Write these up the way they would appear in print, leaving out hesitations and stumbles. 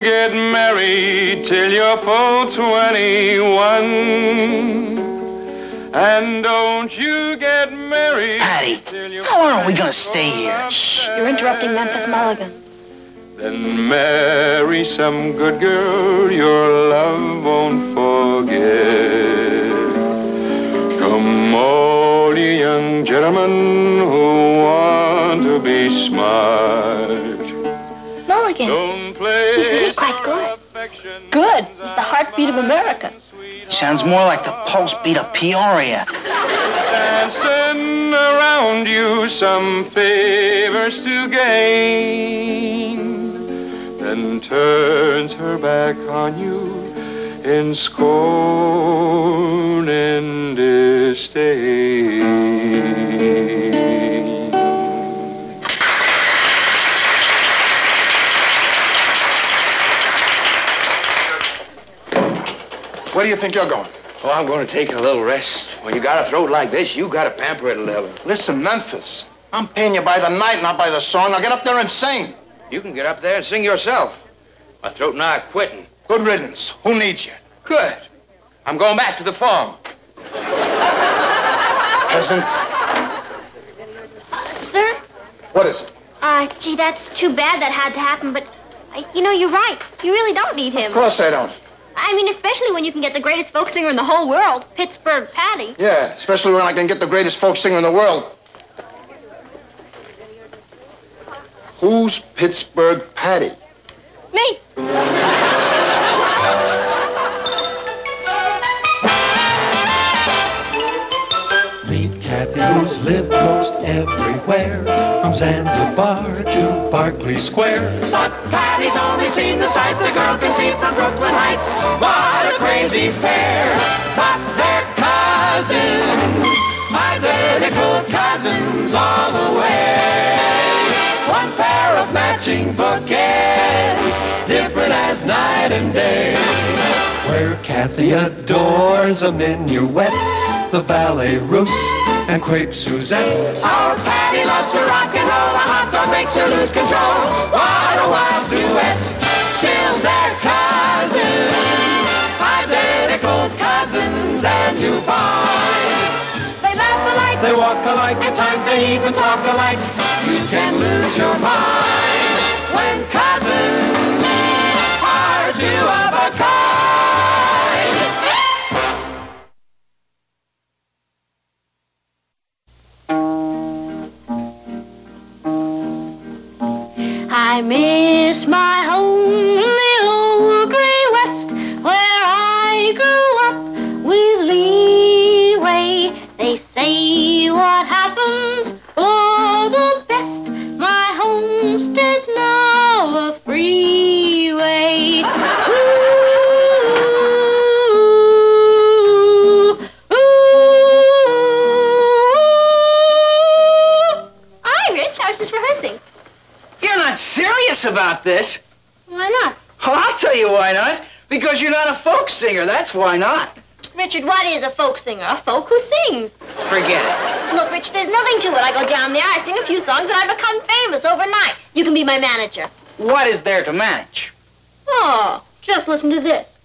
Get married till you're full 21. And don't you get married. Patty, how long are we gonna stay here? Shh, you're interrupting Memphis Mulligan. Then marry some good girl your love won't forget. Come all you young gentlemen who want to be smart. Mulligan, he's really quite good. Good? He's the heartbeat of America. Sounds more like the pulse beat of Peoria. Dancing around you some favors to gain, then turns her back on you in scorn and disdain. Where do you think you're going? Oh, I'm going to take a little rest. When you got a throat like this, you got to pamper it a little. Listen, Memphis, I'm paying you by the night, not by the song. Now get up there and sing. You can get up there and sing yourself. My throat and I are quitting. Good riddance. Who needs you? Good. I'm going back to the farm. Peasant. Sir? What is it? Gee, that's too bad that had to happen, but, you know, you're right. You really don't need him. Of course I don't. I mean, especially when you can get the greatest folk singer in the whole world, Pittsburgh Patty. Yeah, especially when I can get the greatest folk singer in the world. Who's Pittsburgh Patty? Me. Meet Kathy, who's lived most everywhere, from Zanzibar to Berkeley Square. But Patty's only seen the sights a girl can see from Brooklyn Heights. What a crazy pair, but they're cousins, identical cousins all the way. One pair of matching bouquets, different as night and day. Where Kathy adores a minuet, the ballet russe, and crepe Suzette. Our Patty loves to rock and roll, a hot dog makes her lose control. What a wild duet, still they're cousins, identical cousins, and you find they laugh alike, they walk alike, at times they even talk alike. You can lose your mind when cousins are two of a kind. I miss my home in the old gray west, where I grew up with leeway. They say what happens for the best. My homestead's now a freeway. Ooh, ooh. Hi, Rich. I was just rehearsing. You're not serious about this. Why not? Well, I'll tell you why not. Because you're not a folk singer, that's why not. Richard, what is a folk singer? A folk who sings. Forget it. Look, Rich, there's nothing to it. I go down there, I sing a few songs, and I become famous overnight. You can be my manager. What is there to manage? Oh, just listen to this.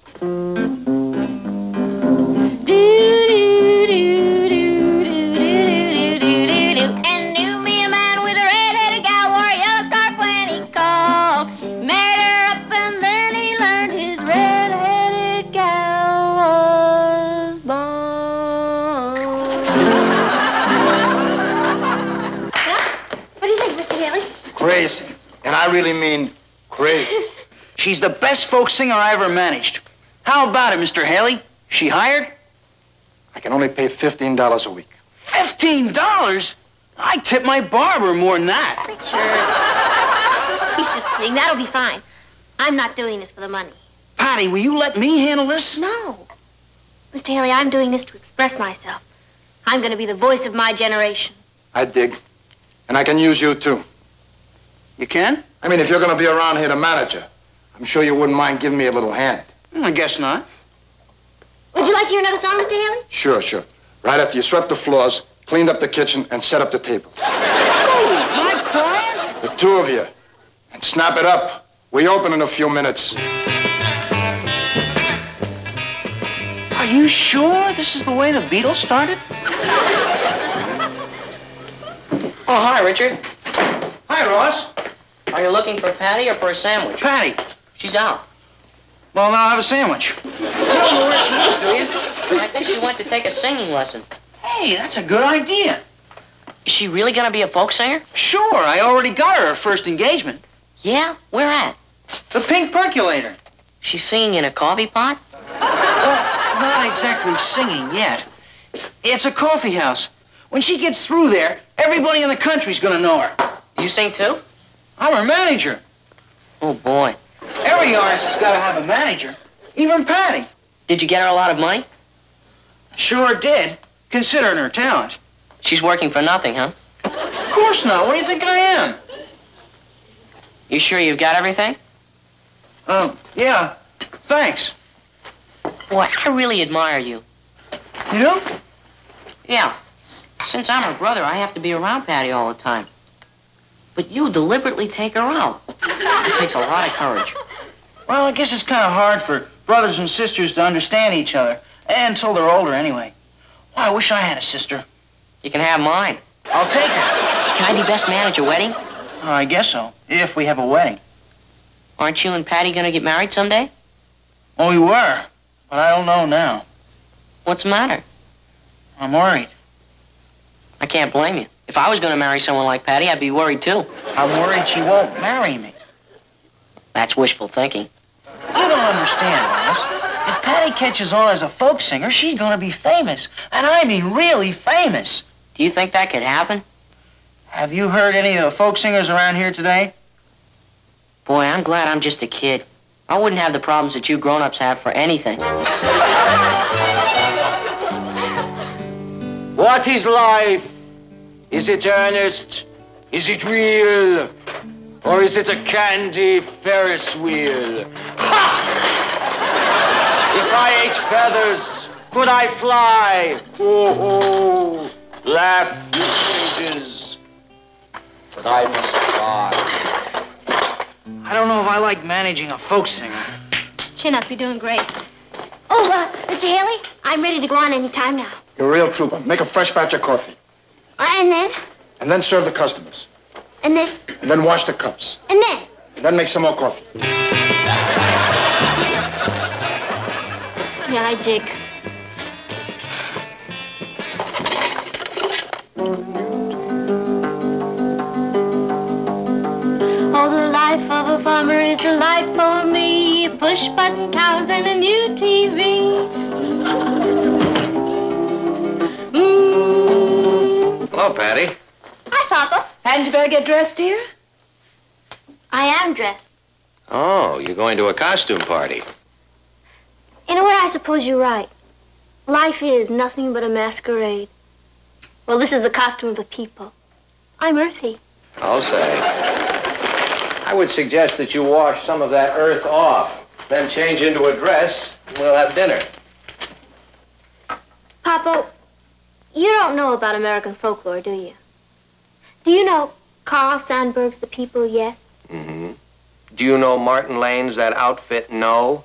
And knew me a man with a red-headed gal, wore a yellow scarf when he called. Married her up and then he learned his red-headed gal was born. Yeah? What do you think, Mr. Haley? Crazy. And I really mean crazy. She's the best folk singer I ever managed. How about it, Mr. Haley? She hired? I can only pay $15 a week. $15? I tip my barber more than that. Richard. He's just kidding. That'll be fine. I'm not doing this for the money. Patty, will you let me handle this? No. Mr. Haley, I'm doing this to express myself. I'm going to be the voice of my generation. I dig. And I can use you, too. You can? I mean, if you're going to be around here to manage her, I'm sure you wouldn't mind giving me a little hand. I guess not. Would you like to hear another song, Mr. Haley? Sure, sure. Right after you swept the floors, cleaned up the kitchen, and set up the tables. Oh, my client? The two of you. And snap it up. We open in a few minutes. Are you sure this is the way the Beatles started? Oh, hi, Richard. Hi, Ross. Are you looking for Patty or for a sandwich? Patty. She's out. Well, then I'll have a sandwich. You don't know where she is, do you? I think she went to take a singing lesson. Hey, that's a good idea. Is she really gonna be a folk singer? Sure, I already got her first engagement. Yeah? Where at? The Pink Percolator. She's singing in a coffee pot? Well, not exactly singing yet. It's a coffee house. When she gets through there, everybody in the country's gonna know her. Do you sing too? I'm her manager. Oh, boy. Every artist has got to have a manager. Even Patty. Did you get her a lot of money? Sure did, considering her talent. She's working for nothing, huh? Of course not. What do you think I am? You sure you've got everything? Yeah. Thanks. Boy, I really admire you. You do? Yeah. Since I'm her brother, I have to be around Patty all the time. But you deliberately take her out. It takes a lot of courage. Well, I guess it's kind of hard for brothers and sisters to understand each other. Until they're older, anyway. Well, I wish I had a sister. You can have mine. I'll take her. Can I be best man at your wedding? I guess so, if we have a wedding. Aren't you and Patty gonna get married someday? Well, we were, but I don't know now. What's the matter? I'm worried. I can't blame you. If I was gonna marry someone like Patty, I'd be worried too. I'm worried she won't marry me. That's wishful thinking. You don't understand, Ross. If Patty catches on as a folk singer, she's gonna be famous. And I mean really famous. Do you think that could happen? Have you heard any of the folk singers around here today? Boy, I'm glad I'm just a kid. I wouldn't have the problems that you grown-ups have for anything. What is life? Is it earnest? Is it real? Or is it a candy Ferris wheel? Ha! If I ate feathers, could I fly? Oh, laugh in cages. But I must fly. I don't know if I like managing a folk singer. Chin up, you're doing great. Oh, Mr. Haley, I'm ready to go on any time now. You're a real trooper. Make a fresh batch of coffee. And then? And then serve the customers. And then? And then wash the cups. And then? And then make some more coffee. Yeah, I dig. Oh, the life of a farmer is the life for me. Push-button cows and a new TV. Hello, Patty. Hi, Papa. Hadn't you better get dressed, dear? I am dressed. Oh, you're going to a costume party. In a way, I suppose you're right. Life is nothing but a masquerade. Well, this is the costume of the people. I'm earthy. I'll say. I would suggest that you wash some of that earth off, then change into a dress, and we'll have dinner. Papa, you don't know about American folklore, do you? Do you know Carl Sandburg's The People, Yes? Mm-hmm. Do you know Martin Lane's That Outfit, No?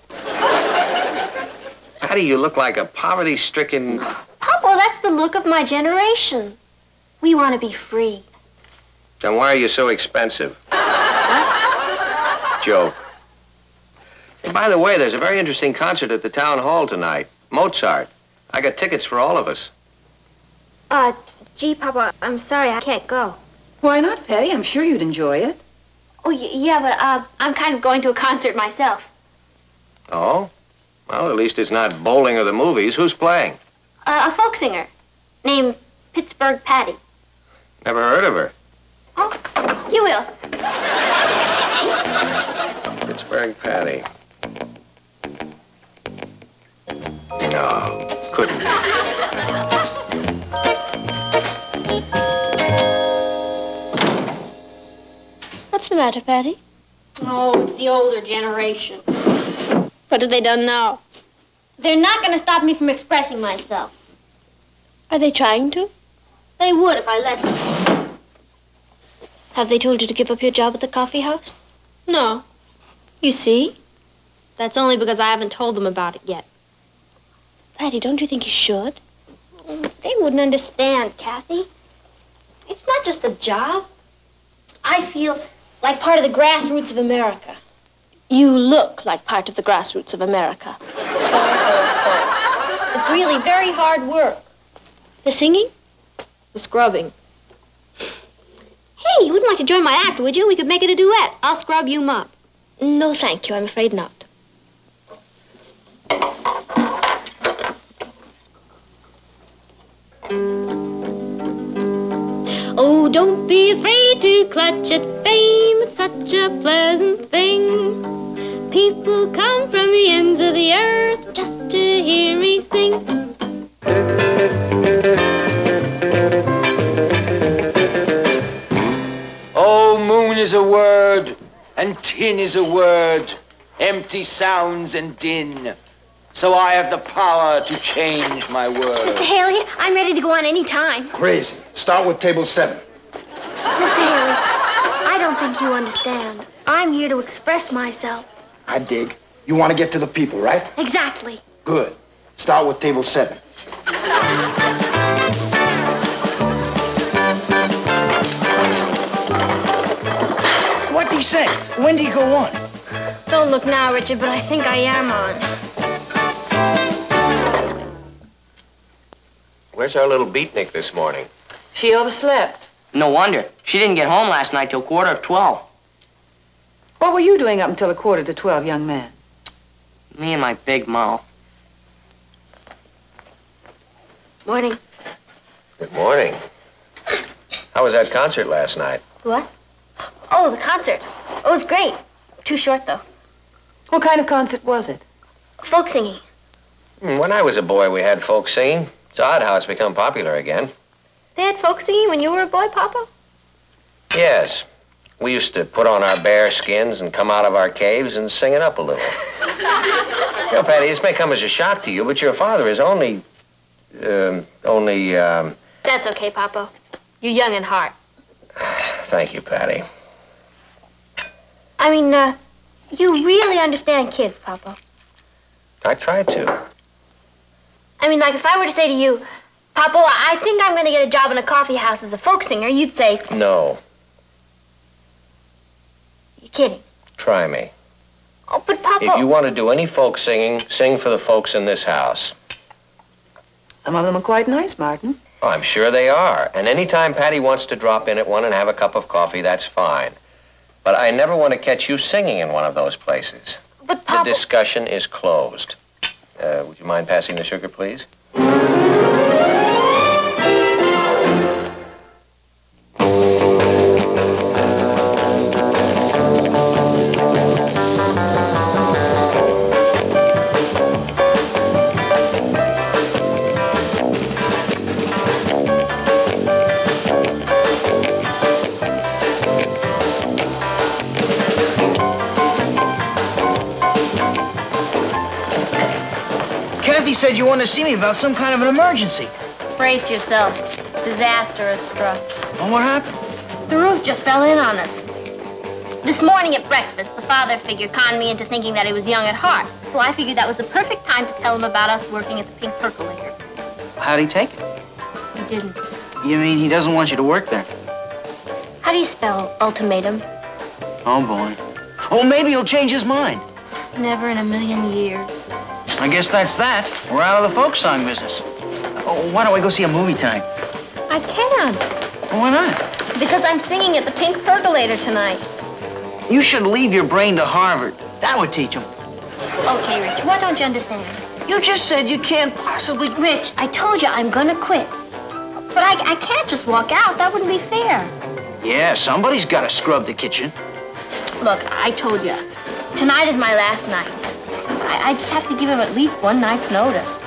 Patty, you look like a poverty-stricken... Papa, that's the look of my generation. We want to be free. Then why are you so expensive? Joke. Hey, by the way, there's a very interesting concert at the town hall tonight. Mozart. I got tickets for all of us. Gee, Papa, I'm sorry, I can't go. Why not, Patty? I'm sure you'd enjoy it. Oh, yeah, but, I'm kind of going to a concert myself. Oh? Well, at least it's not bowling or the movies. Who's playing? A folk singer named Pittsburgh Patty. Never heard of her. Oh, you will. Pittsburgh Patty. No, couldn't. What's the matter, Patty? Oh, it's the older generation. What have they done now? They're not going to stop me from expressing myself. Are they trying to? They would if I let them. Have they told you to give up your job at the coffee house? No. You see? That's only because I haven't told them about it yet. Patty, don't you think you should? They wouldn't understand, Kathy. It's not just a job. I feel like part of the grassroots of America. You look like part of the grassroots of America. It's really very hard work. The singing? The scrubbing. Hey, you wouldn't like to join my act, would you? We could make it a duet. I'll scrub, you mop. No, thank you. I'm afraid not. Oh, don't be afraid to clutch at fame. It's such a pleasant thing. People come from the ends of the earth just to hear me sing. Oh, moon is a word, and tin is a word. Empty sounds and din. So I have the power to change my word. Mr. Haley, I'm ready to go on any time. Crazy. Start with table 7. Mr. Haley, I don't think you understand. I'm here to express myself. I dig. You want to get to the people, right? Exactly. Good. Start with table 7. What'd he say? When did he go on? Don't look now, Richard, but I think I am on. Where's our little beatnik this morning? She overslept. No wonder. She didn't get home last night till 11:45. What were you doing up until 11:45, young man? Me and my big mouth. Morning. Good morning. How was that concert last night? What? Oh, the concert. Oh, it was great. Too short, though. What kind of concert was it? Folk singing. When I was a boy, we had folk singing. It's odd how it's become popular again. They had folk singing when you were a boy, Papa? Yes. We used to put on our bear skins and come out of our caves and sing it up a little. You know, Patty, this may come as a shock to you, but your father is only... That's okay, Papa. You're young in heart. Thank you, Patty. I mean, you really understand kids, Papa. I tried to. I mean, like if I were to say to you, Papa, I think I'm going to get a job in a coffee house as a folk singer, you'd say, No. You're kidding. Try me. Oh, but Papa... If you want to do any folk singing, sing for the folks in this house. Some of them are quite nice, Martin. Oh, I'm sure they are. And anytime Patty wants to drop in at one and have a cup of coffee, that's fine. But I never want to catch you singing in one of those places. But Papa... The discussion is closed. Would you mind passing the sugar, please? Kathy said you wanted to see me about some kind of an emergency. Brace yourself. Disaster has struck. Well, what happened? The roof just fell in on us. This morning at breakfast, the father figure conned me into thinking that he was young at heart. So I figured that was the perfect time to tell him about us working at the Pink Percolator. How'd he take it? He didn't. You mean he doesn't want you to work there? How do you spell ultimatum? Oh, boy. Oh, maybe he'll change his mind. Never in a million years. I guess that's that. We're out of the folk song business. Oh, why don't we go see a movie tonight? I can't. Well, why not? Because I'm singing at the Pink Percolator tonight. You should leave your brain to Harvard. That would teach him. Okay, Rich, what don't you understand? You just said you can't possibly... Rich, I told you I'm gonna quit. But I can't just walk out. That wouldn't be fair. Yeah, somebody's got to scrub the kitchen. Look, I told you. Tonight is my last night. I just have to give him at least one night's notice.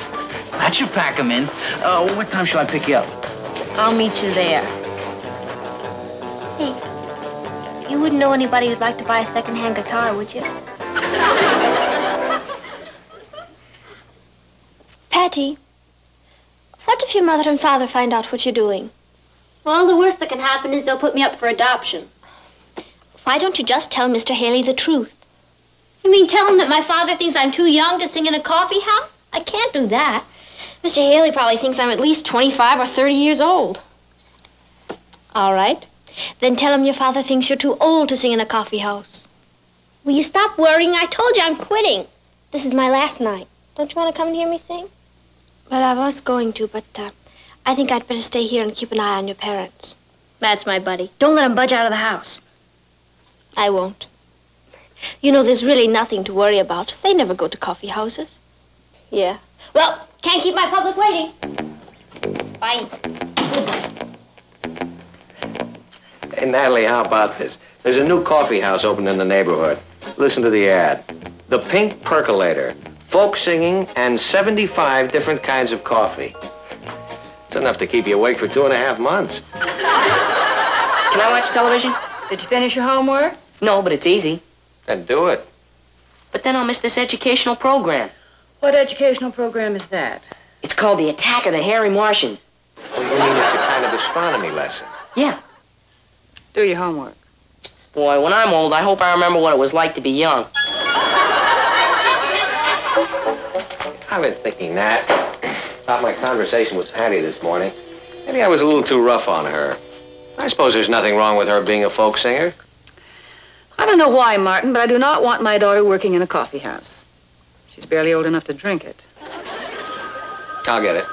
That should pack him in. What time shall I pick you up? I'll meet you there. Hey, you wouldn't know anybody who'd like to buy a second-hand guitar, would you? Patty, what if your mother and father find out what you're doing? Well, the worst that can happen is they'll put me up for adoption. Why don't you just tell Mr. Haley the truth? You mean tell him that my father thinks I'm too young to sing in a coffee house? I can't do that. Mr. Haley probably thinks I'm at least 25 or 30 years old. All right. Then tell him your father thinks you're too old to sing in a coffee house. Will you stop worrying? I told you I'm quitting. This is my last night. Don't you want to come and hear me sing? Well, I was going to, but I think I'd better stay here and keep an eye on your parents. That's my buddy. Don't let them budge out of the house. I won't. You know, there's really nothing to worry about. They never go to coffee houses. Yeah. Well, can't keep my public waiting. Bye. Hey, Natalie, how about this? There's a new coffee house opened in the neighborhood. Listen to the ad. The Pink Percolator. Folk singing and 75 different kinds of coffee. It's enough to keep you awake for 2.5 months. Can I watch television? Did you finish your homework? No, but it's easy. Then do it. But then I'll miss this educational program. What educational program is that? It's called The Attack of the Hairy Martians. Well, you mean it's a kind of astronomy lesson? Yeah. Do your homework. Boy, when I'm old, I hope I remember what it was like to be young. I've been thinking that about my conversation with Patty this morning. Maybe I was a little too rough on her. I suppose there's nothing wrong with her being a folk singer. I don't know why, Martin, but I do not want my daughter working in a coffee house. She's barely old enough to drink it. I'll get it.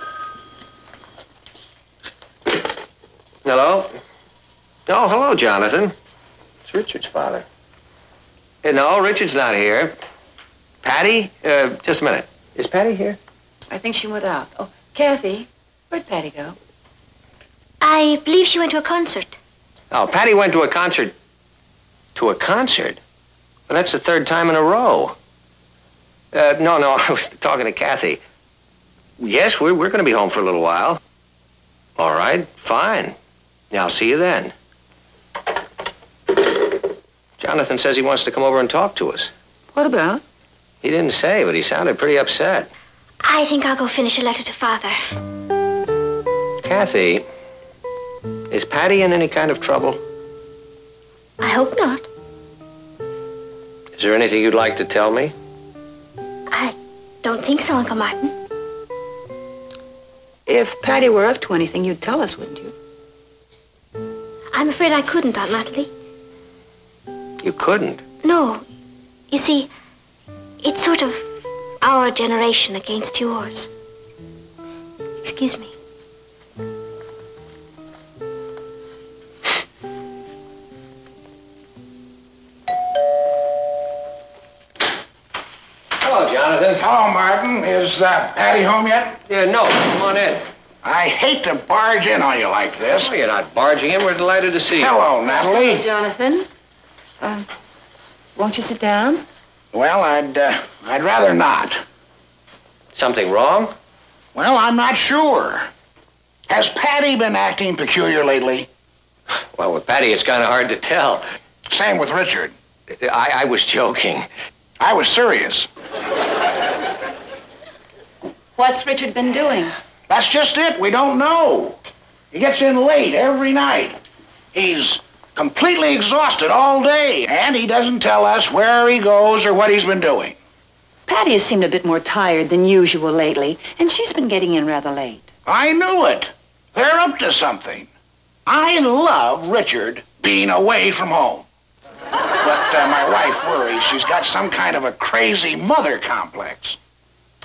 Hello? Oh, hello, Jonathan. It's Richard's father. No, Richard's not here. Patty? Just a minute. Is Patty here? I think she went out. Oh, Kathy, where'd Patty go? I believe she went to a concert. Oh, Patty went to a concert. To a concert? Well, that's the 3rd time in a row. No, I was talking to Kathy. Yes, we're going to be home for a little while. All right, fine. I'll see you then. Jonathan says he wants to come over and talk to us. What about? He didn't say, but he sounded pretty upset. I think I'll go finish a letter to Father. Kathy, is Patty in any kind of trouble? I hope not. Is there anything you'd like to tell me? I don't think so, Uncle Martin. If Patty were up to anything, you'd tell us, wouldn't you? I'm afraid I couldn't, Aunt Natalie. You couldn't? No. You see, it's sort of our generation against yours. Excuse me. Hello, Jonathan. Hello, Martin. Is Patty home yet? Yeah, no, come on in. I hate to barge in on you like this. Oh, you're not barging in. We're delighted to see you. Hello, Natalie. Jonathan, won't you sit down? Well, I'd rather not. Something wrong? Well, I'm not sure. Has Patty been acting peculiar lately? Well, with Patty, it's kind of hard to tell. Same with Richard. I was joking. I was serious. What's Richard been doing? That's just it. We don't know. He gets in late every night. He's completely exhausted all day, and he doesn't tell us where he goes or what he's been doing. Patty has seemed a bit more tired than usual lately, and she's been getting in rather late. I knew it. They're up to something. I love Richard being away from home. But my wife worries she's got some kind of a crazy mother complex.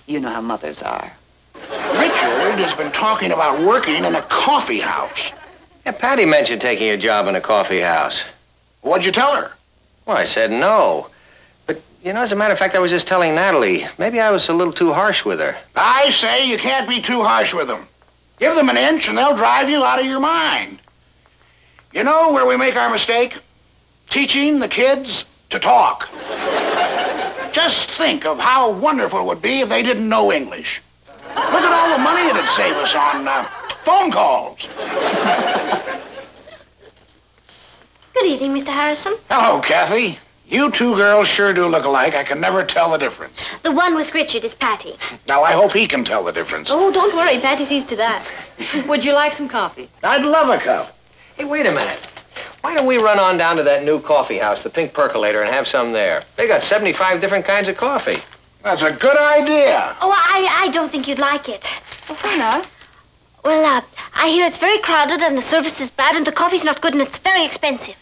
You know how mothers are. Richard has been talking about working in a coffee house. Yeah, Patty mentioned taking a job in a coffee house. What'd you tell her? Well, I said no. But, you know, as a matter of fact, I was just telling Natalie, maybe I was a little too harsh with her. I say you can't be too harsh with them. Give them an inch and they'll drive you out of your mind. You know where we make our mistake? Teaching the kids to talk. Just think of how wonderful it would be if they didn't know English. Look at all the money it'd save us on phone calls. Good evening, Mr. Harrison. Hello, Kathy. You two girls sure do look alike. I can never tell the difference. The one with Richard is Patty. Now, I hope he can tell the difference. Oh, don't worry. Patty sees to that. Would you like some coffee? I'd love a cup. Hey, wait a minute. Why don't we run on down to that new coffee house, the Pink Percolator, and have some there? They got 75 different kinds of coffee. That's a good idea. Oh, I don't think you'd like it. Why not? Well, I hear it's very crowded and the service is bad and the coffee's not good and it's very expensive.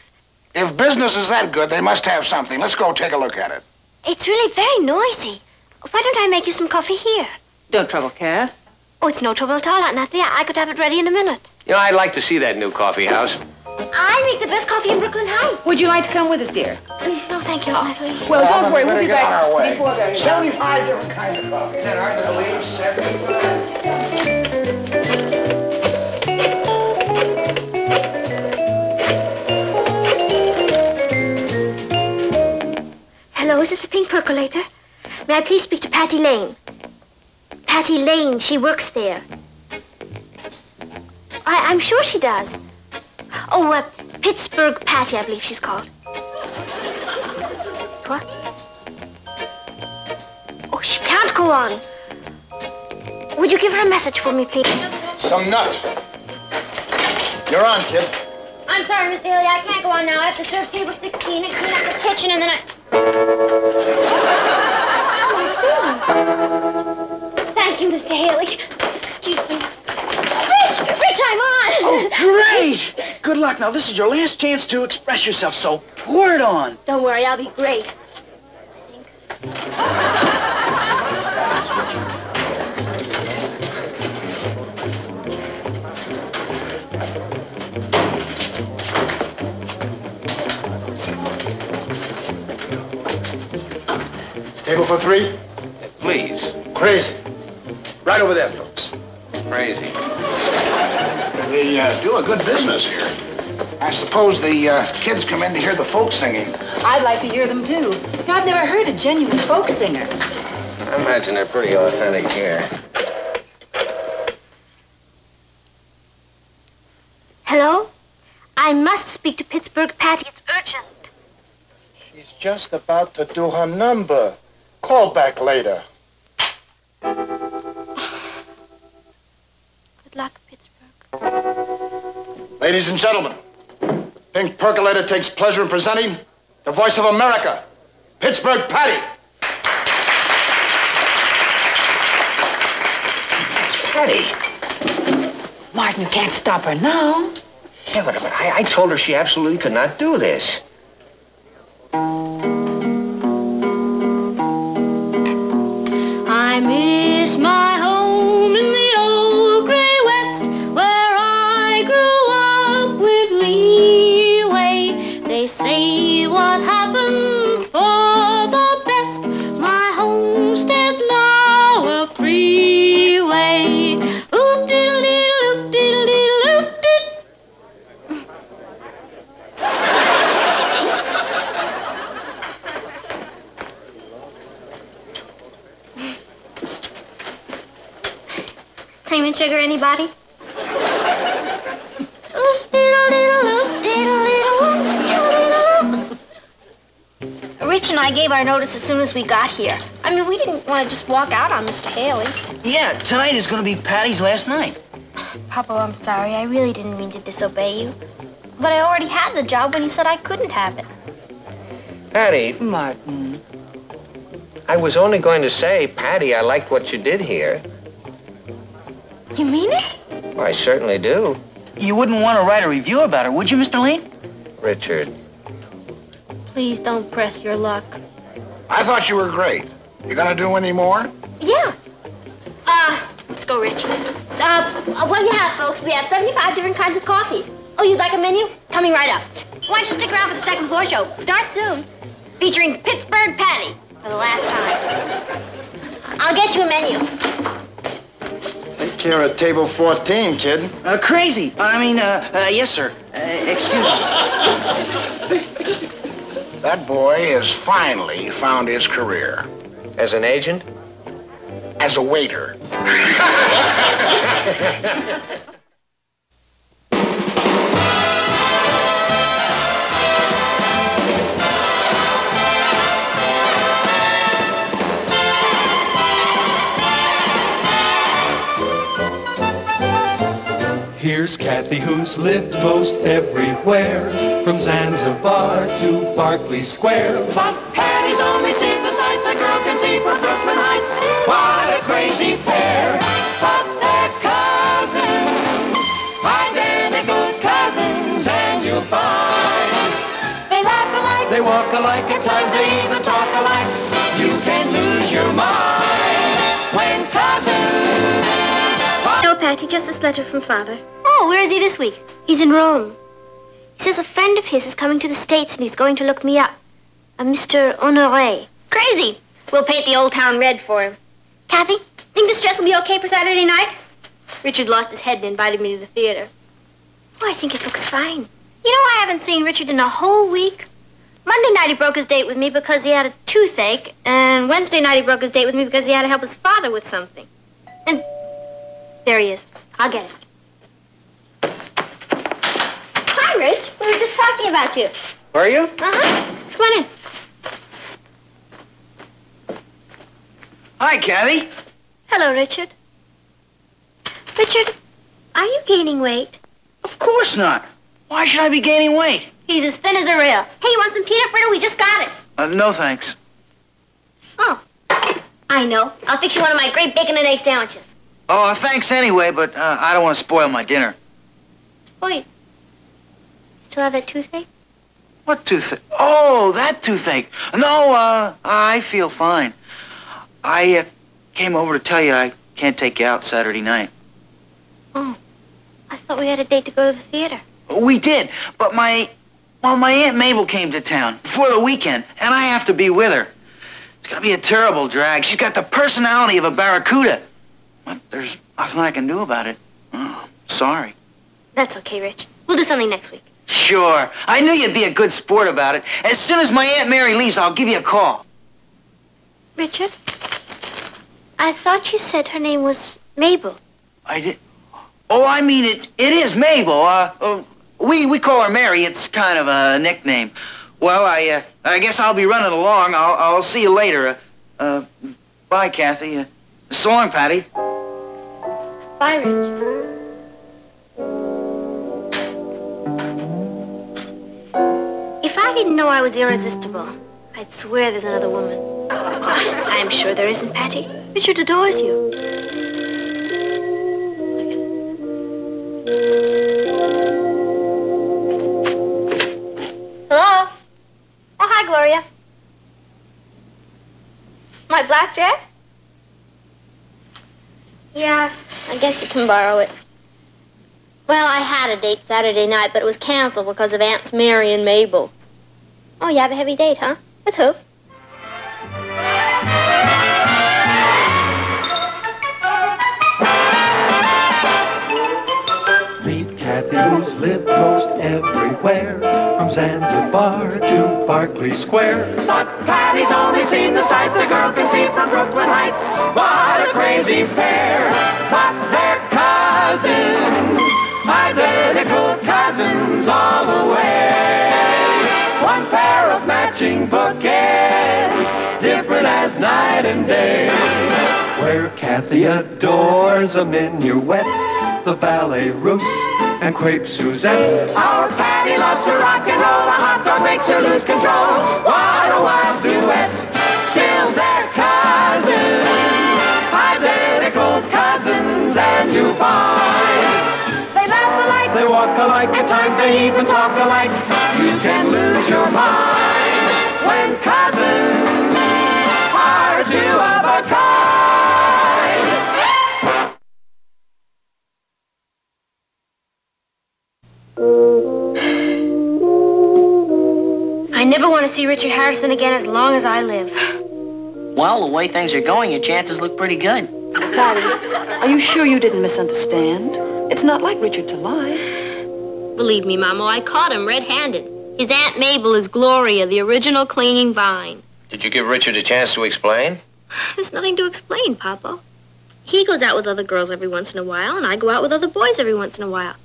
If business is that good, they must have something. Let's go take a look at it. It's really very noisy. Why don't I make you some coffee here? Don't trouble, Kath. Oh, it's no trouble at all, Aunt Nathalie. I could have it ready in a minute. You know, I'd like to see that new coffee house. I make the best coffee in Brooklyn Heights. Would you like to come with us, dear? No, thank you, Aunt Nathalie. Well, don't worry. We'll be Get on back our way. before very long. 75 different kinds of coffee. Is that hard to believe? 75. Hello, is this the Pink Percolator? May I please speak to Patty Lane? Patty Lane, she works there. I'm sure she does. Oh, Pittsburgh Patty, I believe she's called. What? Oh, she can't go on. Would you give her a message for me, please? Some nut. You're on, kid. I'm sorry, Mr. Haley, I can't go on now. I have to serve table 16 and clean up the kitchen, and then I... Oh, I see. Thank you, Mr. Haley. Excuse me. Rich, I'm on! Oh, great! Good luck. Now, this is your last chance to express yourself, so pour it on. Don't worry, I'll be great. Table for three? Please. Crazy. Right over there, folks. Crazy. We do a good business here. I suppose the kids come in to hear the folk singing. I'd like to hear them, too. I've never heard a genuine folk singer. I imagine they're pretty authentic here. Hello? I must speak to Pittsburgh Patty. It's urgent. She's just about to do her number. Call back later. Good luck, Pittsburgh. Ladies and gentlemen, Pink Percolator takes pleasure in presenting the voice of America, Pittsburgh Patty. It's Patty. Martin, you can't stop her now. Yeah, but I told her she absolutely could not do this. I miss my home in the old gray west where I grew up with leeway. They say what happens for the best. My homestead's now a freeway. Oop diddle diddle oop diddle diddle oop diddle. Cream and sugar, anybody? Oop, diddle, diddle, oop, diddle, diddle, oop, diddle, diddle, oop. Rich and I gave our notice as soon as we got here. I mean, we didn't want to just walk out on Mr. Haley. Yeah, tonight is going to be Patty's last night. Papa, I'm sorry. I really didn't mean to disobey you. But I already had the job when you said I couldn't have it. Patty, Martin. I was only going to say, Patty, I liked what you did here. You mean it? I certainly do. You wouldn't want to write a review about her, would you, Mr. Lane? Richard. Please don't press your luck. I thought you were great. You gonna do any more? Yeah. Let's go, Rich. What do you have, folks? We have 75 different kinds of coffee. Oh, you'd like a menu? Coming right up. Why don't you stick around for the second floor show? Start soon. Featuring Pittsburgh Patty for the last time. I'll get you a menu. Take care of table 14, kid. Crazy. Yes, sir. Excuse me. That boy has finally found his career. As an agent? As a waiter. Here's Here's Kathy, who's lived most everywhere, from Zanzibar to Berkeley Square. But Patty's only seen the sights a girl can see from Brooklyn Heights. What a crazy pair, but they're cousins, identical cousins, and you'll find they laugh alike, they walk alike, at times they even talk alike. You can lose your mind when cousins. No, Patty, just this letter from Father. Oh, where is he this week? He's in Rome. He says a friend of his is coming to the States and he's going to look me up. A Mr. Honoré. Crazy. We'll paint the old town red for him. Kathy, think this dress will be okay for Saturday night? Richard lost his head and invited me to the theater. Oh, I think it looks fine. You know, I haven't seen Richard in a whole week. Monday night he broke his date with me because he had a toothache, and Wednesday night he broke his date with me because he had to help his father with something. And there he is. I'll get it. Hi, Rich. We were just talking about you. Were you? Uh-huh. Come on in. Hi, Kathy. Hello, Richard. Richard, are you gaining weight? Of course not. Why should I be gaining weight? He's as thin as a rail. Hey, you want some peanut brittle? We just got it. No, thanks. Oh, I know. I'll fix you one of my great bacon and egg sandwiches. Oh, thanks anyway, but I don't want to spoil my dinner. Wait. Still have that toothache? What toothache? Oh, that toothache. No, I feel fine. I came over to tell you I can't take you out Saturday night. Oh, I thought we had a date to go to the theater. We did, but my Aunt Mabel came to town for the weekend, and I have to be with her. It's gonna be a terrible drag. She's got the personality of a barracuda. But there's nothing I can do about it. Oh, sorry. That's okay, Rich. We'll do something next week. Sure. I knew you'd be a good sport about it. As soon as my Aunt Mary leaves, I'll give you a call. Richard, I thought you said her name was Mabel. I did? Oh, I mean, it is Mabel. We call her Mary. It's kind of a nickname. Well, I guess I'll be running along. I'll see you later. Bye, Kathy. So long, Patty. Bye, Rich. If I didn't know I was irresistible, I'd swear there's another woman. I'm sure there isn't, Patty. Richard adores you. Hello? Oh, hi, Gloria. My black dress? Yeah, I guess you can borrow it. Well, I had a date Saturday night, but it was canceled because of Aunts Mary and Mabel. Oh, you have a heavy date, huh? With who? Meet Kathy, who's lived most everywhere, from Zanzibar to Berkeley Square. But Patty's only seen the sights a girl can see from Brooklyn Heights. What a crazy pair, but they're cousins, identical cousins all the way. One pair of matching bookends, different as night and day. Where Kathy adores a minuet, the ballet russe, and crepe Suzette. Our Patty loves to rock and roll, a hot dog makes her lose control. What a wild duet, still they're cousins, identical cousins, and you find they laugh alike, they walk alike, at times they even talk alike. You can lose your mind when cousins are two of a kind. I never want to see Richard Harrison again as long as I live. Well, the way things are going, your chances look pretty good. Patty, are you sure you didn't misunderstand? It's not like Richard to lie. Believe me, Mama, I caught him red-handed. His Aunt Mabel is Gloria, the original clinging vine. Did you give Richard a chance to explain? There's nothing to explain, Papa. He goes out with other girls every once in a while, and I go out with other boys every once in a while.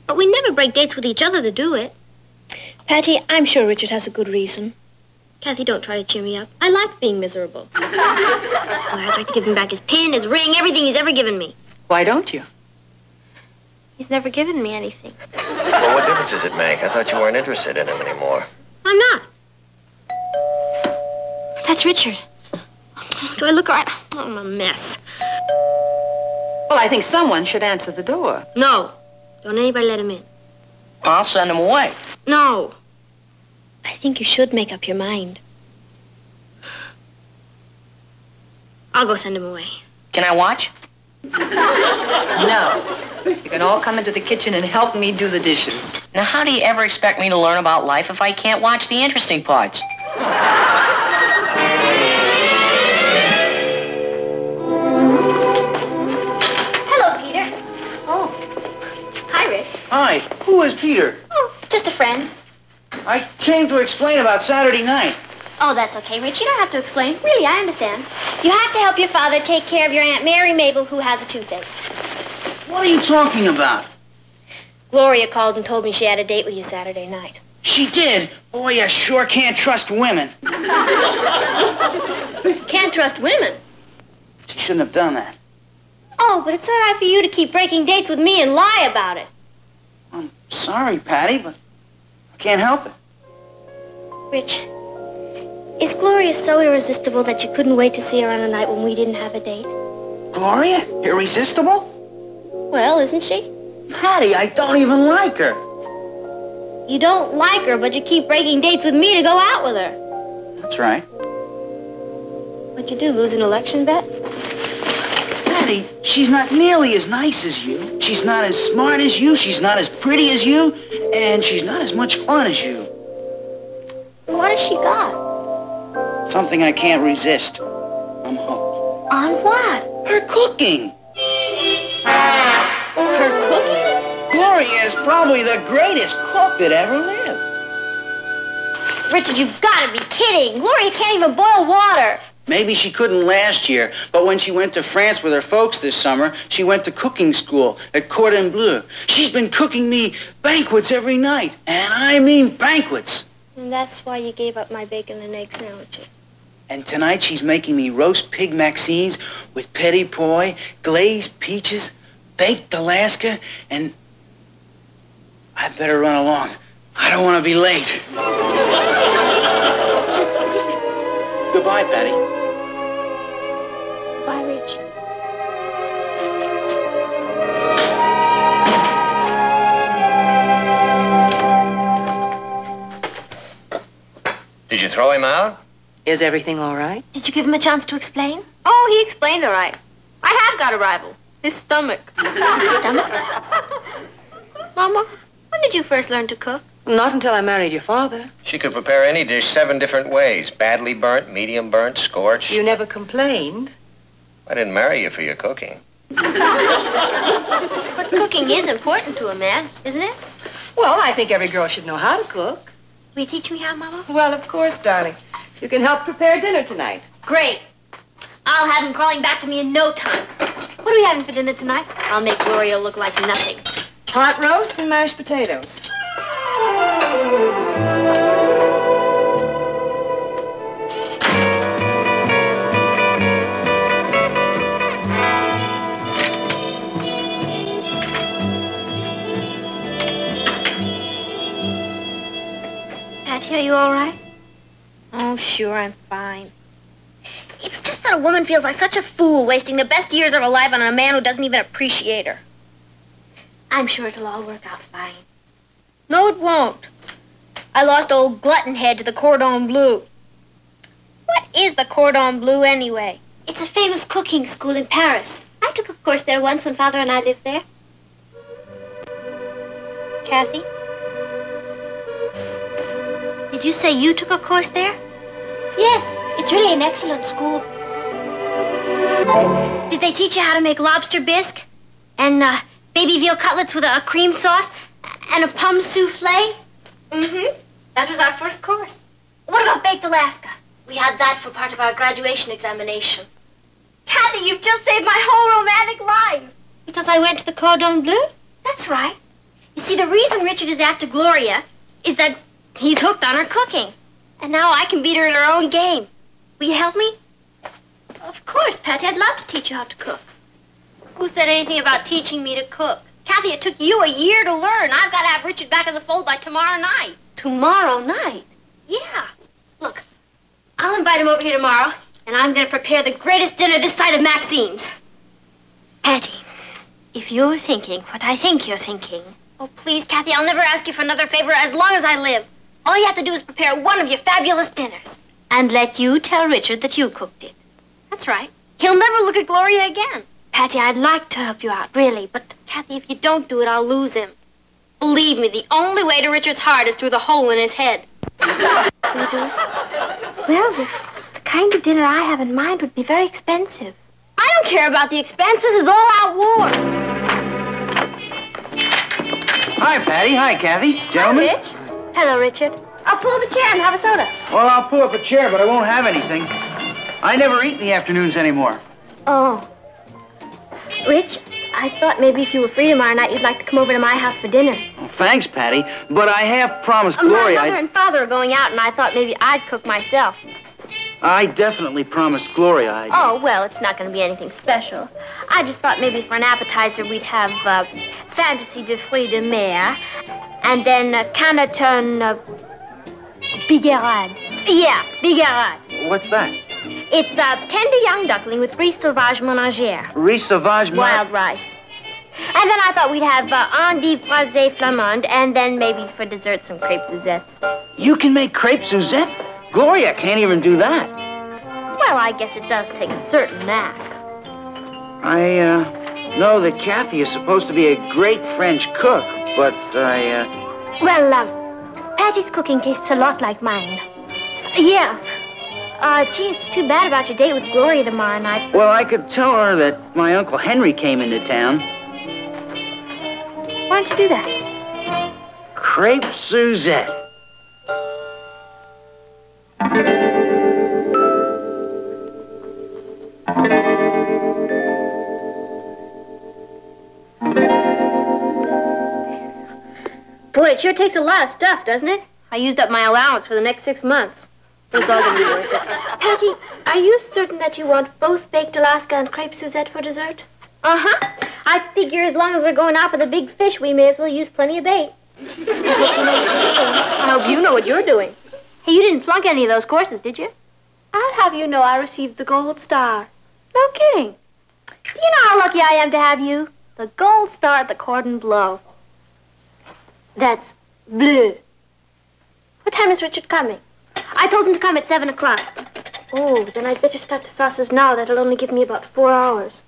But we never break dates with each other to do it. Patty, I'm sure Richard has a good reason. Kathy, don't try to cheer me up. I like being miserable. Boy, I'd like to give him back his pin, his ring, everything he's ever given me. Why don't you? He's never given me anything. Well, what difference does it make? I thought you weren't interested in him anymore. I'm not. That's Richard. Do I look all right? Oh, I'm a mess. Well, I think someone should answer the door. No. Don't anybody let him in. I'll send him away. No. I think you should make up your mind. I'll go send him away. Can I watch? No. You can all come into the kitchen and help me do the dishes. Now, how do you ever expect me to learn about life if I can't watch the interesting parts? Hello, Peter. Oh. Hi, Rich. Hi, who is Peter? Oh, just a friend. I came to explain about Saturday night. Oh, that's okay, Rich. You don't have to explain. Really, I understand. You have to help your father take care of your Aunt Mary Mabel, who has a toothache. What are you talking about? Gloria called and told me she had a date with you Saturday night. She did? Boy, I sure can't trust women. Can't trust women. She shouldn't have done that. Oh, but it's all right for you to keep breaking dates with me and lie about it. I'm sorry, Patty, but I can't help it. Rich, is Gloria so irresistible that you couldn't wait to see her on a night when we didn't have a date? Gloria? Irresistible? Well, isn't she? Patty, I don't even like her. You don't like her, but you keep breaking dates with me to go out with her. That's right. What'd you do, lose an election bet? Patty, she's not nearly as nice as you. She's not as smart as you. She's not as pretty as you. And she's not as much fun as you. What has she got? Something I can't resist. I'm hooked. On what? Her cooking. Her cooking? Gloria is probably the greatest cook that ever lived. Richard, you've got to be kidding. Gloria can't even boil water. Maybe she couldn't last year, but when she went to France with her folks this summer, she went to cooking school at Cordon Bleu. She's been cooking me banquets every night, and I mean banquets. And that's why you gave up my bacon and egg sandwiches. And tonight she's making me roast pig maxines with petit pois, glazed peaches, baked Alaska, and I better run along. I don't want to be late. Goodbye, Patty. Goodbye, Rich. Did you throw him out? Is everything all right? Did you give him a chance to explain? Oh, he explained all right. I have got a rival. His stomach. His stomach? Mama, when did you first learn to cook? Not until I married your father. She could prepare any dish 7 different ways. Badly burnt, medium burnt, scorched. You never complained. I didn't marry you for your cooking. But cooking is important to a man, isn't it? Well, I think every girl should know how to cook. Will you teach me how, Mama? Well, of course, darling. You can help prepare dinner tonight. Great. I'll have him crawling back to me in no time. What are we having for dinner tonight? I'll make Gloria look like nothing. Hot roast and mashed potatoes. Patty, are you all right? Oh, sure, I'm fine. It's just that a woman feels like such a fool wasting the best years of her life on a man who doesn't even appreciate her. I'm sure it'll all work out fine. No, it won't. I lost old Glutton Head to the Cordon Bleu. What is the Cordon Bleu, anyway? It's a famous cooking school in Paris. I took a course there once when Father and I lived there. Kathy? Did you say you took a course there? Yes, it's really an excellent school. Did they teach you how to make lobster bisque? And baby veal cutlets with a cream sauce? And a pomme souffle? Mm-hmm. That was our first course. What about baked Alaska? We had that for part of our graduation examination. Kathy, you've just saved my whole romantic life. Because I went to the Cordon Bleu? That's right. You see, the reason Richard is after Gloria is that he's hooked on her cooking. And now I can beat her in her own game. Will you help me? Of course, Patty. I'd love to teach you how to cook. Who said anything about teaching me to cook? Kathy, it took you a year to learn. I've got to have Richard back in the fold by tomorrow night. Tomorrow night? Yeah. Look, I'll invite him over here tomorrow, and I'm going to prepare the greatest dinner this side of Maxime's. Patty, if you're thinking what I think you're thinking... Oh, please, Kathy, I'll never ask you for another favor as long as I live. All you have to do is prepare one of your fabulous dinners. And let you tell Richard that you cooked it. That's right. He'll never look at Gloria again. Patty, I'd like to help you out, really, but, Kathy, if you don't do it, I'll lose him. Believe me, the only way to Richard's heart is through the hole in his head. You do? Well, the kind of dinner I have in mind would be very expensive. I don't care about the expense. This is all-out war. Hi, Patty. Hi, Kathy. Gentlemen. Hi, Rich. Hello, Richard. I'll pull up a chair and have a soda. Well, I'll pull up a chair, but I won't have anything. I never eat in the afternoons anymore. Oh. Rich, I thought maybe if you were free tomorrow night, you'd like to come over to my house for dinner. Well, thanks, Patty, but I have promised Gloria... My mother and father are going out, and I thought maybe I'd cook myself. I definitely promised Gloria Oh, well, it's not going to be anything special. I just thought maybe for an appetizer we'd have fantasy de fruits de mer, and then Canneton bigarade. Yeah, bigarade. What's that? It's tender young duckling with riz sauvage ménagère. Riz sauvage... Wild rice. And then I thought we'd have endive braisée flamande, and then maybe for dessert some crepe Suzettes. You can make crepe Suzette? Gloria can't even do that. Well, I guess it does take a certain knack. I know that Kathy is supposed to be a great French cook, but Well, Patty's cooking tastes a lot like mine. Yeah. Gee, it's too bad about your date with Gloria tomorrow night. Well, I could tell her that my Uncle Henry came into town. Why don't you do that? Crepe Suzette. Boy, it sure takes a lot of stuff, doesn't it? I used up my allowance for the next 6 months. It's all going to be worth it. Patty, are you certain that you want both baked Alaska and crepe Suzette for dessert? Uh-huh. I figure as long as we're going out for the big fish, we may as well use plenty of bait. I hope you know what you're doing. Hey, you didn't flunk any of those courses, did you? I'll have you know I received the gold star. No kidding. Do you know how lucky I am to have you? The gold star at the cordon bleu. That's bleu. What time is Richard coming? I told him to come at 7 o'clock. Oh, then I'd better start the sauces now. That'll only give me about 4 hours.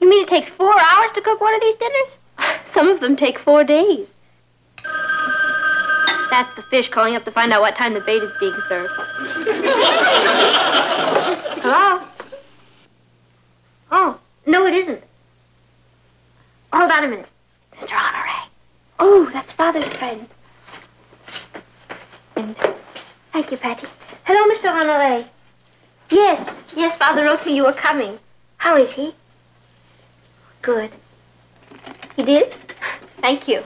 You mean it takes 4 hours to cook one of these dinners? Some of them take 4 days. That's the fish calling up to find out what time the bait is being served. Hello? Oh, no, it isn't. Hold on a minute. Mr. Honoré. Oh, that's Father's friend. Thank you, Patty. Hello, Mr. Honoré. Yes, Father wrote me you were coming. How is he? Good. He did? Thank you.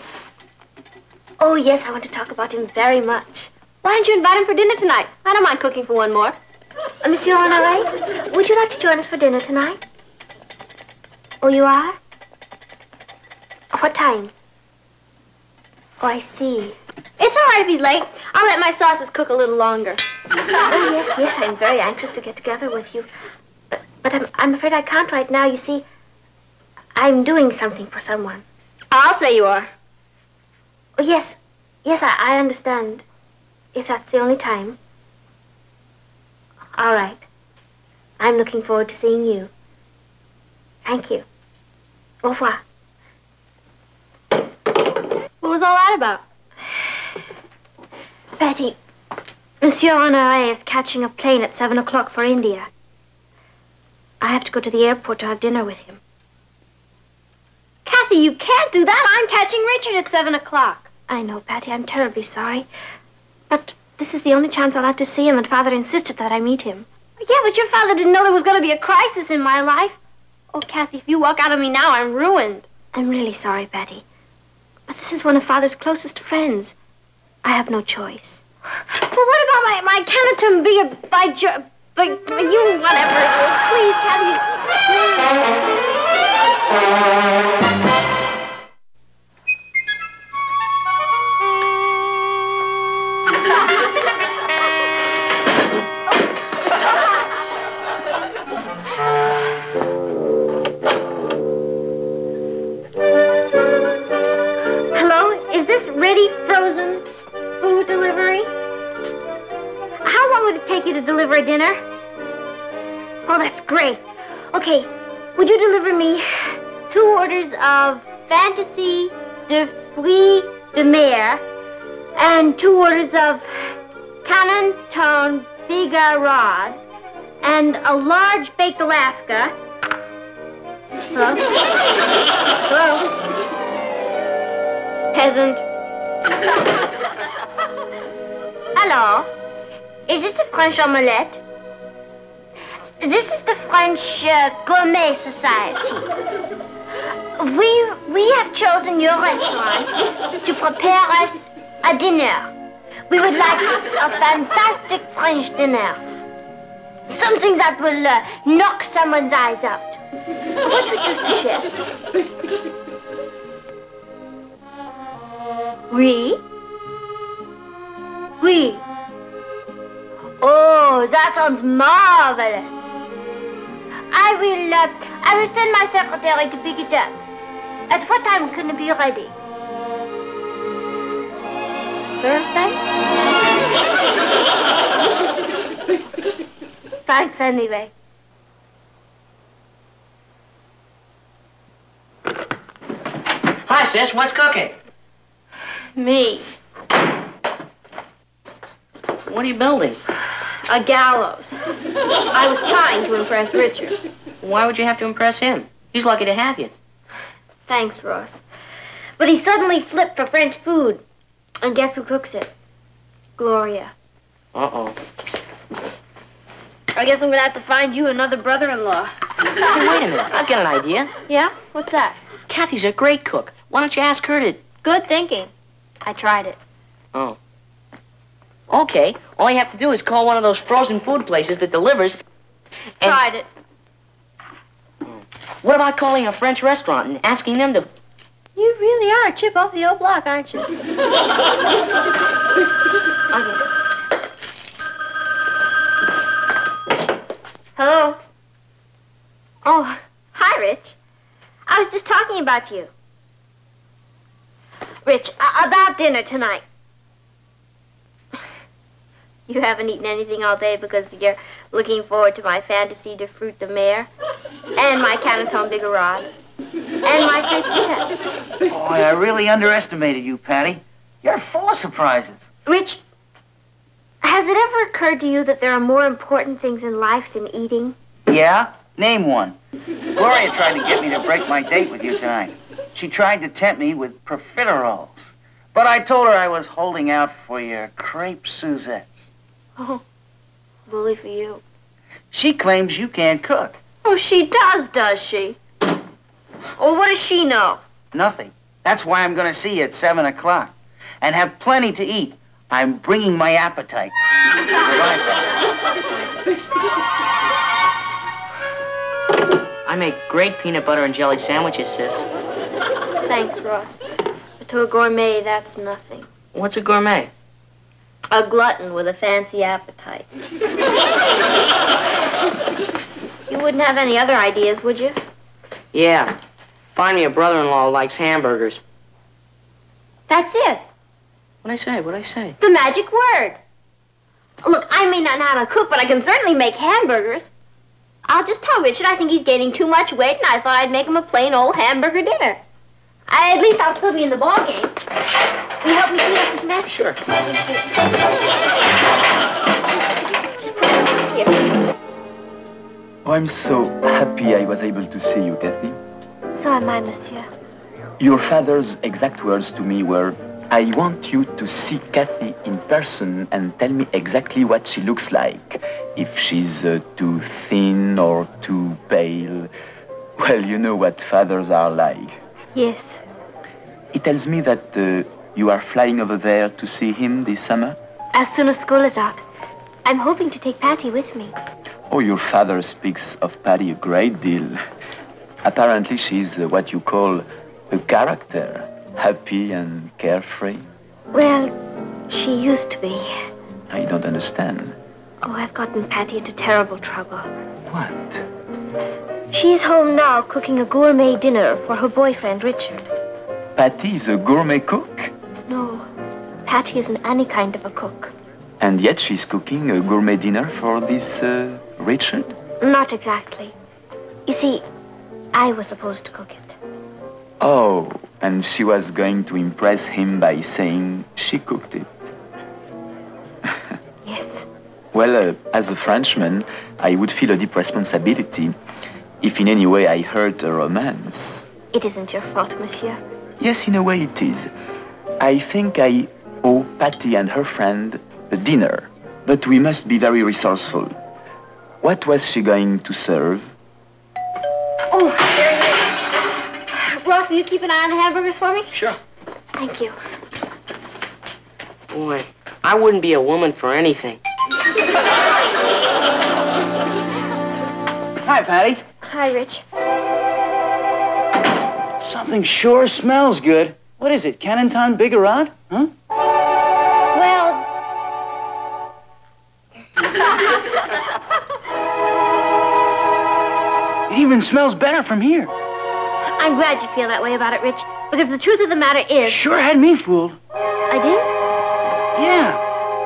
Oh, yes, I want to talk about him very much. Why don't you invite him for dinner tonight? I don't mind cooking for one more. Monsieur Honoré, would you like to join us for dinner tonight? Oh, you are? What time? Oh, I see. It's all right if he's late. I'll let my sauces cook a little longer. Oh, yes, I'm very anxious to get together with you. But I'm afraid I can't right now. You see, I'm doing something for someone. I'll say you are. Oh, yes, I understand. If that's the only time. All right. I'm looking forward to seeing you. Thank you. Au revoir. What was all that about? Patty, Monsieur Honoré is catching a plane at 7 o'clock for India. I have to go to the airport to have dinner with him. Kathy, you can't do that. I'm catching Richard at 7 o'clock. I know, Patty. I'm terribly sorry. But this is the only chance I'll have to see him, and Father insisted that I meet him. Yeah, but your father didn't know there was going to be a crisis in my life. Oh, Kathy, if you walk out on me now, I'm ruined. I'm really sorry, Patty. But this is one of Father's closest friends. I have no choice. But what about my Canneton you, whatever it is. Please, Kathy. you to deliver a dinner? Oh, that's great. Okay, would you deliver me 2 orders of Fantasy de Fruits de Mer and 2 orders of Canton Bigarade and a large baked Alaska. Hello? Hello? Peasant. Hello? Is this a French omelette? This is the French Gourmet Society. We have chosen your restaurant to prepare us a dinner. We would like a fantastic French dinner. Something that will knock someone's eyes out. What would you suggest? Oui? Oui. Oh, that sounds marvelous. I will send my secretary to pick it up. At what time can it be ready? Thursday? Thanks anyway. Hi, sis. What's cooking? Me. What are you building? A gallows. I was trying to impress Richard. Why would you have to impress him? He's lucky to have you. Thanks, Ross. But he suddenly flipped for French food. And guess who cooks it? Gloria. Uh-oh. I guess I'm gonna have to find you another brother-in-law. Hey, wait a minute. I've got an idea. Yeah? What's that? Kathy's a great cook. Why don't you ask her to... Good thinking. I tried it. Oh. Okay. All you have to do is call one of those frozen food places that delivers... and... Tried it. What about calling a French restaurant and asking them to... You really are a chip off the old block, aren't you? Hello? Oh, hi, Rich. I was just talking about you. Rich, about dinner tonight. You haven't eaten anything all day because you're looking forward to my Fantasy de Fruits de Mer and my Canton Bigarade and my French dinner. Boy, I really underestimated you, Patty. You're full of surprises. Rich, has it ever occurred to you that there are more important things in life than eating? Yeah? Name one. Gloria tried to get me to break my date with you tonight. She tried to tempt me with profiteroles. But I told her I was holding out for your crepe Suzettes. Oh, bully for you. She claims you can't cook. Oh, she does she? Oh, what does she know? Nothing. That's why I'm going to see you at 7 o'clock. And have plenty to eat. I'm bringing my appetite. I make great peanut butter and jelly sandwiches, sis. Thanks, Ross. But to a gourmet, that's nothing. What's a gourmet? A glutton with a fancy appetite. You wouldn't have any other ideas, would you? Yeah. Find me a brother-in-law who likes hamburgers. That's it. What'd I say? The magic word. Look, I may not know how to cook, but I can certainly make hamburgers. I'll just tell Richard I think he's gaining too much weight, and I thought I'd make him a plain old hamburger dinner. At least I'll still be in the ballgame. Will you help me clean up this mess? Sure. Here. Oh, I'm so happy I was able to see you, Kathy. So am I, monsieur. Your father's exact words to me were, I want you to see Kathy in person and tell me exactly what she looks like. If she's too thin or too pale. Well, you know what fathers are like. Yes. He tells me that you are flying over there to see him this summer? As soon as school is out. I'm hoping to take Patty with me. Oh, your father speaks of Patty a great deal. Apparently, she's what you call a character. Happy and carefree. Well, she used to be. I don't understand. Oh, I've gotten Patty into terrible trouble. What? She's home now cooking a gourmet dinner for her boyfriend, Richard. Patty is a gourmet cook? No, Patty isn't any kind of a cook. And yet she's cooking a gourmet dinner for this Richard? Not exactly. You see, I was supposed to cook it. Oh, and she was going to impress him by saying she cooked it. Yes. Well, as a Frenchman, I would feel a deep responsibility if in any way I hurt a romance. It isn't your fault, monsieur. Yes, in a way it is. I think I owe Patty and her friend a dinner, but we must be very resourceful. What was she going to serve? Oh, there it is. Ross, will you keep an eye on the hamburgers for me? Sure. Thank you. Boy, I wouldn't be a woman for anything. Hi, Patty. Hi, Rich. Something sure smells good. What is it, Canton Bigarade? Huh? Well... It even smells better from here. I'm glad you feel that way about it, Rich, because the truth of the matter is... Sure had me fooled. I did? Yeah.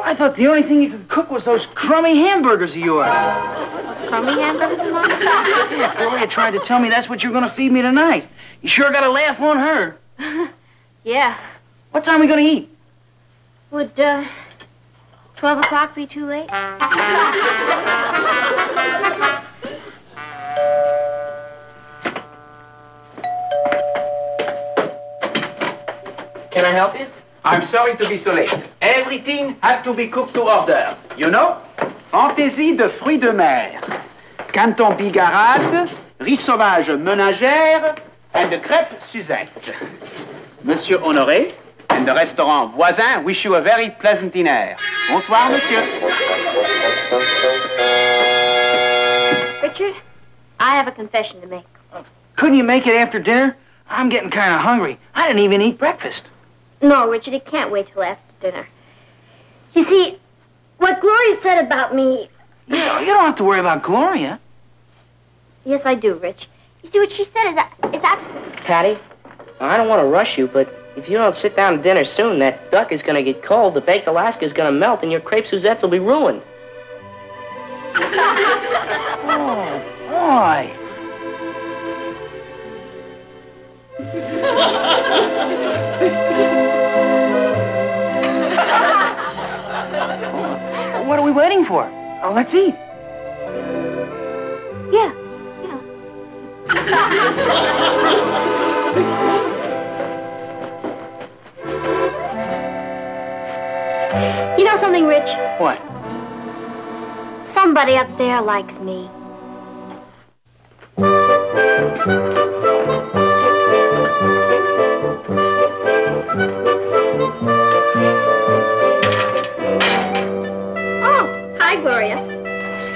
I thought the only thing you could cook was those crummy hamburgers of yours. Those crummy hamburgers of mine? Yeah, Gloria tried to tell me that's what you're going to feed me tonight. You sure got a laugh on her. Yeah. What time are we going to eat? Would, 12 o'clock be too late? Can I help you? I'm sorry to be so late. Everything had to be cooked to order. You know? Fantaisie de fruits de mer, Canton Bigarade, riz sauvage ménagère, and the crêpe Suzette. Monsieur Honoré and the restaurant voisin wish you a very pleasant dinner. Bonsoir, monsieur. Richard, I have a confession to make. Couldn't you make it after dinner? I'm getting kind of hungry. I didn't even eat breakfast. No, Richard, it can't wait till after dinner. You see, what Gloria said about me... Yeah, you don't have to worry about Gloria. Yes, I do, Rich. You see, what she said is absolutely... Patty, I don't want to rush you, but if you don't sit down to dinner soon, that duck is going to get cold, the baked Alaska is going to melt, and your crepe Suzettes will be ruined. Oh, boy. What are we waiting for? Oh, let's eat. Yeah. You know something, Rich? What? Somebody up there likes me. Oh, hi, Gloria.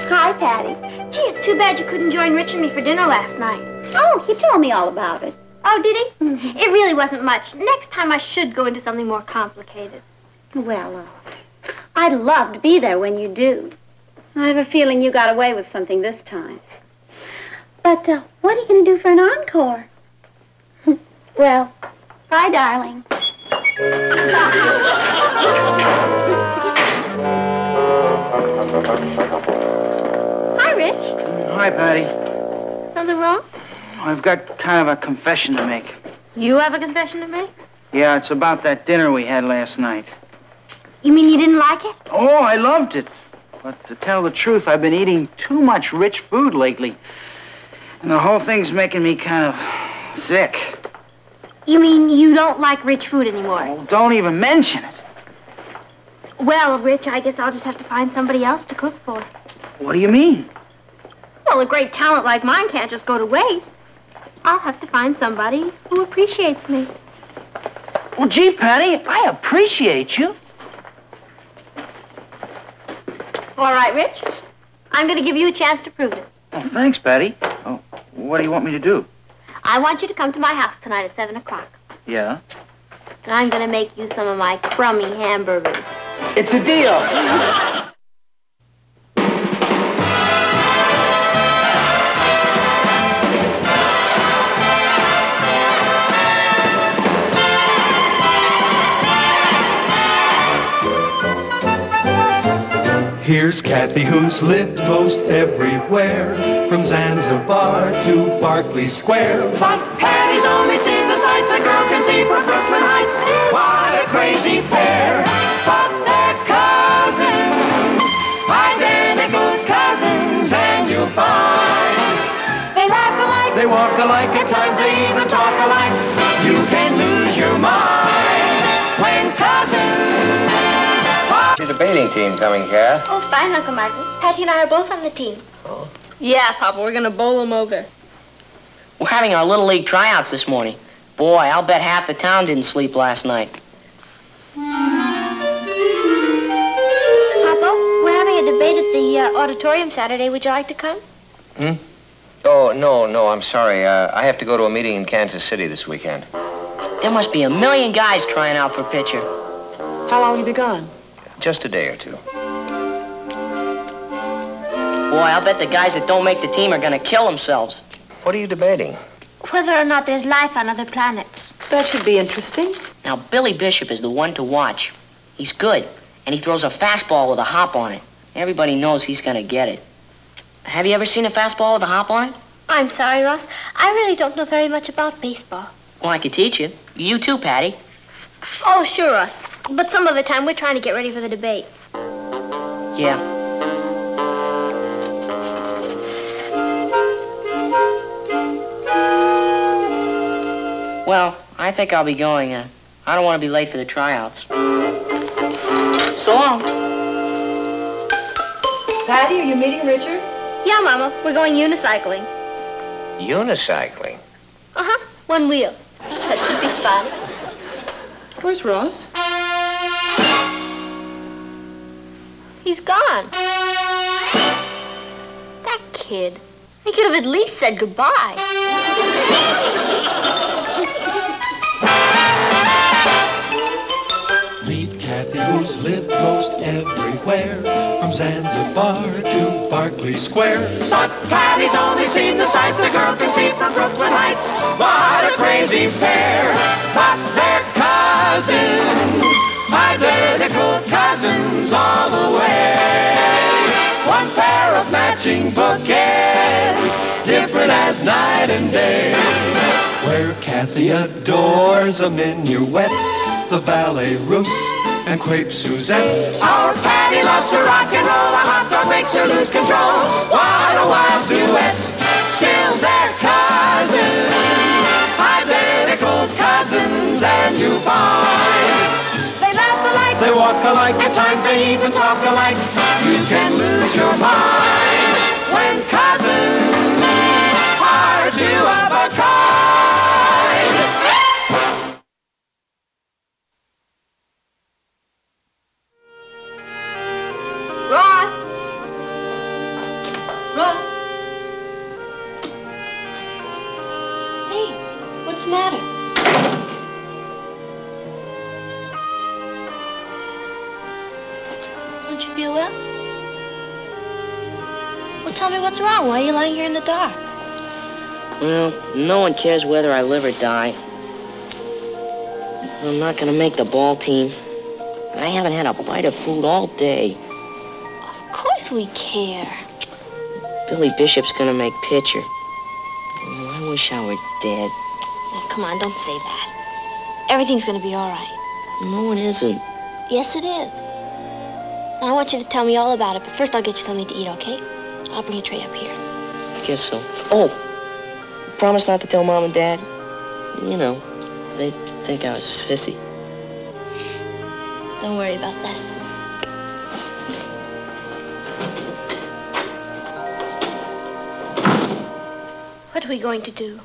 Hi, Patty. Gee, it's too bad you couldn't join Rich and me for dinner last night. Oh, he told me all about it. Oh, did he? Mm-hmm. It really wasn't much. Next time I should go into something more complicated. Well, I'd love to be there when you do. I have a feeling you got away with something this time. But what are you going to do for an encore? Well, bye, darling. Hi, Rich. Hi, Patty. Something wrong? I've got kind of a confession to make. You have a confession to make? Yeah, it's about that dinner we had last night. You mean you didn't like it? Oh, I loved it. But to tell the truth, I've been eating too much rich food lately. And the whole thing's making me kind of sick. You mean you don't like rich food anymore? Oh, don't even mention it. Well, Rich, I guess I'll just have to find somebody else to cook for. What do you mean? Well, a great talent like mine can't just go to waste. I'll have to find somebody who appreciates me. Well, gee, Patty, I appreciate you. All right, Rich. I'm going to give you a chance to prove it. Oh, thanks, Patty. Oh, what do you want me to do? I want you to come to my house tonight at 7 o'clock. Yeah? And I'm going to make you some of my crummy hamburgers. It's a deal. Here's Kathy, who's lived most everywhere, from Zanzibar to Berkeley Square. But Patty's only seen the sights a girl can see from Brooklyn Heights. What a crazy pair, but they're cousins, identical cousins, and you'll find they laugh alike, They walk alike, at times they even talk alike. You can lose your mind when cousins. The debating team coming, Kath. Oh, fine, Uncle Martin. Patty and I are both on the team. Yeah, Papa, we're gonna bowl them over. We're having our Little League tryouts this morning. Boy, I'll bet half the town didn't sleep last night. Papa, we're having a debate at the auditorium Saturday. Would you like to come? Oh, no, I'm sorry. I have to go to a meeting in Kansas City this weekend. There must be a million guys trying out for pitcher. How long will you be gone? Just a day or two. Boy, I'll bet the guys that don't make the team are gonna kill themselves. What are you debating? Whether or not there's life on other planets. That should be interesting. Now, Billy Bishop is the one to watch. He's good, and he throws a fastball with a hop on it. Everybody knows he's gonna get it. Have you ever seen a fastball with a hop on it? I'm sorry, Ross. I really don't know very much about baseball. Well, I could teach you. You too, Patty. Oh, sure, Ross. But some other time we're trying to get ready for the debate. Yeah. Well, I think I'll be going. I don't want to be late for the tryouts. So long. Patty, are you meeting Richard? Yeah, Mama. We're going unicycling. Unicycling? Uh-huh. One wheel. That should be fun. Where's Ross? He's gone. That kid. He could have at least said goodbye. Meet Kathy, who's lived most everywhere, from Zanzibar to Berkeley Square. But Patty's only seen the sights a girl can see from Brooklyn Heights. What a crazy pair, but they're cousins, identical cousins all the way. One pair of matching bookends, different as night and day. Where Kathy adores a minuet, the ballet russe, and crepe Suzette. Our Patty loves to rock and roll, a hot dog makes her lose control. What a wild duet, still they're cousins, identical cousins, and you find they laugh alike, They walk alike, at times they even talk alike. You can lose your mind when cousins are two of a kind. Ross! Ross! Hey, what's the matter? Don't you feel well? Well, tell me what's wrong. Why are you lying here in the dark? Well, no one cares whether I live or die. I'm not gonna make the ball team. I haven't had a bite of food all day. Of course we care. Billy Bishop's gonna make pitcher. Oh, I wish I were dead. Oh, come on, don't say that. Everything's gonna be all right. No, it isn't. Yes, it is. Now, I want you to tell me all about it, but first I'll get you something to eat, okay? I'll bring a tray up here. I guess so. Oh, promise not to tell Mom and Dad. You know, they think I was sissy. Don't worry about that. What are we going to do?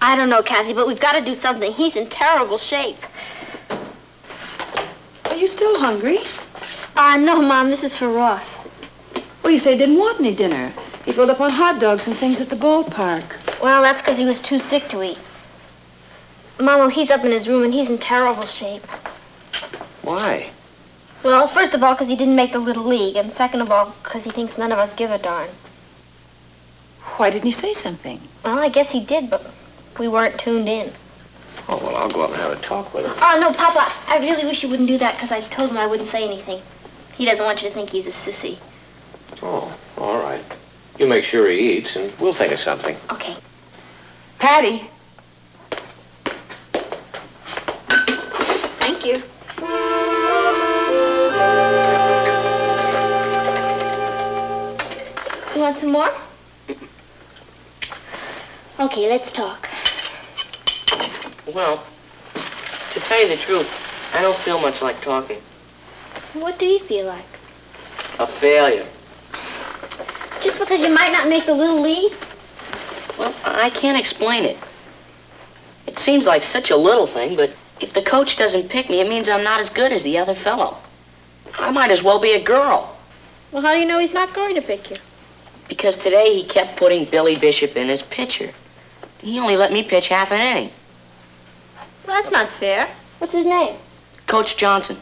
I don't know, Kathy, but we've got to do something. He's in terrible shape. Are you still hungry? No, Mom, this is for Ross. Well, you say he didn't want any dinner. He filled up on hot dogs and things at the ballpark. Well, that's because he was too sick to eat. Mama, he's up in his room and he's in terrible shape. Why? Well, first of all, because he didn't make the Little League, and second of all, because he thinks none of us give a darn. Why didn't he say something? Well, I guess he did, but we weren't tuned in. Oh, well, I'll go up and have a talk with him. Oh, no, Papa, I really wish you wouldn't do that, because I told him I wouldn't say anything. He doesn't want you to think he's a sissy. Oh, all right. You make sure he eats, and we'll think of something. Okay. Patty. Thank you. You want some more? Okay, let's talk. Well, to tell you the truth, I don't feel much like talking. What do you feel like? A failure. Just because you might not make the Little League? Well, I can't explain it. It seems like such a little thing, but if the coach doesn't pick me, it means I'm not as good as the other fellow. I might as well be a girl. Well, how do you know he's not going to pick you? Because today he kept putting Billy Bishop in as pitcher. He only let me pitch half an inning. Well, that's not fair. What's his name? Coach Johnson.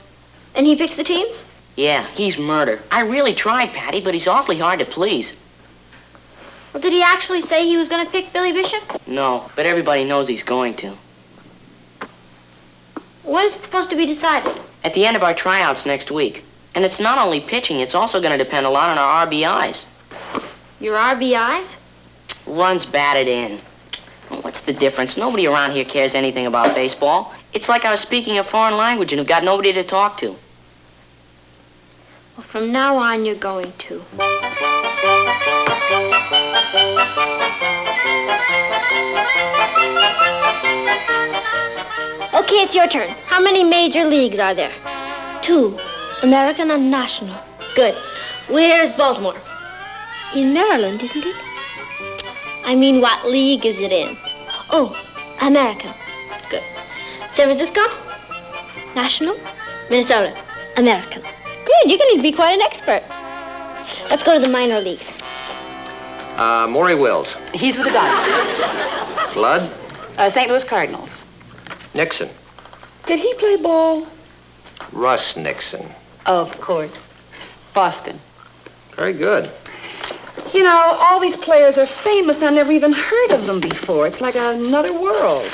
And he picks the teams? Yeah, he's murder. I really tried, Patty, but he's awfully hard to please. Well, did he actually say he was going to pick Billy Bishop? No, but everybody knows he's going to. When is it supposed to be decided? At the end of our tryouts next week. And it's not only pitching, it's also going to depend a lot on our RBIs. Your RBIs? Runs batted in. Well, what's the difference? Nobody around here cares anything about baseball. It's like I was speaking a foreign language and have got nobody to talk to. Well, from now on, you're going to. Okay, it's your turn. How many major leagues are there? 2. American and National. Good. Where's Baltimore? In Maryland, isn't it? I mean, what league is it in? Oh, American. Good. San Francisco? National? Minnesota? American. Good, you're going to be quite an expert. Let's go to the minor leagues. Maury Wills. He's with the Dodgers. Flood. St. Louis Cardinals. Nixon. Did he play ball? Russ Nixon. Of course. Boston. Very good. You know, all these players are famous, and I never even heard of them before. It's like another world.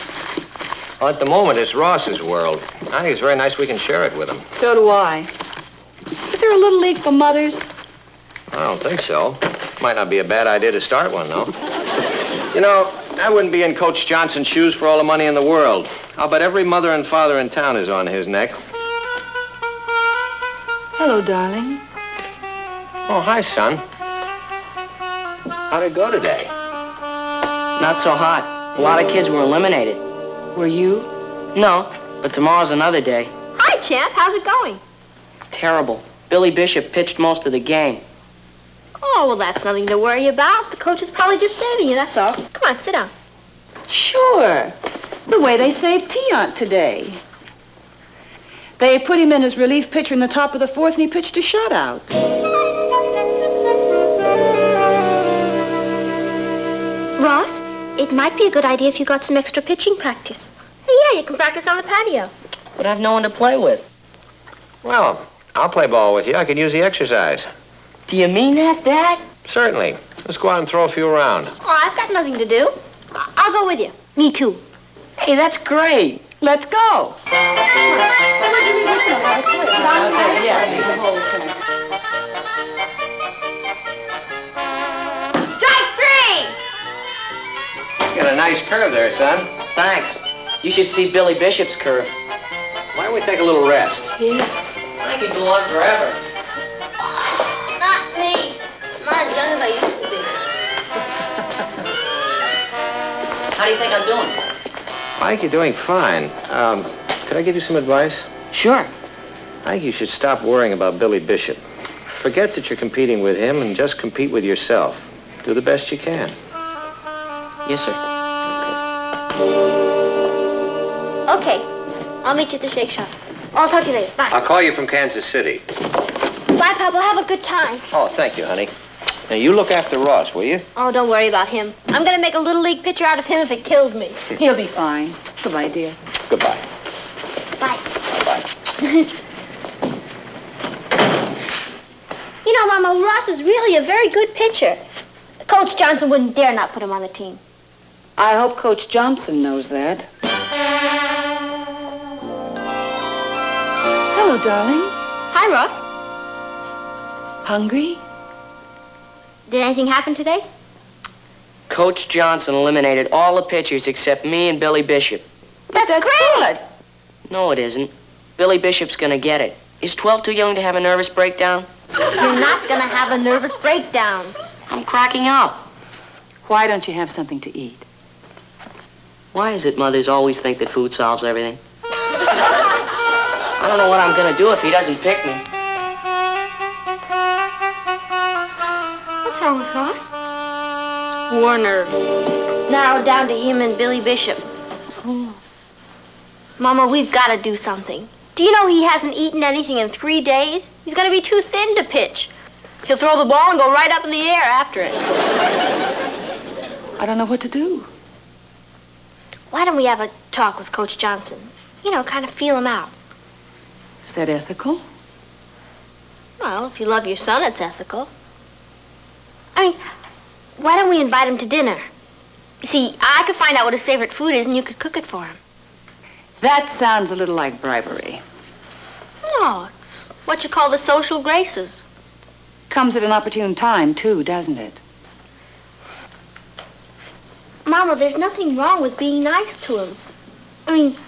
Well, at the moment, it's Ross's world. I think it's very nice we can share it with him. So do I. Is there a little league for mothers? I don't think so. Might not be a bad idea to start one, though. You know, I wouldn't be in Coach Johnson's shoes for all the money in the world. I'll bet every mother and father in town is on his neck. Hello, darling. Oh, hi, son. How'd it go today? Not so hot. A lot of kids were eliminated. Were you? No, but tomorrow's another day. Hi, champ. How's it going? Terrible. Billy Bishop pitched most of the game. Oh, well, that's nothing to worry about. The coach is probably just saving you, that's all. Come on, sit down. Sure. The way they saved Tiant today. They put him in as relief pitcher in the top of the 4th, and he pitched a shutout. Ross, it might be a good idea if you got some extra pitching practice. Hey, yeah, you can practice on the patio. But I've no one to play with. Well, I'll play ball with you. I could use the exercise. Do you mean that, Dad? Certainly. Let's go out and throw a few around. Oh, I've got nothing to do. I'll go with you. Me too. Hey, that's great. Let's go. Strike 3! Got a nice curve there, son. Thanks. You should see Billy Bishop's curve. Why don't we take a little rest? I could go on forever. Not me. I'm not as young as I used to be. How do you think I'm doing? Mike, you're doing fine. Could I give you some advice? Sure. I think you should stop worrying about Billy Bishop. Forget that you're competing with him and just compete with yourself. Do the best you can. Yes, sir. Okay. I'll meet you at the Shake Shack. I'll talk to you later. Bye. I'll call you from Kansas City. Bye, Papa. Have a good time. Oh, thank you, honey. Now, you look after Ross, will you? Oh, don't worry about him. I'm going to make a little league pitcher out of him if it kills me. He'll be fine. Goodbye, dear. Goodbye. Bye. Bye-bye. You know, Mama, Ross is really a very good pitcher. Coach Johnson wouldn't dare not put him on the team. I hope Coach Johnson knows that. Hello, darling. Hi, Ross. Hungry? Did anything happen today? Coach Johnson eliminated all the pitchers except me and Billy Bishop. That's great. Good. No, it isn't. Billy Bishop's gonna get it. Is 12 too young to have a nervous breakdown? You're not gonna have a nervous breakdown. I'm cracking up. Why don't you have something to eat? Why is it mothers always think that food solves everything? I don't know what I'm gonna do if he doesn't pick me. What's wrong with Ross? War nerves. Narrowed down to him and Billy Bishop. Mama, we've got to do something. Do you know he hasn't eaten anything in 3 days? He's going to be too thin to pitch. He'll throw the ball and go right up in the air after it. I don't know what to do. Why don't we have a talk with Coach Johnson? You know, kind of feel him out. Is that ethical? Well, if you love your son, it's ethical. I mean, why don't we invite him to dinner? You see, I could find out what his favorite food is and you could cook it for him. That sounds a little like bribery. No, it's what you call the social graces. Comes at an opportune time, too, doesn't it? Mama, there's nothing wrong with being nice to him. I mean,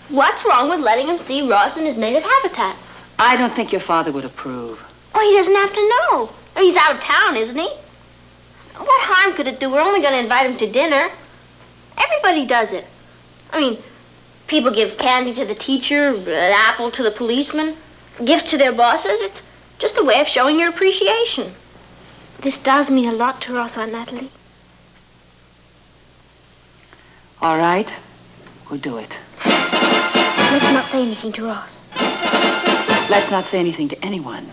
what's wrong with letting him see Ross in his native habitat? I don't think your father would approve. Oh, he doesn't have to know. Oh, he's out of town, isn't he? What harm could it do? We're only going to invite him to dinner. Everybody does it. I mean, people give candy to the teacher, an apple to the policeman, gifts to their bosses. It's just a way of showing your appreciation. This does mean a lot to Ross, Aunt Natalie. All right, we'll do it. Let's not say anything to Ross. Let's not say anything to anyone.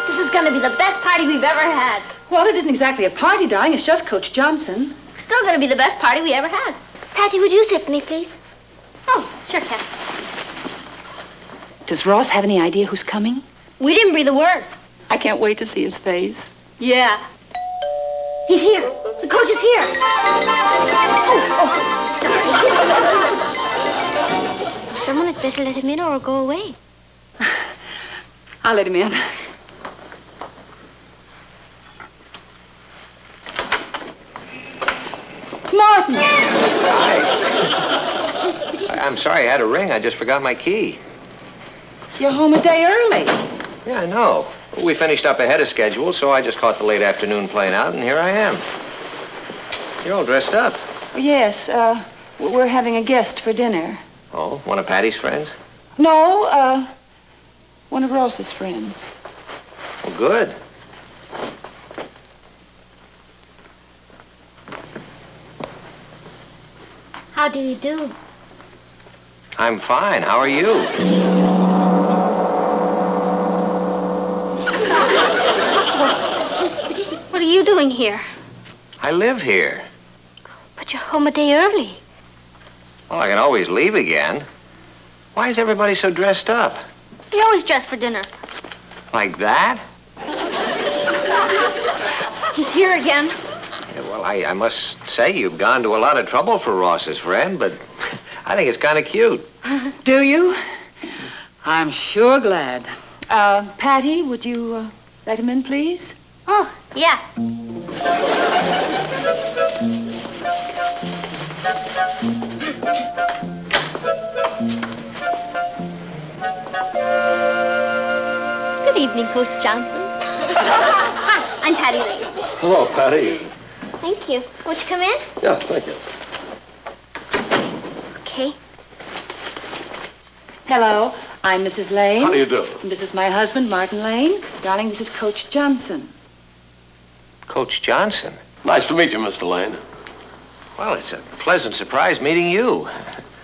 This is going to be the best party we've ever had. Well, it isn't exactly a party, darling. It's just Coach Johnson. Still going to be the best party we ever had. Patty, would you sit with me, please? Oh, sure, Cat. Does Ross have any idea who's coming? We didn't breathe a word. I can't wait to see his face. Yeah. He's here. The coach is here. Oh. Someone had better let him in or go away. I'll let him in. Martin! Hi. I'm sorry, I had a ring. I just forgot my key. You're home a day early. Yeah, I know. We finished up ahead of schedule, so I just caught the late afternoon plane out, and here I am. You're all dressed up. Yes, we're having a guest for dinner. Oh, one of Patty's friends? No, one of Ross's friends. Well, good. How do you do? I'm fine. How are you? What are you doing here? I live here. But you're home a day early. Well, I can always leave again. Why is everybody so dressed up? You always dress for dinner. Like that? He's here again. Yeah, well, I must say you've gone to a lot of trouble for Ross's friend, but I think it's kind of cute. Do you? I'm sure glad. Patty, would you let him in, please? Oh, yeah. Good evening, Coach Johnson. Hi, I'm Patty Lane. Hello, Patty. Thank you. Won't you come in? Yeah, thank you. Okay. Hello, I'm Mrs. Lane. How do you do? And this is my husband, Martin Lane. Darling, this is Coach Johnson. Coach Johnson? Nice to meet you, Mr. Lane. Well, it's a pleasant surprise meeting you.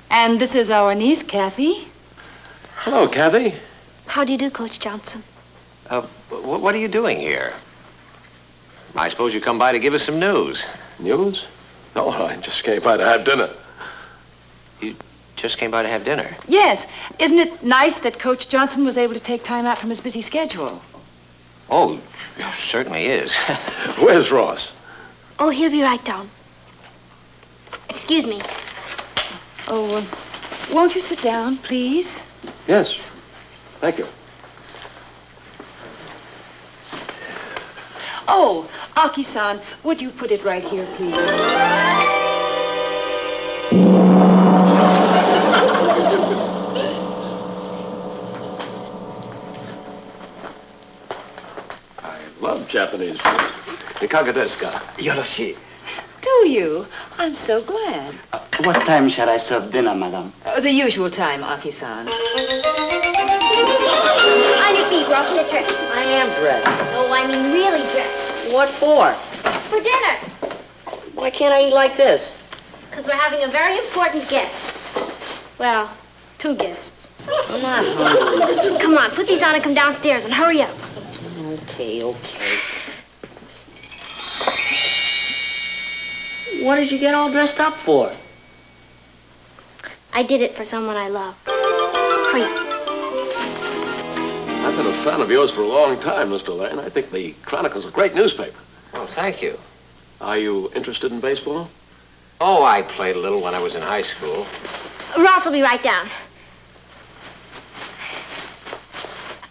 And this is our niece, Kathy. Hello, Kathy. How do you do, Coach Johnson? What are you doing here? I suppose you come by to give us some news. News? No, I just came by to have dinner. You just came by to have dinner? Yes. Isn't it nice that Coach Johnson was able to take time out from his busy schedule? Oh, certainly is. Where's Ross? Oh, he'll be right down. Excuse me. Oh, won't you sit down, please? Yes. Thank you. Oh, Aki-san, would you put it right here, please? I love Japanese food. Ikaga desu ka? Yoroshi. Do you? I'm so glad. What time shall I serve dinner, madam? The usual time, Aki-san. On your feet, we're off in the trip. I am dressed. No, I mean really dressed. What for? For dinner. Why can't I eat like this? Because we're having a very important guest. Well, 2 guests. I'm not hungry. Come on, put these on and come downstairs and hurry up. Okay. What did you get all dressed up for? I did it for someone I love. Hurry up. I've been a fan of yours for a long time, Mr. Lane. I think the Chronicle's a great newspaper. Oh, thank you. Are you interested in baseball? Oh, I played a little when I was in high school. Ross will be right down.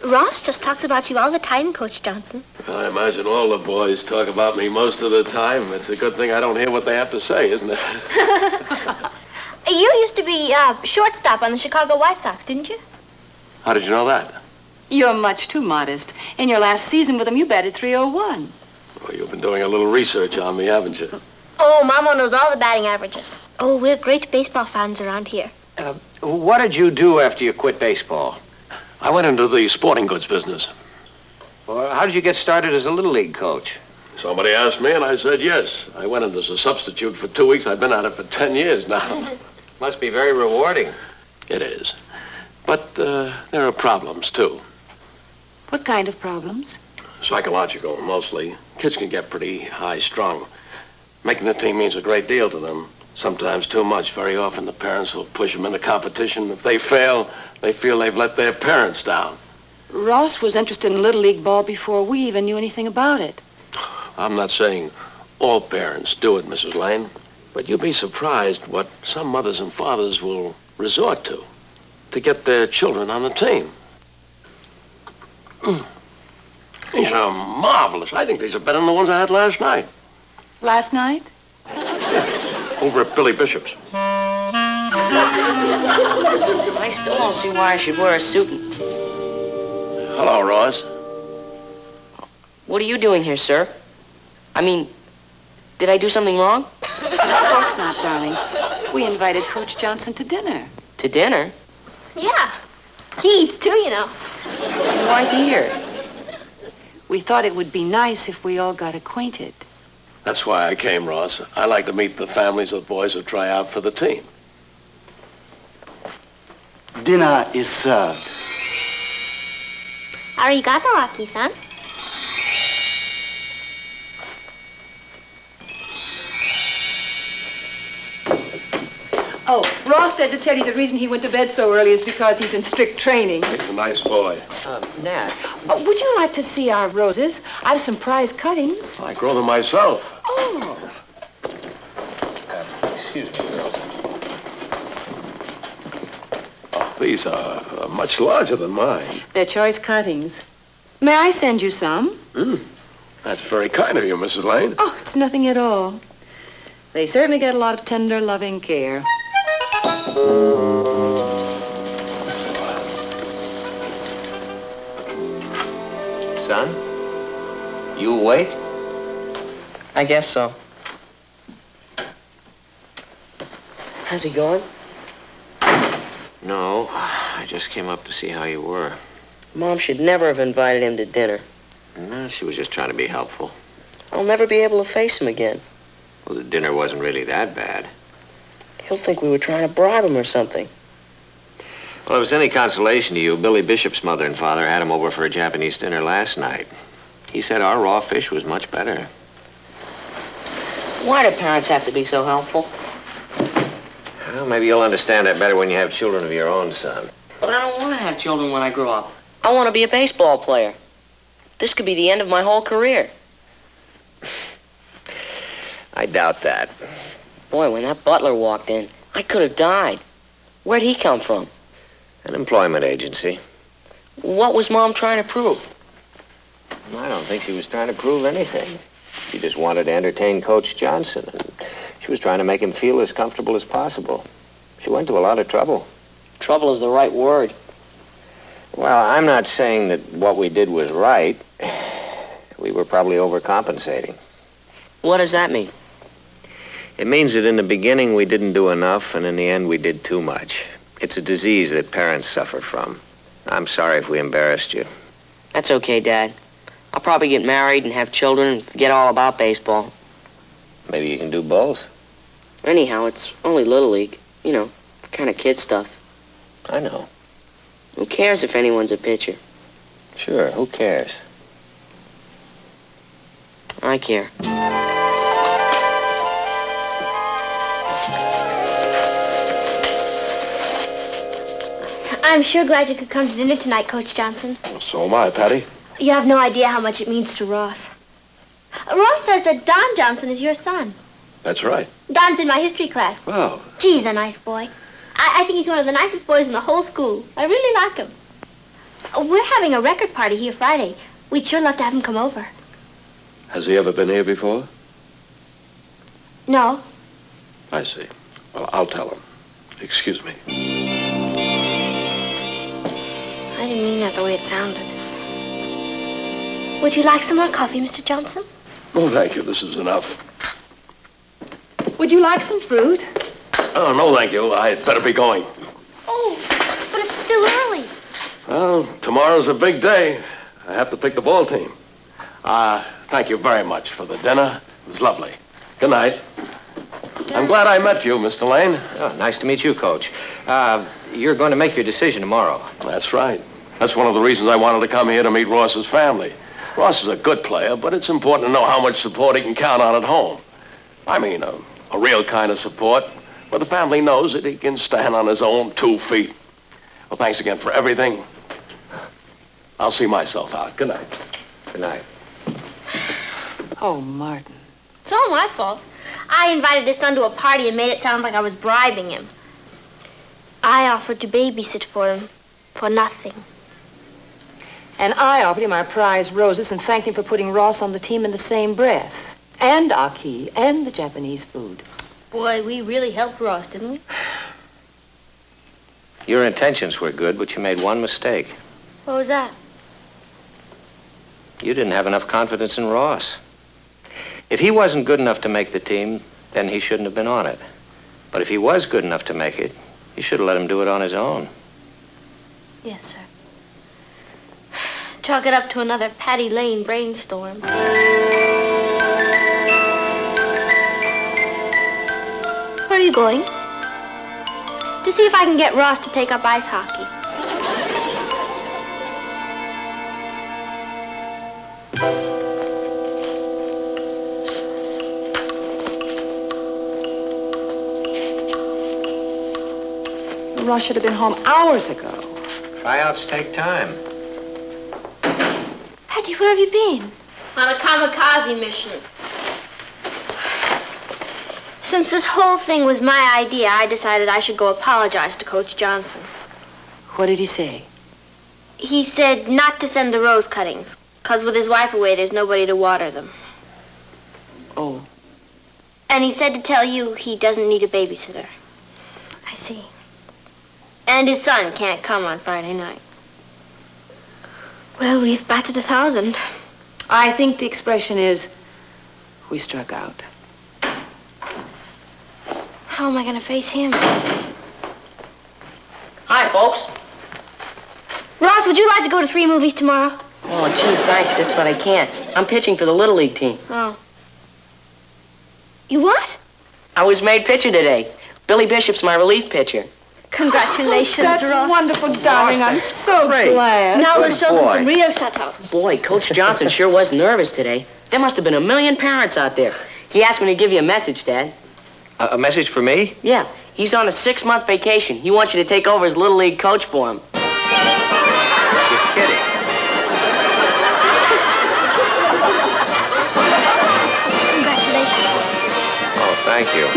Ross just talks about you all the time, Coach Johnson. I imagine all the boys talk about me most of the time. It's a good thing I don't hear what they have to say, isn't it? You used to be shortstop on the Chicago White Sox, didn't you? How did you know that? You're much too modest. In your last season with them, you batted .301. Well, you've been doing a little research on me, haven't you? Oh, Mama knows all the batting averages. Oh, we're great baseball fans around here. What did you do after you quit baseball? I went into the sporting goods business. Well, how did you get started as a Little League coach? Somebody asked me, and I said yes. I went in as a substitute for 2 weeks. I've been at it for 10 years now. Must be very rewarding. It is. But there are problems, too. What kind of problems? Psychological, mostly. Kids can get pretty high-strung. Making the team means a great deal to them. Sometimes too much. Very often the parents will push them into competition. If they fail, they feel they've let their parents down. Ross was interested in Little League ball before we even knew anything about it. I'm not saying all parents do it, Mrs. Lane, but you'd be surprised what some mothers and fathers will resort to get their children on the team. These are marvelous. I think these are better than the ones I had last night. Last night? Over at Billy Bishop's. I still don't see why I should wear a suit. Hello, Ross. What are you doing here, sir? I mean, did I do something wrong? Of course not, darling. We invited Coach Johnson to dinner. To dinner? Yeah. He eats too, you know. Why here? We thought it would be nice if we all got acquainted. That's why I came, Ross. I like to meet the families of the boys who try out for the team. Dinner is served. Arigato, Aki-san. Oh, Ross said to tell you the reason he went to bed so early is because he's in strict training. He's a nice boy. Nat. Oh, would you like to see our roses? I have some prize cuttings. I grow them myself. Oh. Excuse me, girls. Oh, these are much larger than mine. They're choice cuttings. May I send you some? That's very kind of you, Mrs. Lane. Oh, it's nothing at all. They certainly get a lot of tender, loving care. Son, you awake? I guess so. How's he going? No, I just came up to see how you were. Mom should never have invited him to dinner. No, she was just trying to be helpful. I'll never be able to face him again. Well, the dinner wasn't really that bad. He'll think we were trying to bribe him or something. Well, if it was any consolation to you, Billy Bishop's mother and father had him over for a Japanese dinner last night. He said our raw fish was much better. Why do parents have to be so helpful? Well, maybe you'll understand that better when you have children of your own, son. But I don't want to have children when I grow up. I want to be a baseball player. This could be the end of my whole career. I doubt that. Boy, when that butler walked in, I could have died. Where'd he come from? An employment agency. What was Mom trying to prove? I don't think she was trying to prove anything. She just wanted to entertain Coach Johnson, and she was trying to make him feel as comfortable as possible. She went to a lot of trouble. Trouble is the right word. Well, I'm not saying that what we did was right. We were probably overcompensating. What does that mean? It means that in the beginning we didn't do enough, and in the end we did too much. It's a disease that parents suffer from. I'm sorry if we embarrassed you. That's okay, Dad. I'll probably get married and have children and forget all about baseball. Maybe you can do both. Anyhow, it's only Little League. You know, kind of kid stuff. I know. Who cares if anyone's a pitcher? Sure, who cares? I care. I'm sure glad you could come to dinner tonight, Coach Johnson. So am I, Patty. You have no idea how much it means to Ross. Ross says that Don Johnson is your son. That's right. Don's in my history class. Wow. Gee, he's a nice boy. I think he's one of the nicest boys in the whole school. I really like him. We're having a record party here Friday. We'd sure love to have him come over. Has he ever been here before? No. I see. Well, I'll tell him. Excuse me. I didn't mean that the way it sounded. Would you like some more coffee, Mr. Johnson? Oh, thank you. This is enough. Would you like some fruit? Oh, no, thank you. I'd better be going. Oh, but it's still early. Well, tomorrow's a big day. I have to pick the ball team. Thank you very much for the dinner. It was lovely. Good night. I'm glad I met you, Mr. Lane. Oh, nice to meet you, Coach. You're going to make your decision tomorrow. That's right. That's one of the reasons I wanted to come here to meet Ross's family. Ross is a good player, but it's important to know how much support he can count on at home. I mean, a real kind of support where the family knows that he can stand on his own 2 feet. Well, thanks again for everything. I'll see myself out. Good night. Good night. Oh, Martin. It's all my fault. I invited his son to a party and made it sound like I was bribing him. I offered to babysit for him for nothing. And I offered him our prize roses and thanked him for putting Ross on the team in the same breath. And Aki, and the Japanese food. Boy, we really helped Ross, didn't we? Your intentions were good, but you made one mistake. What was that? You didn't have enough confidence in Ross. If he wasn't good enough to make the team, then he shouldn't have been on it. But if he was good enough to make it, you should have let him do it on his own. Yes, sir. Chalk it up to another Patty Lane brainstorm. Where are you going? To see if I can get Ross to take up ice hockey. Ross should have been home hours ago. Tryouts take time. Patty, where have you been? On a kamikaze mission. Since this whole thing was my idea, I decided I should go apologize to Coach Johnson. What did he say? He said not to send the rose cuttings, 'cause with his wife away, there's nobody to water them. Oh. And he said to tell you he doesn't need a babysitter. I see. And his son can't come on Friday night. Well, we've batted 1,000. I think the expression is, we struck out. How am I going to face him? Hi, folks. Ross, would you like to go to 3 movies tomorrow? Oh, gee, thanks, sis, but I can't. I'm pitching for the Little League team. Oh. You what? I was made pitcher today. Billy Bishop's my relief pitcher. Congratulations, That's Ross. wonderful, darling. I'm so glad. Now let's show them some real shutouts. Boy, Coach Johnson sure was nervous today. There must have been 1,000,000 parents out there. He asked me to give you a message, Dad. A message for me? Yeah. He's on a 6-month vacation. He wants you to take over as Little League coach for him. You're kidding. Thank you.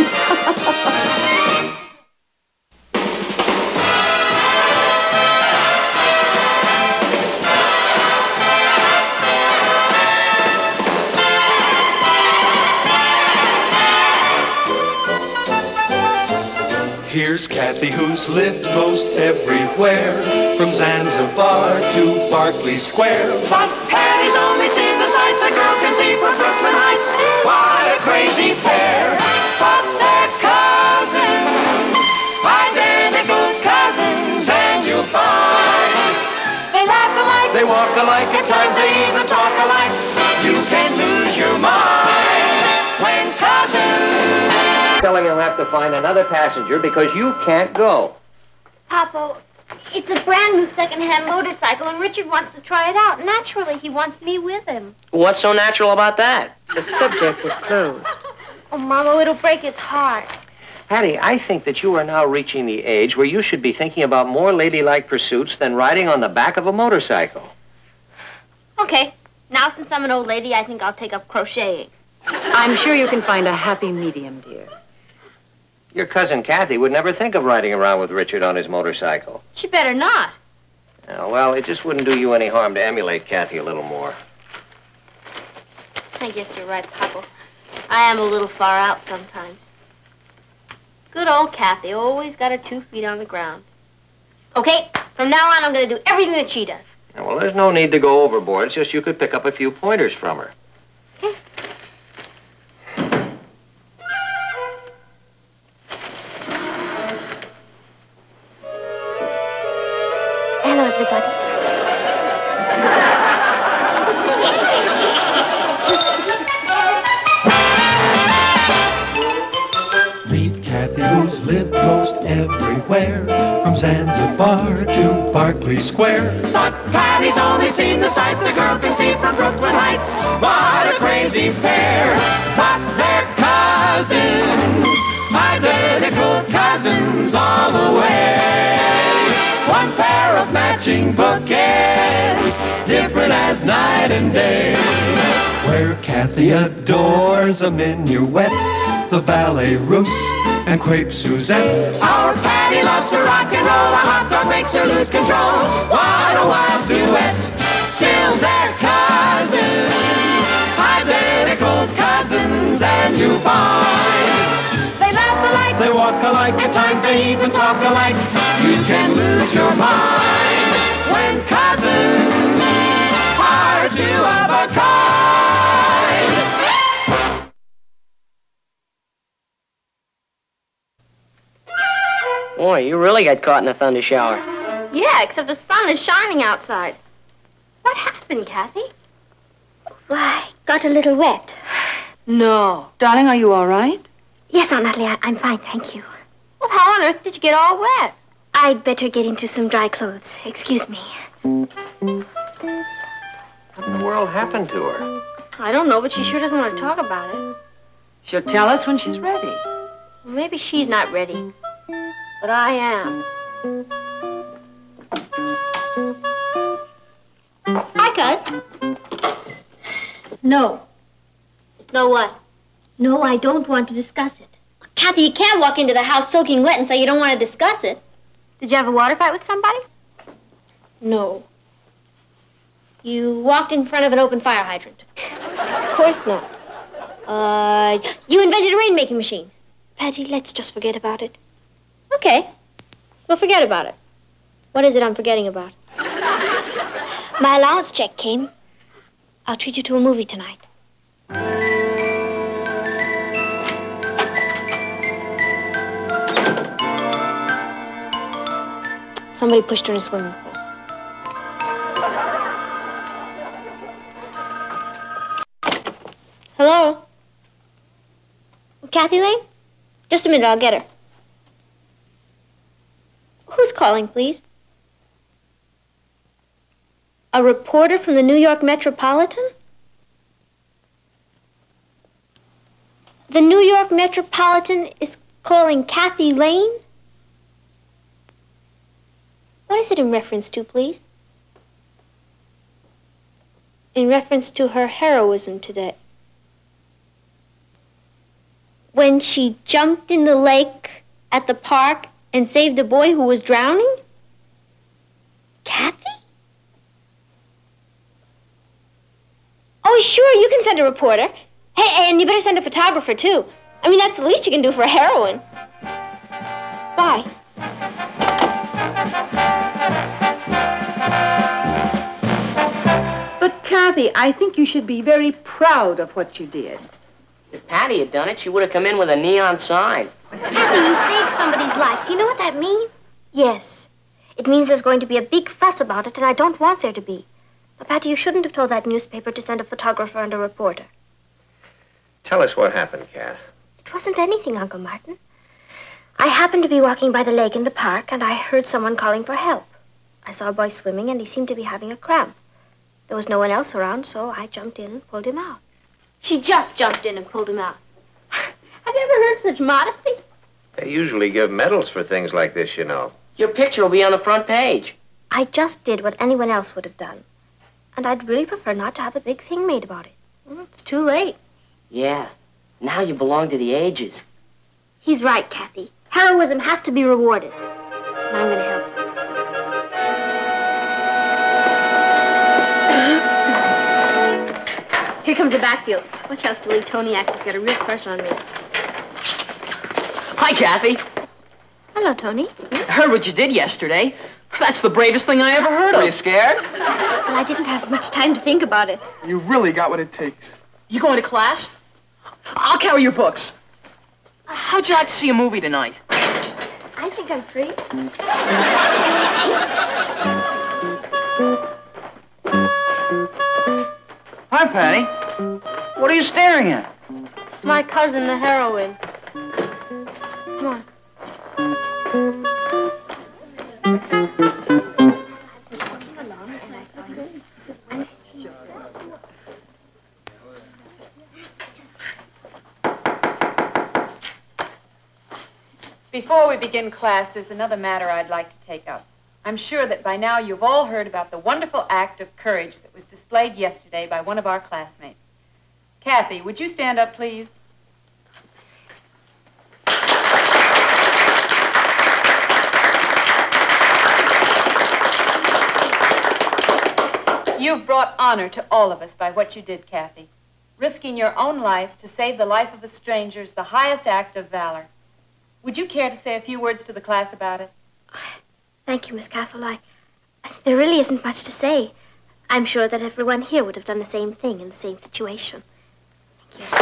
Here's Kathy, who's lived most everywhere, from Zanzibar to Berkeley Square. But Patty's only seen the sights a girl can see from Brooklyn Heights. What a crazy pair! But they're cousins, identical cousins, and you'll find they laugh alike, they walk alike, at times they even talk alike. You can lose your mind when cousins. Tell him he'll have to find another passenger because you can't go. Papa, it's a brand new second-hand motorcycle, and Richard wants to try it out. Naturally, he wants me with him. What's so natural about that? The subject is closed. Oh, Mama, it'll break his heart. Hattie, I think that you are now reaching the age where you should be thinking about more ladylike pursuits than riding on the back of a motorcycle. Okay, now since I'm an old lady, I think I'll take up crocheting. I'm sure you can find a happy medium, dear. Your cousin Kathy would never think of riding around with Richard on his motorcycle. She better not. Well, it just wouldn't do you any harm to emulate Kathy a little more. I guess you're right, Papa. I am a little far out sometimes. Good old Kathy, always got her 2 feet on the ground. Okay, from now on, I'm going to do everything that she does. Well, there's no need to go overboard. It's just you could pick up a few pointers from her. Okay. Hello, everybody. Meet Kathy, who's lived most everywhere, from Zanzibar to Berkeley Square. But Patty's only seen the sights a girl can see from Brooklyn Heights. What a crazy pair! But they're cousins, identical cousins all the way. One pair of matching bookends, different as night and day. Where Kathy adores a minuet, the ballet russe, and crepe Suzette. Our Patty loves to rock and roll, a hot dog makes her lose control. What a wild duet, still they're cousins, identical cousins, and you find they laugh alike, they walk alike, at times they even talk alike. You can lose your mind when cousins are two of a kind. Boy, you really got caught in a thunder shower. Yeah, except the sun is shining outside. What happened, Kathy? Why, got a little wet. No. Darling, are you all right? Yes, Aunt Natalie, I'm fine, thank you. Well, how on earth did you get all wet? I'd better get into some dry clothes. Excuse me. What in the world happened to her? I don't know, but she sure doesn't want to talk about it. She'll tell us when she's ready. Well, maybe she's not ready, but I am. Hi, Cuz. No. No what? No, I don't want to discuss it. Kathy, you can't walk into the house soaking wet and say you don't want to discuss it. Did you have a water fight with somebody? No. You walked in front of an open fire hydrant. Of course not. You invented a rainmaking machine. Patty, let's just forget about it. Okay. We'll forget about it. What is it I'm forgetting about? My allowance check came. I'll treat you to a movie tonight. Somebody pushed her in a swimming pool. Hello? Kathy Lane? Just a minute, I'll get her. Who's calling, please? A reporter from the New York Metropolitan? The New York Metropolitan is calling Kathy Lane? What is it in reference to, please? In reference to her heroism today. when she jumped in the lake at the park and saved a boy who was drowning? Kathy? Oh, sure, you can send a reporter. Hey, and you better send a photographer, too. I mean, that's the least you can do for a heroine. Bye. But, Kathy, I think you should be very proud of what you did. If Patty had done it, she would have come in with a neon sign. Kathy, you saved somebody's life. Do you know what that means? Yes. It means there's going to be a big fuss about it, and I don't want there to be. Now, Patty, you shouldn't have told that newspaper to send a photographer and a reporter. Tell us what happened, Kath. It wasn't anything, Uncle Martin. I happened to be walking by the lake in the park, and I heard someone calling for help. I saw a boy swimming, and he seemed to be having a cramp. There was no one else around, so I jumped in and pulled him out. She just jumped in and pulled him out. Have you ever heard such modesty? They usually give medals for things like this, you know. Your picture will be on the front page. I just did what anyone else would have done. And I'd really prefer not to have a big thing made about it. Well, it's too late. Yeah. Now you belong to the ages. He's right, Kathy. Heroism has to be rewarded. And I'm going to help. Here comes the backfield. Watch how silly Tony acts. He's got a real crush on me. Hi, Kathy. Hello, Tony. Heard what you did yesterday. That's the bravest thing I ever heard of. Are you scared? Well, I didn't have much time to think about it. You've really got what it takes. You going to class? I'll carry your books. How'd you like to see a movie tonight? I think I'm free. Hi, Patty. What are you staring at? My cousin, the heroine. Come on. Before we begin class, there's another matter I'd like to take up. I'm sure that by now you've all heard about the wonderful act of courage that was displayed yesterday by one of our classmates. Kathy, would you stand up, please? You've brought honor to all of us by what you did, Kathy. Risking your own life to save the life of a stranger is the highest act of valor. Would you care to say a few words to the class about it? Thank you, Miss Castle. There really isn't much to say. I'm sure that everyone here would have done the same thing in the same situation. Thank you.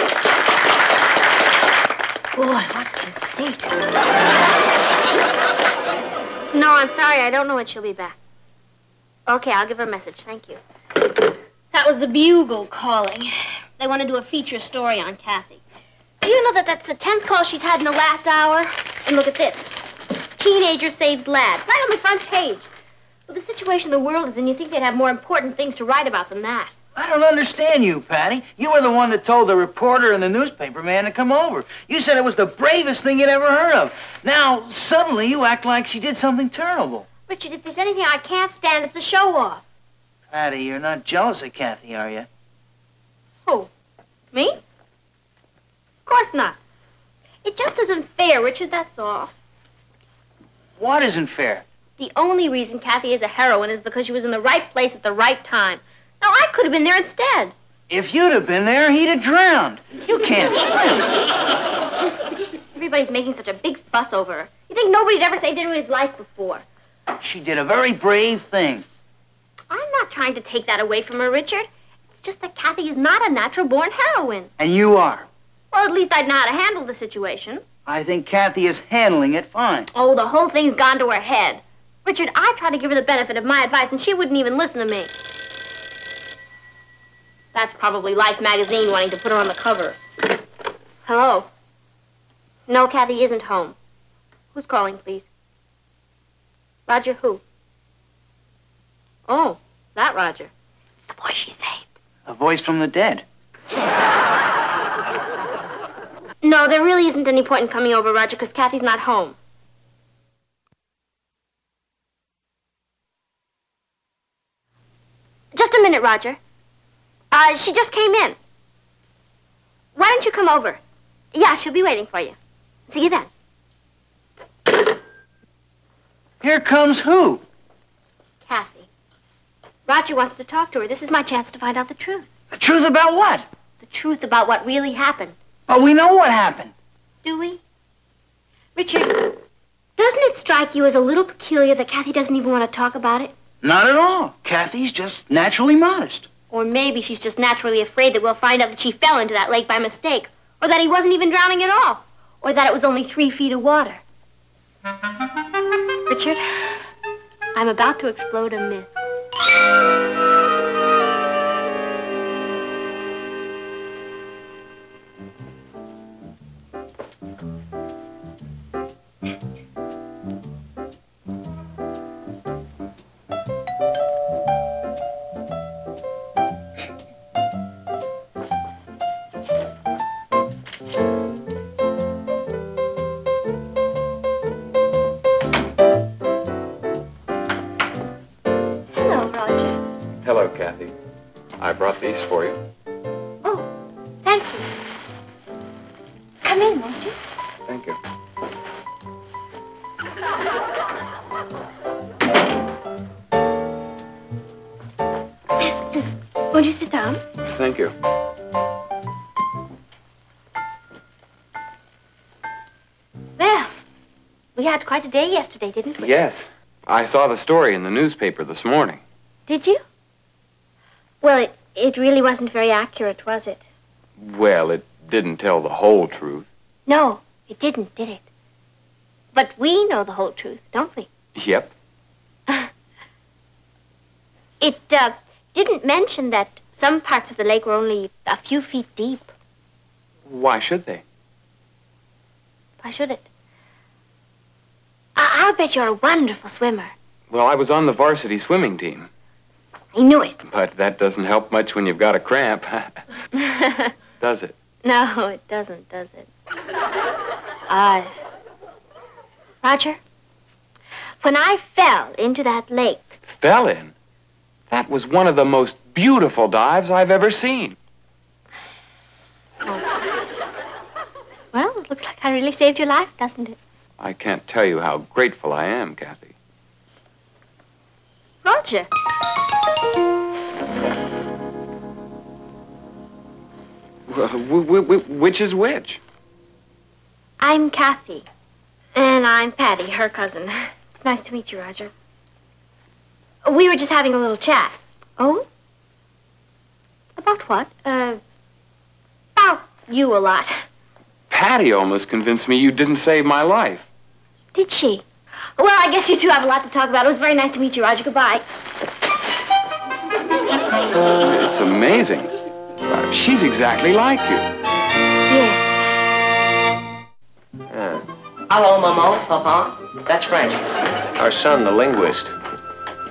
Boy, what conceit. No, I'm sorry. I don't know when she'll be back. Okay, I'll give her a message. Thank you. That was the Bugle calling. They want to do a feature story on Kathy. Do you know that that's the 10th call she's had in the last hour? And look at this. Teenager saves lad. Right on the front page. With the situation the world is in, you think they'd have more important things to write about than that. I don't understand you, Patty. You were the one that told the reporter and the newspaper man to come over. You said it was the bravest thing you'd ever heard of. Now, suddenly you act like she did something terrible. Richard, if there's anything I can't stand, it's a show-off. Patty, you're not jealous of Kathy, are you? Who? Me? Of course not. It just isn't fair, Richard, that's all. What isn't fair? The only reason Kathy is a heroine is because she was in the right place at the right time. Now, I could have been there instead. If you'd have been there, he'd have drowned. You can't swim. Everybody's making such a big fuss over her. You think nobody'd ever saved anybody's life before. She did a very brave thing. I'm not trying to take that away from her, Richard. It's just that Kathy is not a natural-born heroine. And you are. Well, at least I'd know how to handle the situation. I think Kathy is handling it fine. Oh, the whole thing's gone to her head. Richard, I tried to give her the benefit of my advice, and she wouldn't even listen to me. That's probably Life magazine wanting to put her on the cover. Hello? No, Kathy isn't home. Who's calling, please? Roger who? Oh, that Roger. It's the boy she saved. A voice from the dead. No, there really isn't any point in coming over, Roger, because Kathy's not home. Just a minute, Roger. She just came in. Why don't you come over? Yeah, she'll be waiting for you. See you then. Here comes who? Kathy. Roger wants to talk to her. This is my chance to find out the truth. The truth about what? The truth about what really happened. Oh, we know what happened. Do we? Richard, doesn't it strike you as a little peculiar that Kathy doesn't even want to talk about it? Not at all. Kathy's just naturally modest. Or maybe she's just naturally afraid that we'll find out that she fell into that lake by mistake. Or that he wasn't even drowning at all. Or that it was only 3 feet of water. Richard, I'm about to explode a myth. Hello, Kathy. I brought these for you. Oh, thank you. Come in, won't you? Thank you. Won't you sit down? Thank you. Well, we had quite a day yesterday, didn't we? Yes. I saw the story in the newspaper this morning. Did you? Well, it really wasn't very accurate, was it? Well, it didn't tell the whole truth. No, it didn't, did it? But we know the whole truth, don't we? Yep. It didn't mention that some parts of the lake were only a few feet deep. Why should they? Why should it? I'll bet you're a wonderful swimmer. Well, I was on the varsity swimming team. I knew it. But that doesn't help much when you've got a cramp. Does it? No, it doesn't, does it? Roger, when I fell into that lake... Fell in? That was one of the most beautiful dives I've ever seen. Oh. Well, it looks like I really saved your life, doesn't it? I can't tell you how grateful I am, Kathy. Roger. Which is which? I'm Kathy. And I'm Patty, her cousin. Nice to meet you, Roger. We were just having a little chat. Oh? About what? About you a lot. Patty almost convinced me you didn't save my life. Did she? Well, I guess you two have a lot to talk about. It was very nice to meet you, Roger. Goodbye. It's amazing. She's exactly like you. Yes. Hello, Momo, Papa. That's French. Our son, the linguist.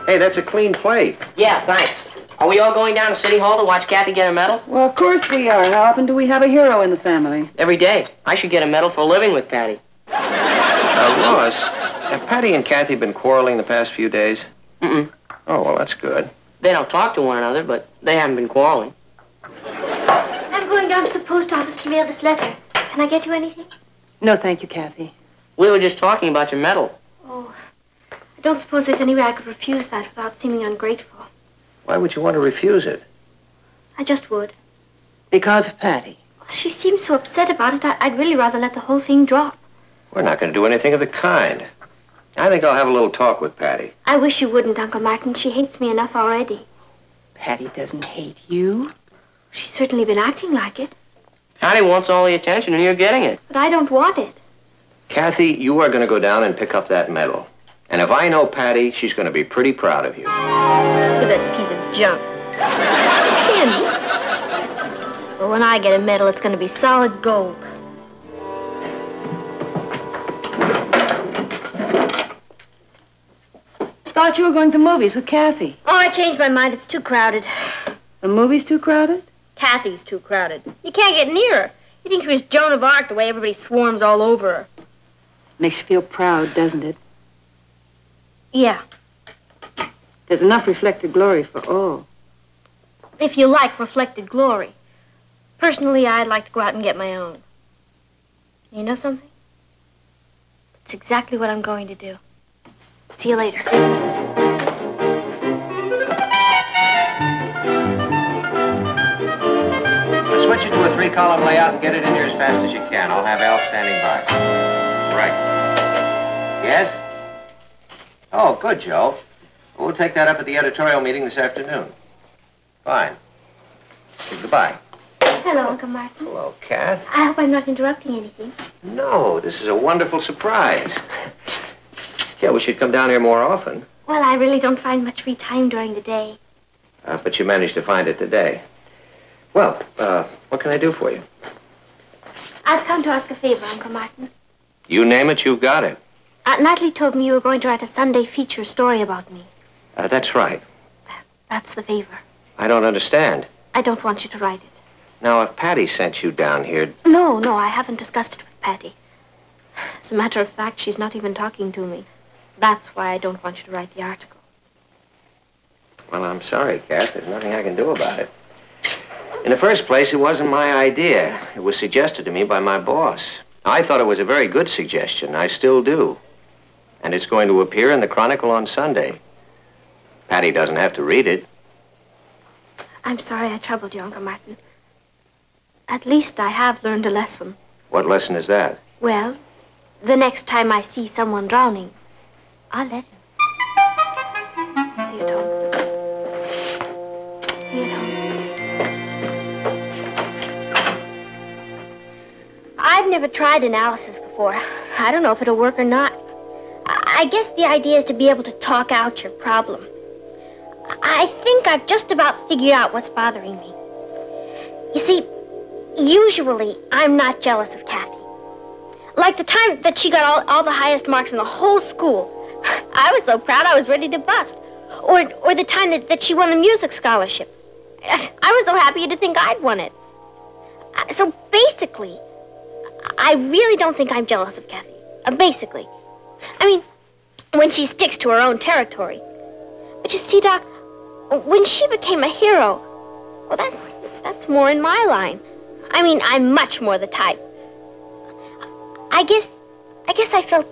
Hey, that's a clean plate. Yeah, thanks. Are we all going down to City Hall to watch Kathy get a medal? Well, of course we are. How often do we have a hero in the family? Every day. I should get a medal for living with Patty. Lois, have Patty and Kathy been quarreling the past few days? Mm-mm. Oh, well, that's good. They don't talk to one another, but they haven't been quarreling. I'm going down to the post office to mail this letter. Can I get you anything? No, thank you, Kathy. We were just talking about your medal. Oh, I don't suppose there's any way I could refuse that without seeming ungrateful. Why would you want to refuse it? I just would. Because of Patty. She seems so upset about it, I'd really rather let the whole thing drop. We're not going to do anything of the kind. I think I'll have a little talk with Patty. I wish you wouldn't, Uncle Martin. She hates me enough already. Patty doesn't hate you. She's certainly been acting like it. Patty wants all the attention, and you're getting it. But I don't want it. Kathy, you are going to go down and pick up that medal. And if I know Patty, she's going to be pretty proud of you. Look at that piece of junk. It's tin. But when I get a medal, it's going to be solid gold. Thought you were going to the movies with Kathy. Oh, I changed my mind. It's too crowded. The movie's too crowded? Kathy's too crowded. You can't get near her. You think she was Joan of Arc the way everybody swarms all over her. Makes you feel proud, doesn't it? Yeah. There's enough reflected glory for all. If you like reflected glory. Personally, I'd like to go out and get my own. You know something? It's exactly what I'm going to do. See you later. Switch it to a 3-column layout and get it in here as fast as you can. I'll have Al standing by. Right. Yes? Oh, good, Joe. We'll take that up at the editorial meeting this afternoon. Fine. Goodbye. Hello, Uncle Martin. Hello, Kath. I hope I'm not interrupting anything. No, this is a wonderful surprise. Yeah, we should come down here more often. Well, I really don't find much free time during the day. But you managed to find it today. Well, what can I do for you? I've come to ask a favor, Uncle Martin. You name it, you've got it. Natalie told me you were going to write a Sunday feature story about me. That's right. That's the favor. I don't understand. I don't want you to write it. Now, if Patty sent you down here... No, I haven't discussed it with Patty. As a matter of fact, she's not even talking to me. That's why I don't want you to write the article. Well, I'm sorry, Kath. There's nothing I can do about it. In the first place, it wasn't my idea. It was suggested to me by my boss. I thought it was a very good suggestion. I still do. And it's going to appear in the Chronicle on Sunday. Patty doesn't have to read it. I'm sorry I troubled you, Uncle Martin. At least I have learned a lesson. What lesson is that? Well, the next time I see someone drowning, I'll let him. See you, Tom. See you, Tom. I've never tried analysis before. I don't know if it'll work or not. I guess the idea is to be able to talk out your problem. I think I've just about figured out what's bothering me. You see, usually I'm not jealous of Kathy. Like the time that she got all the highest marks in the whole school. I was so proud I was ready to bust. Or the time that she won the music scholarship. I was so happy to think I'd won it. So basically, I really don't think I'm jealous of Kathy. Basically. I mean, when she sticks to her own territory. But you see, Doc, when she became a hero, well, that's more in my line. I mean, I'm much more the type. I guess I felt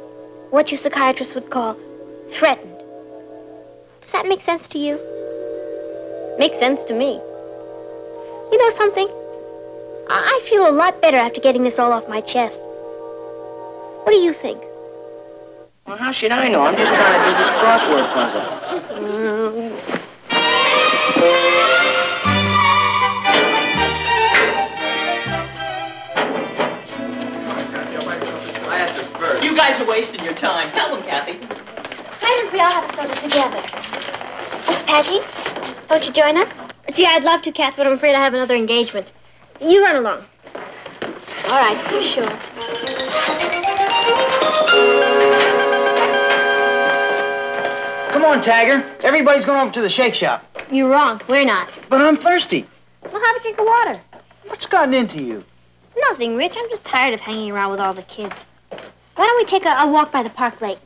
what you psychiatrists would call threatened. Does that make sense to you? Makes sense to me. You know something? I feel a lot better after getting this all off my chest. What do you think? Well, how should I know? I'm just trying to do this crossword puzzle. You guys are wasting your time. Tell them, Kathy. Why don't we all have a soda together? Patty, won't you join us? Gee, I'd love to, Kath, but I'm afraid I have another engagement. You run along. All right, for sure. Come on, Tagger. Everybody's going over to the shake shop. You're wrong. We're not. But I'm thirsty. Well, have a drink of water. What's gotten into you? Nothing, Rich. I'm just tired of hanging around with all the kids. Why don't we take a walk by the park lake?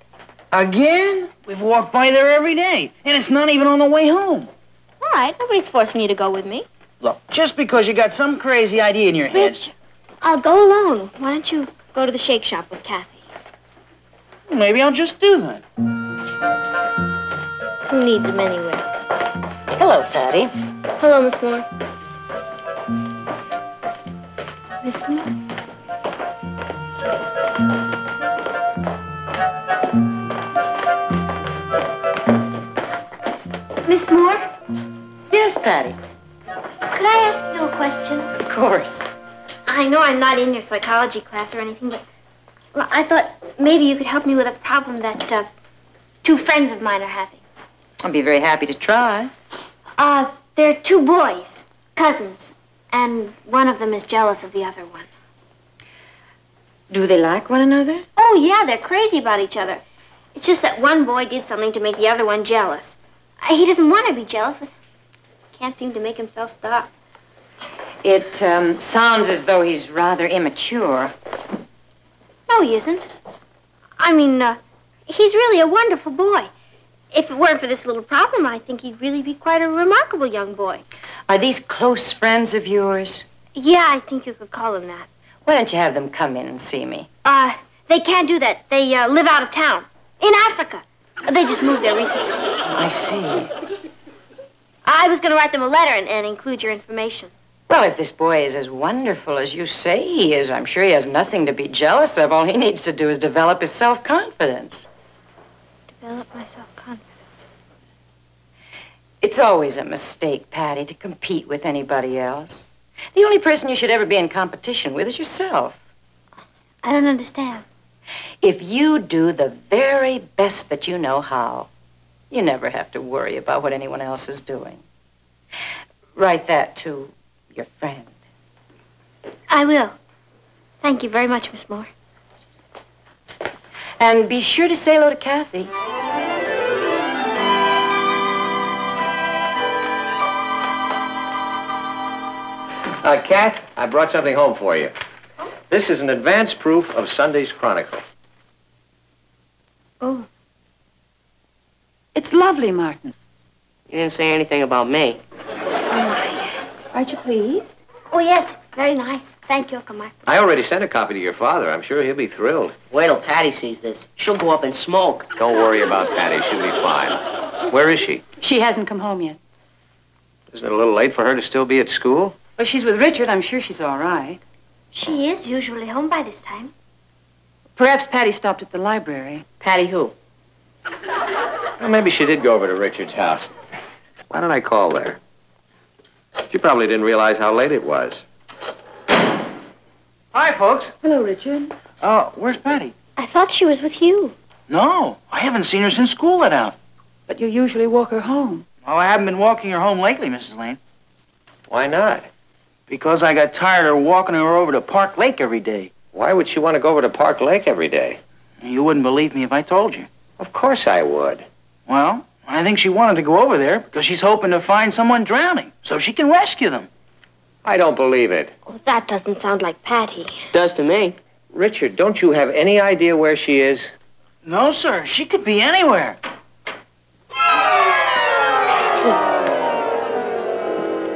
Again? We've walked by there every day, and it's not even on the way home. All right, nobody's forcing you to go with me. Look, just because you got some crazy idea in your head... Rich, I'll go alone. Why don't you go to the shake shop with Kathy? Maybe I'll just do that. Who needs him anyway? Hello, Patty. Hello, Miss Moore. Miss Moore? Miss Moore? Yes, Patty. Could I ask you a question? Of course. I know I'm not in your psychology class or anything, but well, I thought maybe you could help me with a problem that two friends of mine are having. I'll be very happy to try. They're two boys, cousins, and one of them is jealous of the other one. Do they like one another? Oh, yeah, they're crazy about each other. It's just that one boy did something to make the other one jealous. He doesn't want to be jealous, but can't seem to make himself stop. It sounds as though he's rather immature. No, he isn't. I mean, he's really a wonderful boy. If it weren't for this little problem, I think he'd really be quite a remarkable young boy. Are these close friends of yours? Yeah, I think you could call him that. Why don't you have them come in and see me? They can't do that. They live out of town. In Africa. They just moved there recently. I see. I was going to write them a letter and include your information. Well, if this boy is as wonderful as you say he is, I'm sure he has nothing to be jealous of. All he needs to do is develop his self-confidence. Develop my self-confidence. It's always a mistake, Patty, to compete with anybody else. The only person you should ever be in competition with is yourself. I don't understand. If you do the very best that you know how, you never have to worry about what anyone else is doing. Write that to your friend. I will. Thank you very much, Miss Moore. And be sure to say hello to Kathy. Kat, I brought something home for you. This is an advance proof of Sunday's Chronicle. Oh. It's lovely, Martin. You didn't say anything about me. Aren't you pleased? Oh, yes, it's very nice. Thank you, Uncle Martin. I already sent a copy to your father. I'm sure he'll be thrilled. Wait till Patty sees this. She'll go up and smoke. Don't worry about Patty. She'll be fine. Where is she? She hasn't come home yet. Isn't it a little late for her to still be at school? Well, she's with Richard. I'm sure she's all right. She is usually home by this time. Perhaps Patty stopped at the library. Patty who? Well, maybe she did go over to Richard's house. Why don't I call there? She probably didn't realize how late it was. Hi, folks. Hello, Richard. Where's Patty? I thought she was with you. No, I haven't seen her since school let out. But you usually walk her home. Well, I haven't been walking her home lately, Mrs. Lane. Why not? Because I got tired of walking her over to Park Lake every day. Why would she want to go over to Park Lake every day? You wouldn't believe me if I told you. Of course I would. Well, I think she wanted to go over there because she's hoping to find someone drowning so she can rescue them. I don't believe it. Oh, that doesn't sound like Patty. Does to me. Richard, don't you have any idea where she is? No, sir. She could be anywhere.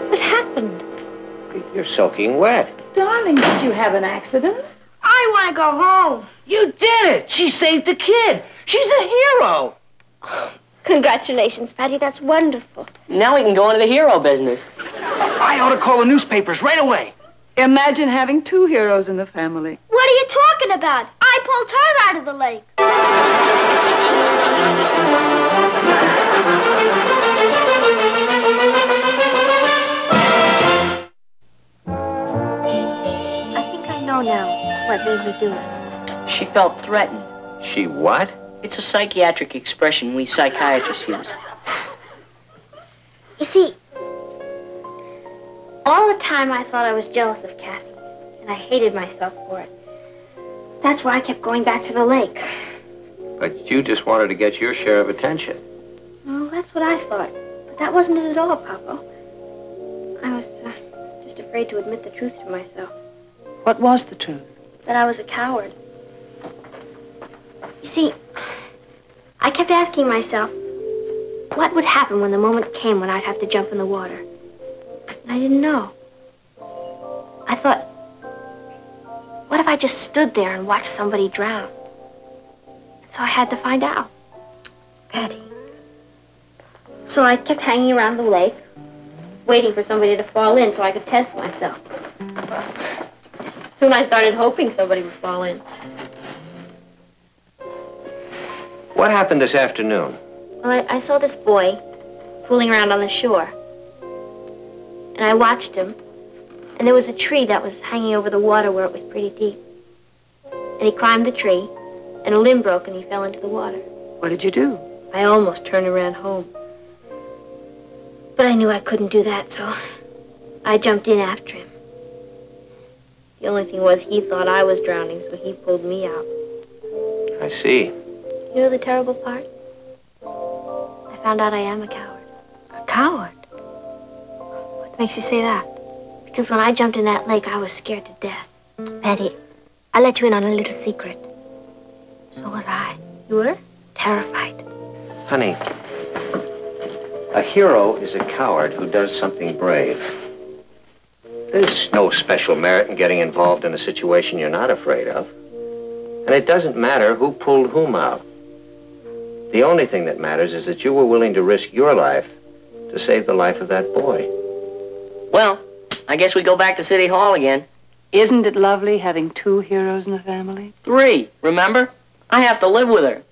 What happened? You're soaking wet. Darling, did you have an accident? I want to go home. You did it. She saved a kid. She's a hero. Congratulations, Patty. That's wonderful. Now we can go into the hero business. I ought to call the newspapers right away. Imagine having two heroes in the family. What are you talking about? I pulled her out of the lake. I think I know now what made me do it. She felt threatened. She what? It's a psychiatric expression we psychiatrists use. You see, all the time I thought I was jealous of Kathy, and I hated myself for it. That's why I kept going back to the lake. But you just wanted to get your share of attention. Well, that's what I thought. But that wasn't it at all, Papa. I was just afraid to admit the truth to myself. What was the truth? That I was a coward. You see, I kept asking myself, what would happen when the moment came when I'd have to jump in the water? And I didn't know. I thought, what if I just stood there and watched somebody drown? So I had to find out. Patty. So I kept hanging around the lake, waiting for somebody to fall in so I could test myself. Soon I started hoping somebody would fall in. What happened this afternoon? Well, I saw this boy fooling around on the shore. And I watched him. And there was a tree that was hanging over the water where it was pretty deep. And he climbed the tree, and a limb broke and he fell into the water. What did you do? I almost turned and ran home. But I knew I couldn't do that, so I jumped in after him. The only thing was he thought I was drowning, so he pulled me out. I see. You know the terrible part? I found out I am a coward. A coward? What makes you say that? Because when I jumped in that lake, I was scared to death. Patty, I let you in on a little secret. So was I. You were? Terrified. Honey, a hero is a coward who does something brave. There's no special merit in getting involved in a situation you're not afraid of. And it doesn't matter who pulled whom out. The only thing that matters is that you were willing to risk your life to save the life of that boy. Well, I guess we go back to City Hall again. Isn't it lovely having 2 heroes in the family? 3, remember? I have to live with her.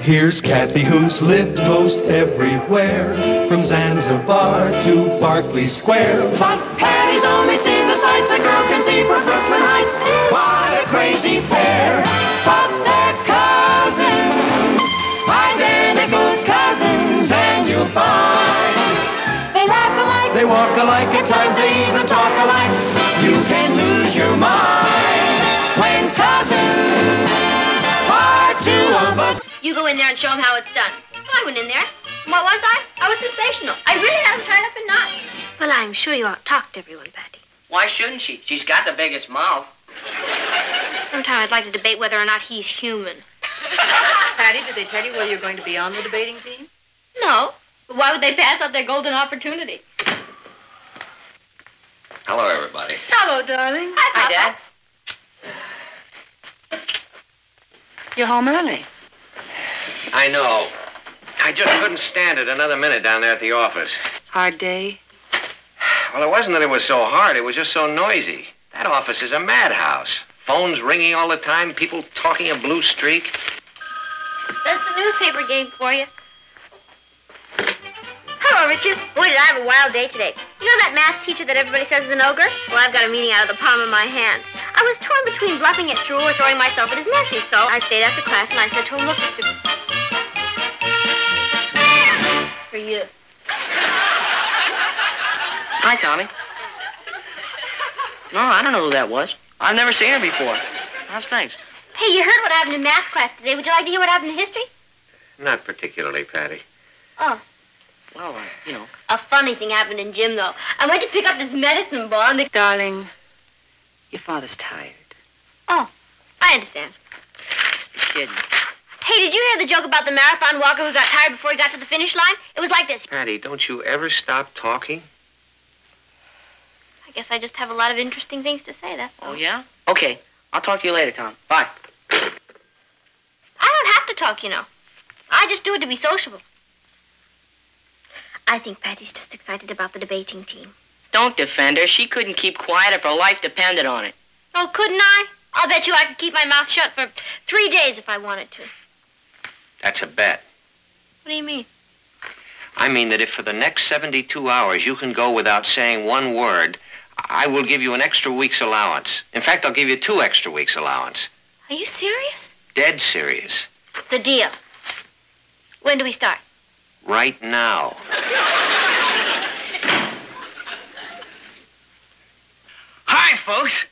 Here's Kathy, who's lived most everywhere, from Zanzibar to Berkeley Square. But Patty's only seen the sights a girl can see from Brooklyn Heights. What a crazy pair, but they're cousins, identical cousins, and you'll find they laugh alike, They walk alike, at times they even talk alike. You can lose your mind when cousins are 2 of a. You go in there and show them how it's done. Well, I went in there. What was I? I was sensational. I really had him tied up in knots. Well, I'm sure you ought to talk to everyone, Patty. Why shouldn't she? She's got the biggest mouth. Sometime I'd like to debate whether or not he's human. Patty, did they tell you whether you're going to be on the debating team? No. But why would they pass up their golden opportunity? Hello, everybody. Hello, darling. Hi, Dad. You're home early. I know. I just couldn't stand it another minute down there at the office. Hard day? Well, it wasn't that it was so hard. It was just so noisy. That office is a madhouse. Phones ringing all the time, people talking a blue streak. That's the newspaper game for you. Hello, Richard. Boy, did I have a wild day today. You know that math teacher that everybody says is an ogre? Well, I've got a meeting out of the palm of my hand. I was torn between bluffing it through or throwing myself at his mercy, so I stayed after class and I said to him, look, Mr. It's for you. Hi, Tommy. No, I don't know who that was. I've never seen her before. How's things? Hey, you heard what happened in math class today. Would you like to hear what happened in history? Not particularly, Patty. Oh. Well, you know. A funny thing happened in gym, though. I went to pick up this medicine ball and the... Darling, your father's tired. Oh, I understand. You're kidding. Hey, did you hear the joke about the marathon walker who got tired before he got to the finish line? It was like this. Patty, don't you ever stop talking? I guess I just have a lot of interesting things to say, that's all. Oh, yeah? Okay. I'll talk to you later, Tom. Bye. I don't have to talk, you know. I just do it to be sociable. I think Patty's just excited about the debating team. Don't defend her. She couldn't keep quiet if her life depended on it. Oh, couldn't I? I'll bet you I could keep my mouth shut for 3 days if I wanted to. That's a bet. What do you mean? I mean that if for the next 72 hours you can go without saying one word, I will give you an extra week's allowance. In fact, I'll give you 2 extra weeks' allowance. Are you serious? Dead serious. It's a deal. When do we start? Right now. Hi, folks.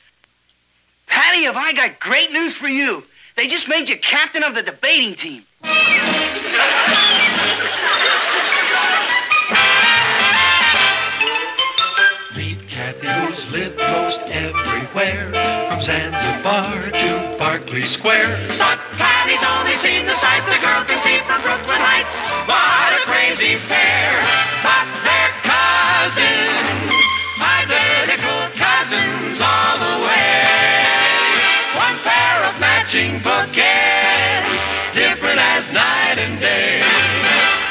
Patty, have I got great news for you. They just made you captain of the debating team. Meet Kathy, who's lived most everywhere, from Zanzibar to Berkeley Square. But Patty's only seen the sights a girl can see from Brooklyn Heights. What a crazy pair, but they're cousins, identical cousins all the way. One pair of matching bookends, different as night and day.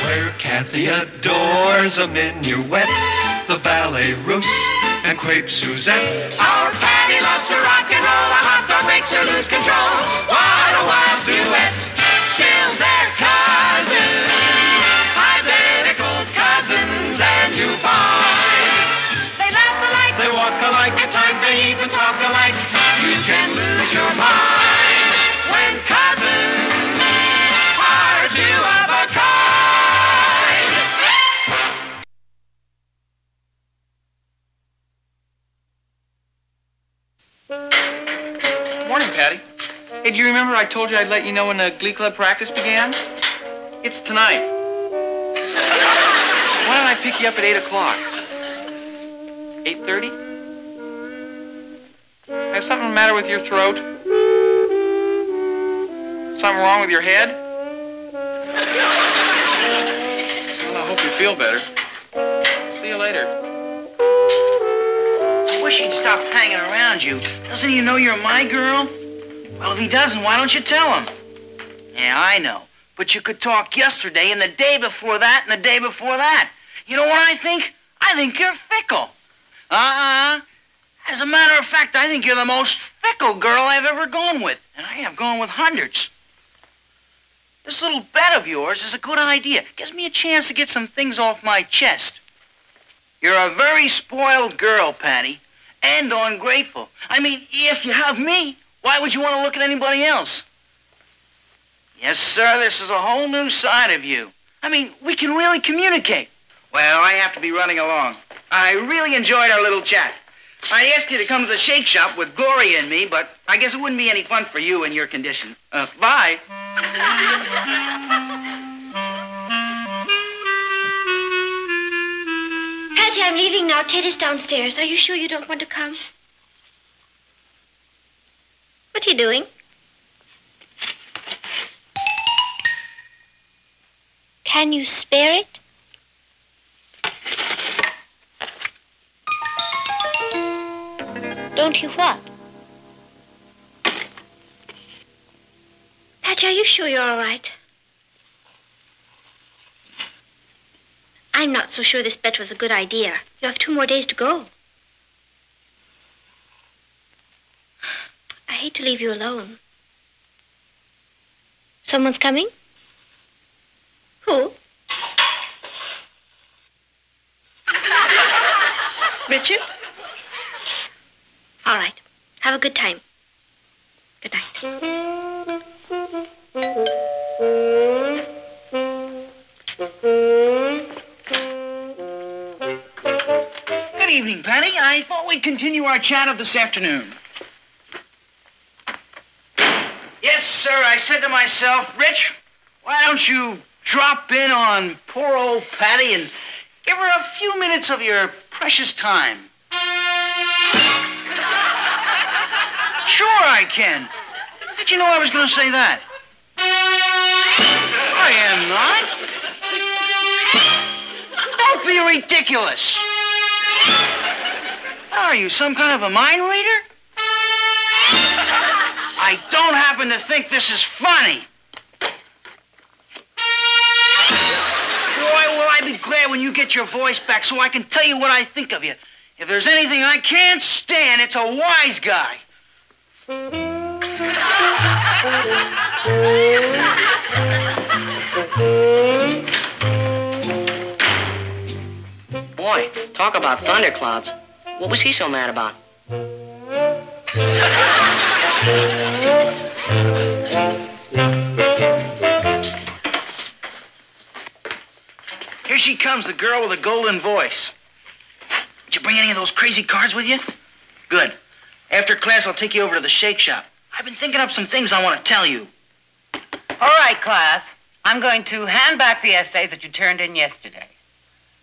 Where Kathy adores a minuet, the ballet russe, and crepe Suzette. Our Patty loves to rock and roll, a hot dog makes her lose control. What a wild duet, still they're cousins, identical cousins, and you find they laugh alike, They walk alike, at times they even talk alike. You can lose your mind when cousins are 2 of a kind. Morning, Patty. Hey, do you remember I told you I'd let you know when the Glee Club practice began? It's tonight. Why don't I pick you up at 8 o'clock? 8:30? Has something the matter with your throat? Something wrong with your head? Well, I hope you feel better. See you later. I wish he'd stop hanging around you. Doesn't he know you're my girl? Well, if he doesn't, why don't you tell him? Yeah, I know. But you could talk yesterday and the day before that and the day before that. You know what I think? I think you're fickle. As a matter of fact, I think you're the most fickle girl I've ever gone with. And I have gone with hundreds. This little bet of yours is a good idea. Gives me a chance to get some things off my chest. You're a very spoiled girl, Patty. And ungrateful. I mean, if you have me, why would you want to look at anybody else? Yes, sir, this is a whole new side of you. I mean, we can really communicate. Well, I have to be running along. I really enjoyed our little chat. I asked you to come to the shake shop with Gloria and me, but I guess it wouldn't be any fun for you in your condition. Bye. Patty, I'm leaving now. Ted is downstairs. Are you sure you don't want to come? What are you doing? Can you spare it? Don't you what? Patty, are you sure you're all right? I'm not so sure this bet was a good idea. You have 2 more days to go. I hate to leave you alone. Someone's coming? Who? Richard? All right. Have a good time. Good night. Good evening, Patty. I thought we'd continue our chat of this afternoon. Yes, sir, I said to myself, Rich, why don't you drop in on poor old Patty and give her a few minutes of your precious time? Sure I can. How'd you know I was going to say that? I am not. Don't be ridiculous. Are you, some kind of a mind reader? I don't happen to think this is funny. Boy, will I be glad when you get your voice back so I can tell you what I think of you. If there's anything I can't stand, it's a wise guy. Boy, talk about thunderclouds. What was he so mad about? Here she comes, the girl with the golden voice. Did you bring any of those crazy cards with you? Good. After class, I'll take you over to the shake shop. I've been thinking up some things I want to tell you. All right, class. I'm going to hand back the essays that you turned in yesterday.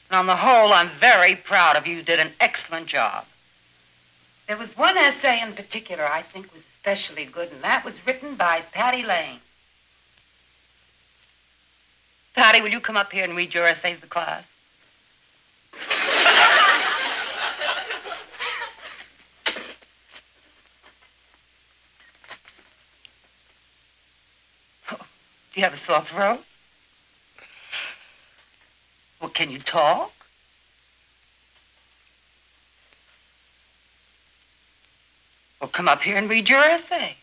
And on the whole, I'm very proud of you. You did an excellent job. There was one essay in particular I think was especially good, and that was written by Patty Lane. Patty, will you come up here and read your essay to the class? Do you have a sore throat? Well, can you talk? Well, come up here and read your essay.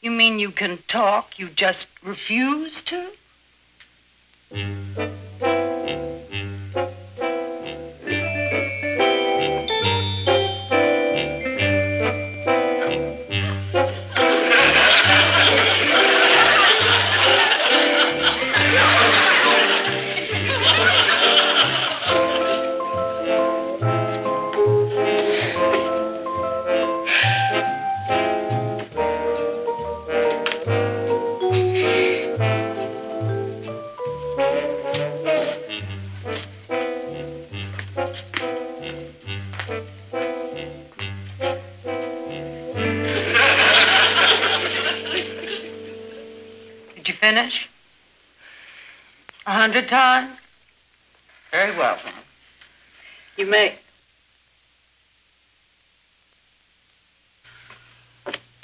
You mean you can talk, you just refuse to? finish? 100 times? Very well, then. You may...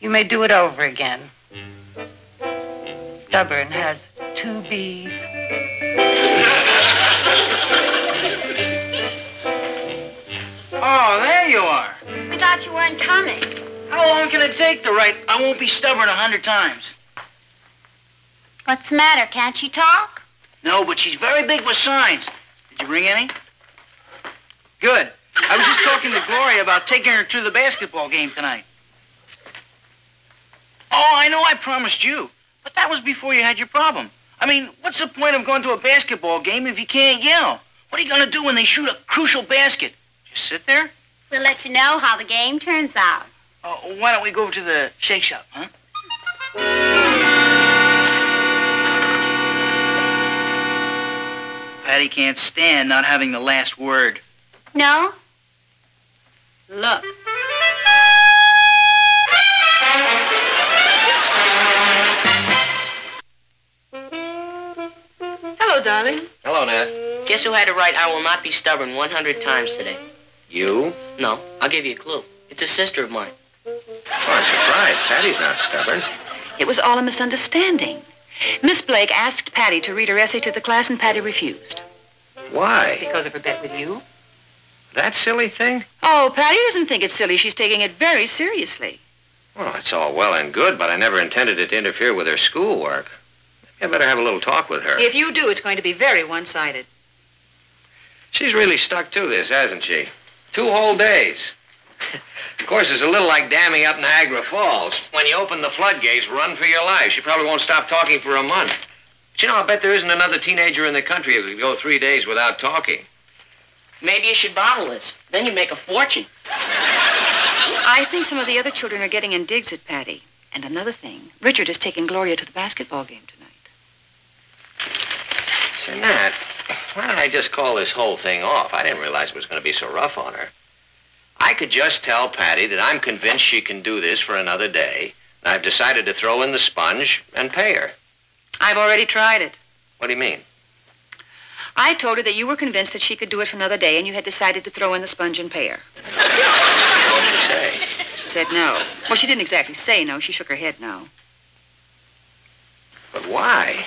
You may do it over again. Stubborn has 2 B's. Oh, there you are. We thought you weren't coming. How long can it take to write I won't be stubborn 100 times? What's the matter? Can't she talk? No, but she's very big with signs. Did you bring any? Good. I was just talking to Gloria about taking her to the basketball game tonight. Oh, I know I promised you, but that was before you had your problem. I mean, what's the point of going to a basketball game if you can't yell? What are you going to do when they shoot a crucial basket? Just sit there? We'll let you know how the game turns out. Oh, why don't we go over to the shake shop, huh? Patty can't stand not having the last word. No? Look. Hello, darling. Hello, Ned. Guess who had to write I will not be stubborn 100 times today? You? No, I'll give you a clue. It's a sister of mine. Oh, I'm surprised. Patty's not stubborn. It was all a misunderstanding. Miss Blake asked Patty to read her essay to the class, and Patty refused. Why? Because of her bet with you. That silly thing? Oh, Patty doesn't think it's silly. She's taking it very seriously. Well, it's all well and good, but I never intended it to interfere with her schoolwork. Maybe I better have a little talk with her. If you do, it's going to be very one-sided. She's really stuck to this, hasn't she? 2 whole days. Of course, it's a little like damming up Niagara Falls. When you open the floodgates, run for your life. She probably won't stop talking for a month. But you know, I bet there isn't another teenager in the country who could go 3 days without talking. Maybe you should bottle this. Then you'd make a fortune. I think some of the other children are getting in digs at Patty. And another thing, Richard is taking Gloria to the basketball game tonight. Say, Nat, why don't I just call this whole thing off? I didn't realize it was going to be so rough on her. I could just tell Patty that I'm convinced she can do this for another day, and I've decided to throw in the sponge and pay her. I've already tried it. What do you mean? I told her that you were convinced that she could do it for another day, and you had decided to throw in the sponge and pay her. What did she say? Said no. Well, she didn't exactly say no. She shook her head no. But why?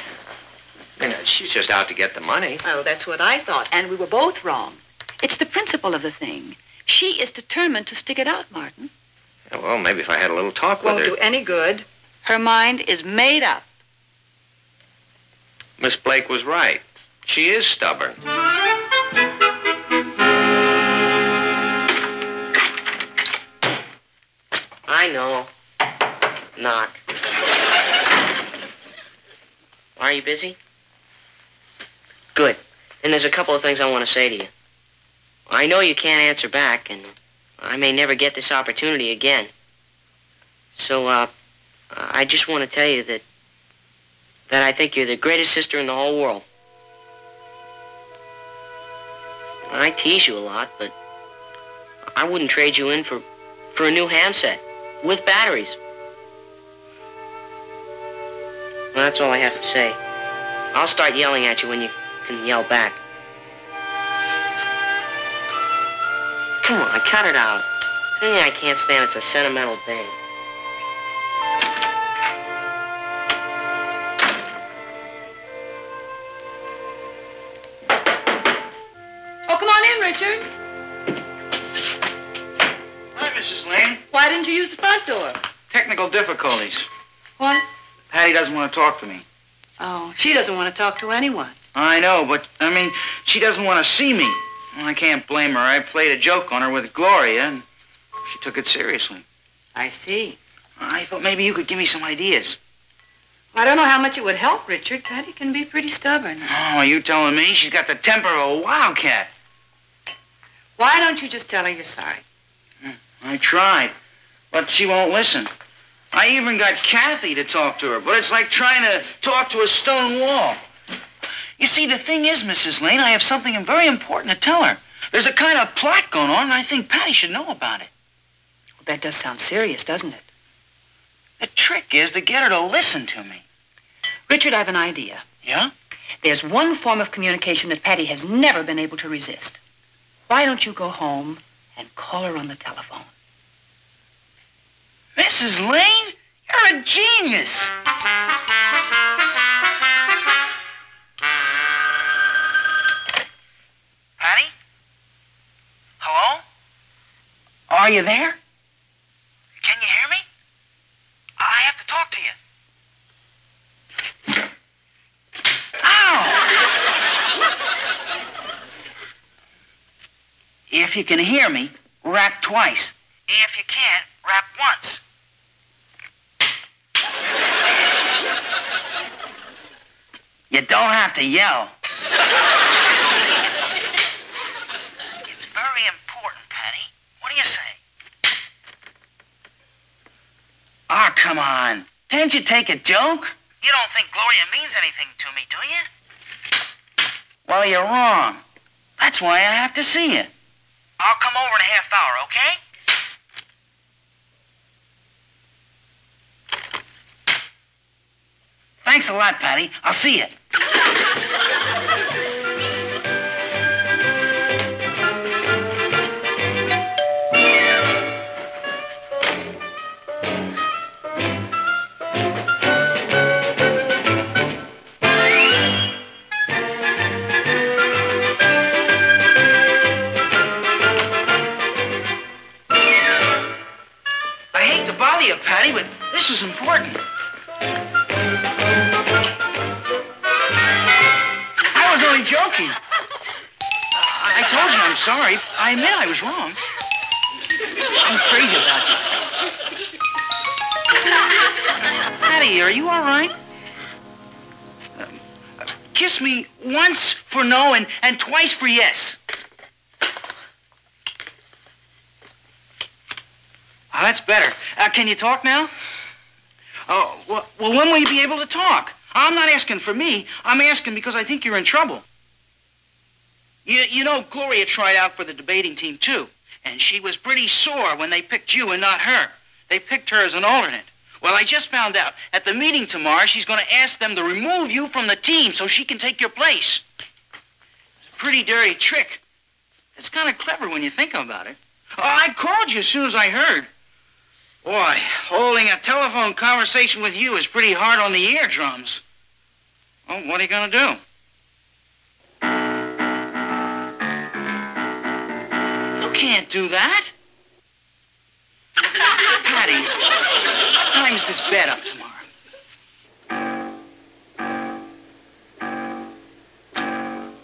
I mean, she's just out to get the money. Oh, that's what I thought, and we were both wrong. It's the principle of the thing. She is determined to stick it out, Martin. Yeah, well, maybe if I had a little talk with her. Won't do any good. Her mind is made up. Miss Blake was right. She is stubborn. I know. Knock. Are you busy? Good. And there's a couple of things I want to say to you. I know you can't answer back, and I may never get this opportunity again. So, I just want to tell you that I think you're the greatest sister in the whole world. I tease you a lot, but I wouldn't trade you in for a new ham set with batteries. Well, that's all I have to say. I'll start yelling at you when you can yell back. Come on, cut it out. Something I can't stand, it's a sentimental thing. Oh, come on in, Richard. Hi, Mrs. Lane. Why didn't you use the front door? Technical difficulties. What? Patty doesn't want to talk to me. Oh, she doesn't want to talk to anyone. I know, but, I mean, she doesn't want to see me. Well, I can't blame her. I played a joke on her with Gloria, and she took it seriously. I see. I thought maybe you could give me some ideas. I don't know how much it would help, Richard. Patty can be pretty stubborn. Oh, are you telling me? She's got the temper of a wildcat. Why don't you just tell her you're sorry? I tried, but she won't listen. I even got Kathy to talk to her, but it's like trying to talk to a stone wall. You see, the thing is, Mrs. Lane, I have something very important to tell her. There's a kind of plot going on, and I think Patty should know about it. Well, that does sound serious, doesn't it? The trick is to get her to listen to me. Richard, I have an idea. Yeah? There's one form of communication that Patty has never been able to resist. Why don't you go home and call her on the telephone? Mrs. Lane, you're a genius. Patty? Hello? Are you there? Can you hear me? I have to talk to you. If you can hear me, rap twice. If you can't, rap once. You don't have to yell. It's very important, Patty. What do you say? Oh, come on. Can't you take a joke? You don't think Gloria means anything to me, do you? Well, you're wrong. That's why I have to see you. I'll come over in a half hour, okay? Thanks a lot, Patty. I'll see you. Patty, but this is important. I was only joking. I told you I'm sorry. I admit I was wrong. I'm crazy about you. Patty, are you all right? Kiss me once for no and twice for yes. Oh, that's better. Can you talk now? Oh, well, when will you be able to talk? I'm not asking for me. I'm asking because I think you're in trouble. You know, Gloria tried out for the debating team, too. And she was pretty sore when they picked you and not her. They picked her as an alternate. Well, I just found out. At the meeting tomorrow, she's going to ask them to remove you from the team so she can take your place. It's a pretty dirty trick. It's kind of clever when you think about it. Oh, I called you as soon as I heard. Boy, holding a telephone conversation with you is pretty hard on the eardrums. Well, what are you going to do? You can't do that. Patty, what time is this bed up tomorrow?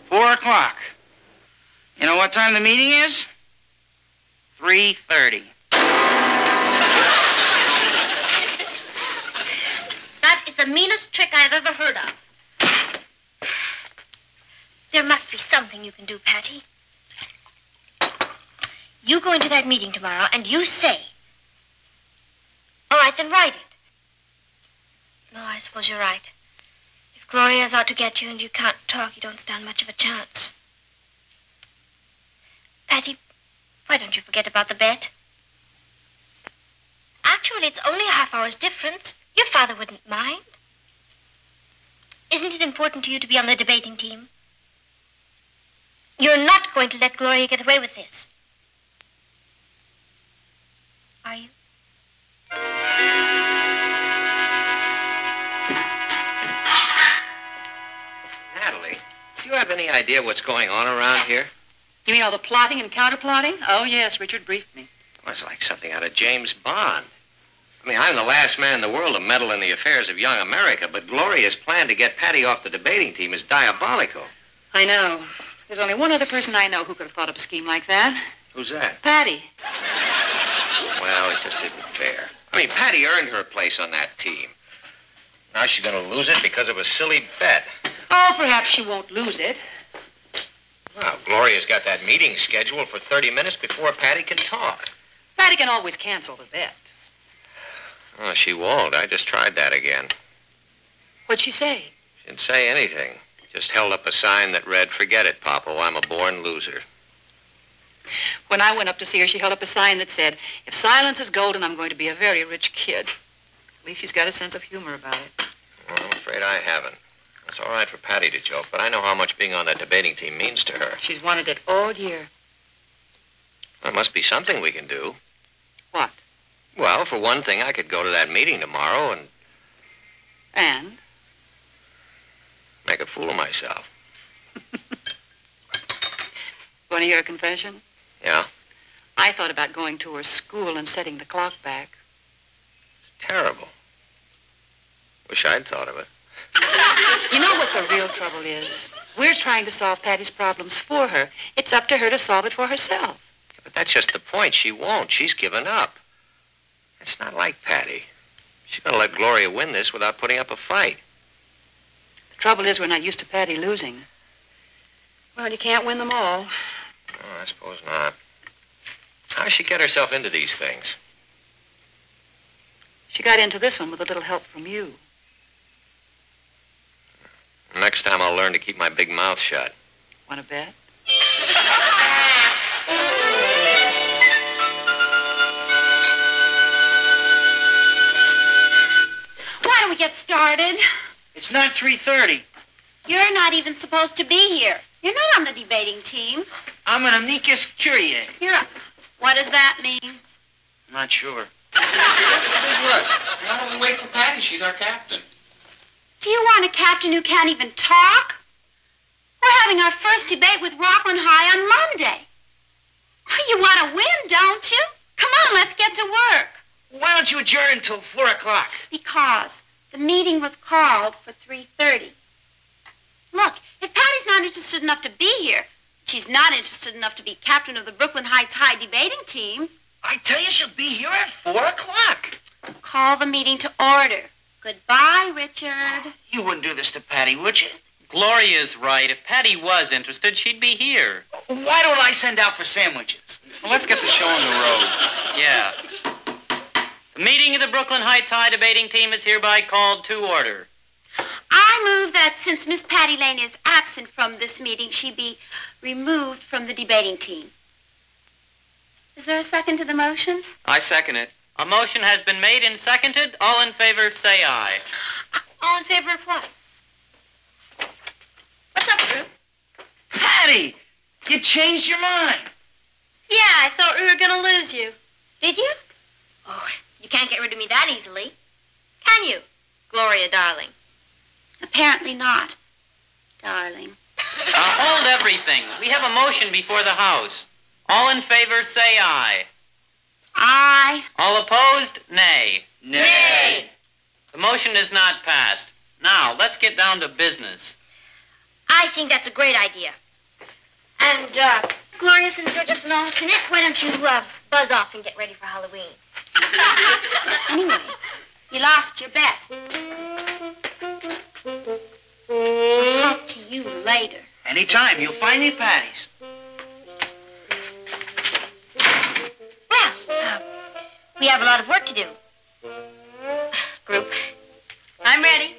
4 o'clock. You know what time the meeting is? 3:30. That is the meanest trick I've ever heard of. There must be something you can do, Patty. You go into that meeting tomorrow and you say. All right, then write it. No, I suppose you're right. If Gloria's out to get you and you can't talk, you don't stand much of a chance. Patty, why don't you forget about the bet? Actually, it's only a half-hour's difference. Your father wouldn't mind. Isn't it important to you to be on the debating team? You're not going to let Gloria get away with this. Are you? Natalie, do you have any idea what's going on around here? You mean all the plotting and counterplotting? Oh, yes, Richard briefed me. Well, it's like something out of James Bond. I mean, I'm the last man in the world to meddle in the affairs of young America, but Gloria's plan to get Patty off the debating team is diabolical. I know. There's only one other person I know who could have thought up a scheme like that. Who's that? Patty. Well, it just isn't fair. I mean, Patty earned her place on that team. Now she's going to lose it because of a silly bet. Oh, perhaps she won't lose it. Well, Gloria's got that meeting scheduled for 30 minutes before Patty can talk. Patty can always cancel the bet. Oh, she won't. I just tried that again. What'd she say? She didn't say anything. Just held up a sign that read, "Forget it, Popo, I'm a born loser." When I went up to see her, she held up a sign that said, "If silence is golden, I'm going to be a very rich kid." At least she's got a sense of humor about it. Well, I'm afraid I haven't. It's all right for Patty to joke, but I know how much being on that debating team means to her. She's wanted it all year. There must be something we can do. What? Well, for one thing, I could go to that meeting tomorrow and And? make a fool of myself. Want to hear a confession? Yeah? I thought about going to her school and setting the clock back. It's terrible. Wish I'd thought of it. You know what the real trouble is? We're trying to solve Patty's problems for her. It's up to her to solve it for herself. Yeah, but that's just the point. She won't. She's given up. It's not like Patty. She's going to let Gloria win this without putting up a fight. The trouble is we're not used to Patty losing. Well, you can't win them all. Oh, I suppose not. How does she get herself into these things? She got into this one with a little help from you. Next time I'll learn to keep my big mouth shut. Want to bet? Why don't we get started? It's not 3:30. You're not even supposed to be here. You're not on the debating team. I'm an amicus curiae. What does that mean? I'm not sure. Why don't we wait for Patty? She's our captain. Do you want a captain who can't even talk? We're having our first debate with Rockland High on Monday. You want to win, don't you? Come on, let's get to work. Why don't you adjourn until 4 o'clock? Because the meeting was called for 3:30. Look, if Patty's not interested enough to be here, she's not interested enough to be captain of the Brooklyn Heights High debating team. I tell you, she'll be here at 4 o'clock. Call the meeting to order. Goodbye, Richard. You wouldn't do this to Patty, would you? Gloria's right. If Patty was interested, she'd be here. Why don't I send out for sandwiches? Well, let's get the show on the road. Yeah. The meeting of the Brooklyn Heights High debating team is hereby called to order. I move that since Miss Patty Lane is absent from this meeting, she be removed from the debating team. Is there a second to the motion? I second it. A motion has been made and seconded. All in favor, say aye. All in favor of what? What's up, group? Patty, you changed your mind. Yeah, I thought we were going to lose you. Did you? Oh, you can't get rid of me that easily. Can you, Gloria, darling? Apparently not, darling. Hold everything. We have a motion before the House. All in favor, say aye. Aye. All opposed, nay. Nay. The motion is not passed. Now, let's get down to business. I think that's a great idea. And, Gloria, since you're just an alternate, why don't you, buzz off and get ready for Halloween? Anyway, you lost your bet. I'll talk to you later. Anytime, you'll find me at Patty's. Well, we have a lot of work to do. Group, I'm ready.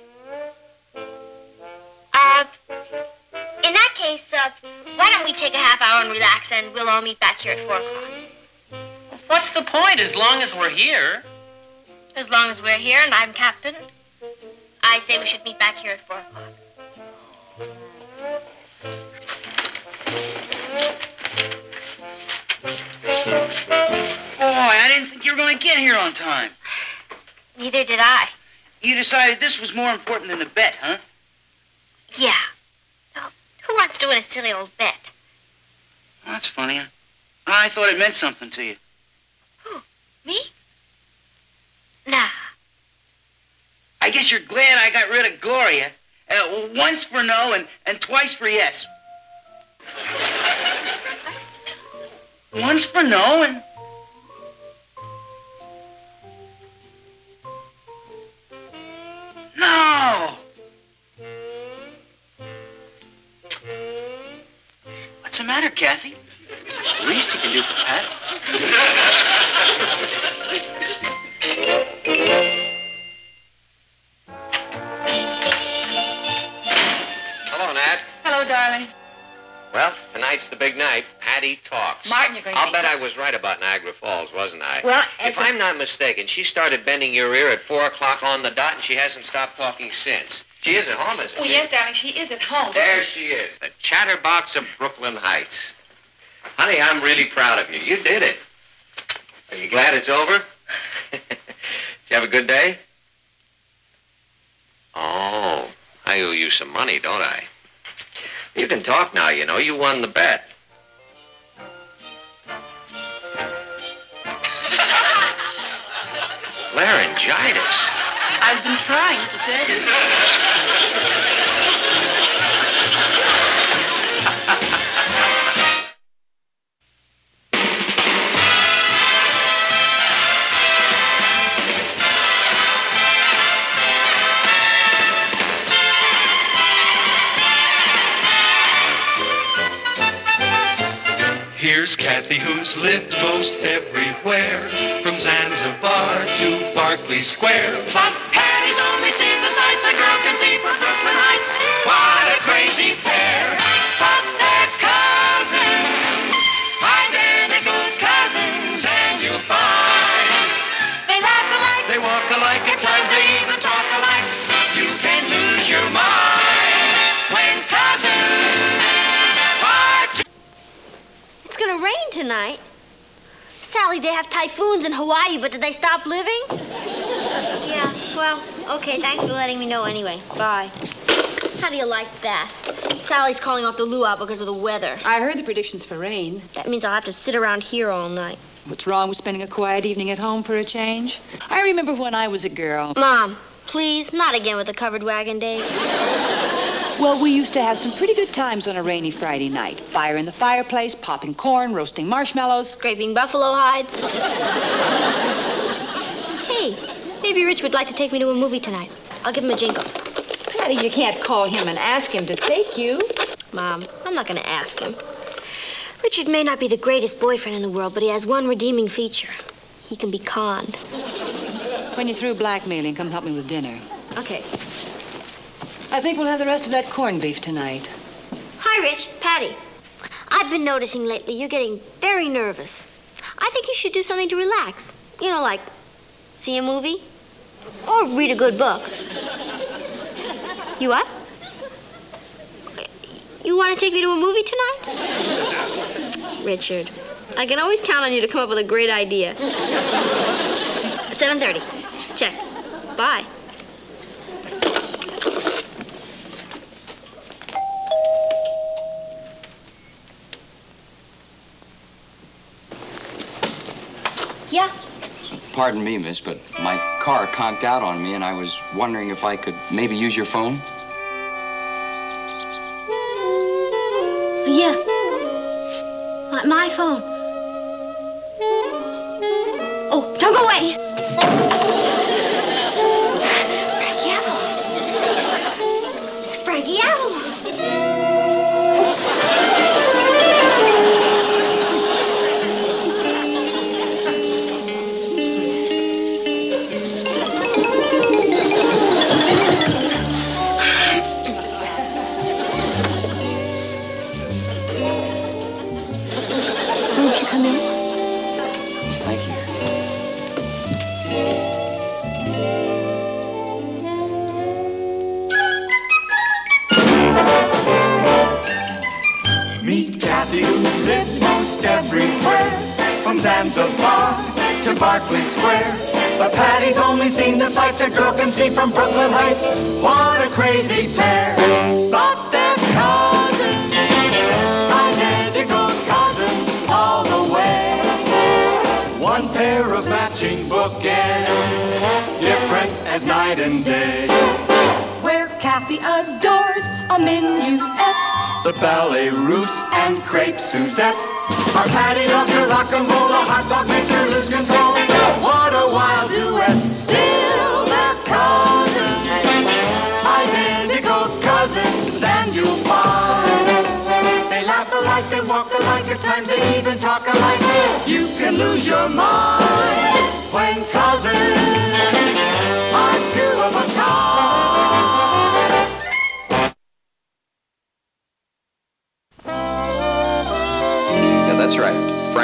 In that case, why don't we take a half hour and relax, and we'll all meet back here at 4 o'clock. What's the point as long as we're here? As long as we're here and I'm captain, I say we should meet back here at 4 o'clock. Boy, I didn't think you were going to get here on time. Neither did I. You decided this was more important than the bet, huh? Yeah. Oh, who wants to win a silly old bet? Well, that's funny. I thought it meant something to you. Who? Me? Nah. I guess you're glad I got rid of Gloria. Once for no and twice for yes. Once for no and... No! What's the matter, Kathy? It's the least you can do for Pat. Hello, Nat. Hello, darling. Well, tonight's the big night. Patty Patty talks. Martin, you're going to I'll be bet so- I was right about Niagara Falls, wasn't I? Well, if I'm not mistaken, she started bending your ear at 4 o'clock on the dot, and she hasn't stopped talking since. She is at home, isn't Oh, she? yes, darling, she is at home. There she is, the chatterbox of Brooklyn Heights. Honey, I'm really proud of you. You did it. Are you glad it's over? Did you have a good day? Oh, I owe you some money, don't I? You can talk now, you know. You won the bet. Laryngitis. I've been trying to tell you. Here's Kathy, who's lived most everywhere, from Zanzibar to Berkeley Square. But Patty's only seen the sights a girl can see from Brooklyn Heights. What a crazy pair. But they're cousins, identical cousins, and you'll find they laugh alike, they walk alike, at times they even talk alike. You can lose your mind when cousins are two. It's gonna rain tonight. Sally, they have typhoons in Hawaii, but did they stop living? Yeah, well, okay, thanks for letting me know anyway. Bye. How do you like that? Sally's calling off the luau because of the weather. I heard the predictions for rain. That means I'll have to sit around here all night. What's wrong with spending a quiet evening at home for a change? I remember when I was a girl. Mom, please, not again with the covered wagon days. Well, we used to have some pretty good times on a rainy Friday night. Fire in the fireplace, popping corn, roasting marshmallows. Scraping buffalo hides. Hey, maybe Rich would like to take me to a movie tonight. I'll give him a jingle. Patty, you can't call him and ask him to take you. Mom, I'm not going to ask him. Richard may not be the greatest boyfriend in the world, but he has one redeeming feature. He can be conned. When you're through blackmailing, come help me with dinner. Okay. I think we'll have the rest of that corned beef tonight. Hi, Rich. Patty. I've been noticing lately you're getting very nervous. I think you should do something to relax. You know, like see a movie or read a good book. You what? You want to take me to a movie tonight? Richard, I can always count on you to come up with a great idea. 7:30. Check. Bye. Yeah. Pardon me, miss, but my car conked out on me, and I was wondering if I could maybe use your phone. Yeah. My phone. Oh, don't go away. Frankie Avalon. It's Frankie Avalon. Won't you come in? Thank you. Meet Kathy, who lived most everywhere, from Zanzibar to Berkeley Square. But Patty's only seen the sights a girl can see from Brooklyn Heights. What a crazy pair! But they're cousins, identical cousins all the way. One pair of matching bookends, different as night and day. Where Kathy adores a minuet, The ballet russe and crepe Suzette. Our Patty loves her rock and roll, a hot dog makes her lose control. What a wild duet, still they're cousins, identical cousins, and you'll find they laugh alike, they walk alike, at times they even talk alike. You can lose your mind when cousins are two of a kind.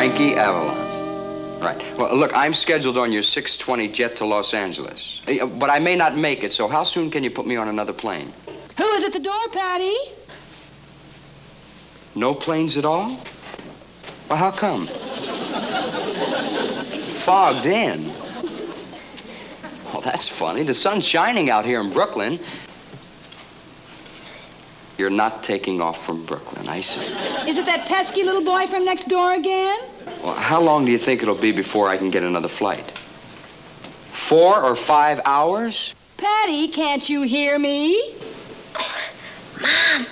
Frankie Avalon. Right. Well, look, I'm scheduled on your 6:20 jet to Los Angeles. But I may not make it, so how soon can you put me on another plane? Who is at the door, Patty? No planes at all? Well, how come? Fogged in. Oh, that's funny. The sun's shining out here in Brooklyn. You're not taking off from Brooklyn, I see. Is it that pesky little boy from next door again? Well, how long do you think it'll be before I can get another flight? 4 or 5 hours? Patty, can't you hear me? Mom,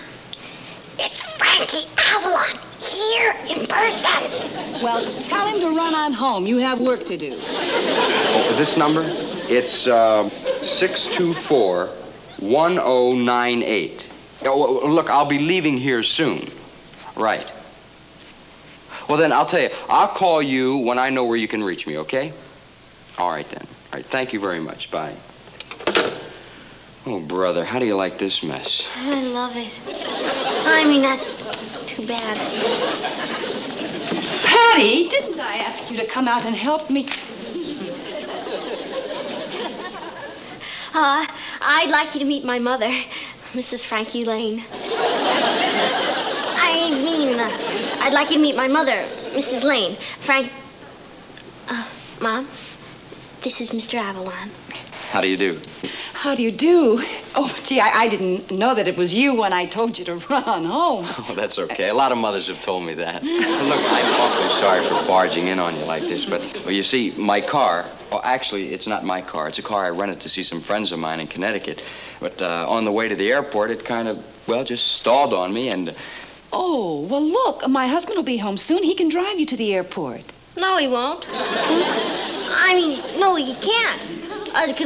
it's Frankie Avalon here in person. Well, tell him to run on home. You have work to do. Oh, this number? It's 624-1098. Oh, look, I'll be leaving here soon. Right. Well, then, I'll tell you. I'll call you when I know where you can reach me, okay? All right, then. All right, thank you very much. Bye. Oh, brother, how do you like this mess? I love it. I mean, that's too bad. Patty, didn't I ask you to come out and help me? I'd like you to meet my mother, Mrs. Frankie Lane. I'd like you to meet my mother, Mrs. Lane. Mom, this is Mr. Avalon. How do you do? How do you do? Oh, gee, I didn't know that it was you when I told you to run on home. Oh, that's okay. A lot of mothers have told me that. Look, I'm awfully sorry for barging in on you like this, but, well, you see, my car, well, actually, it's not my car. It's a car I rented to see some friends of mine in Connecticut. But on the way to the airport, it kind of, well, just stalled on me and... Oh, well, look, my husband will be home soon. He can drive you to the airport. No, he won't. No, he can't.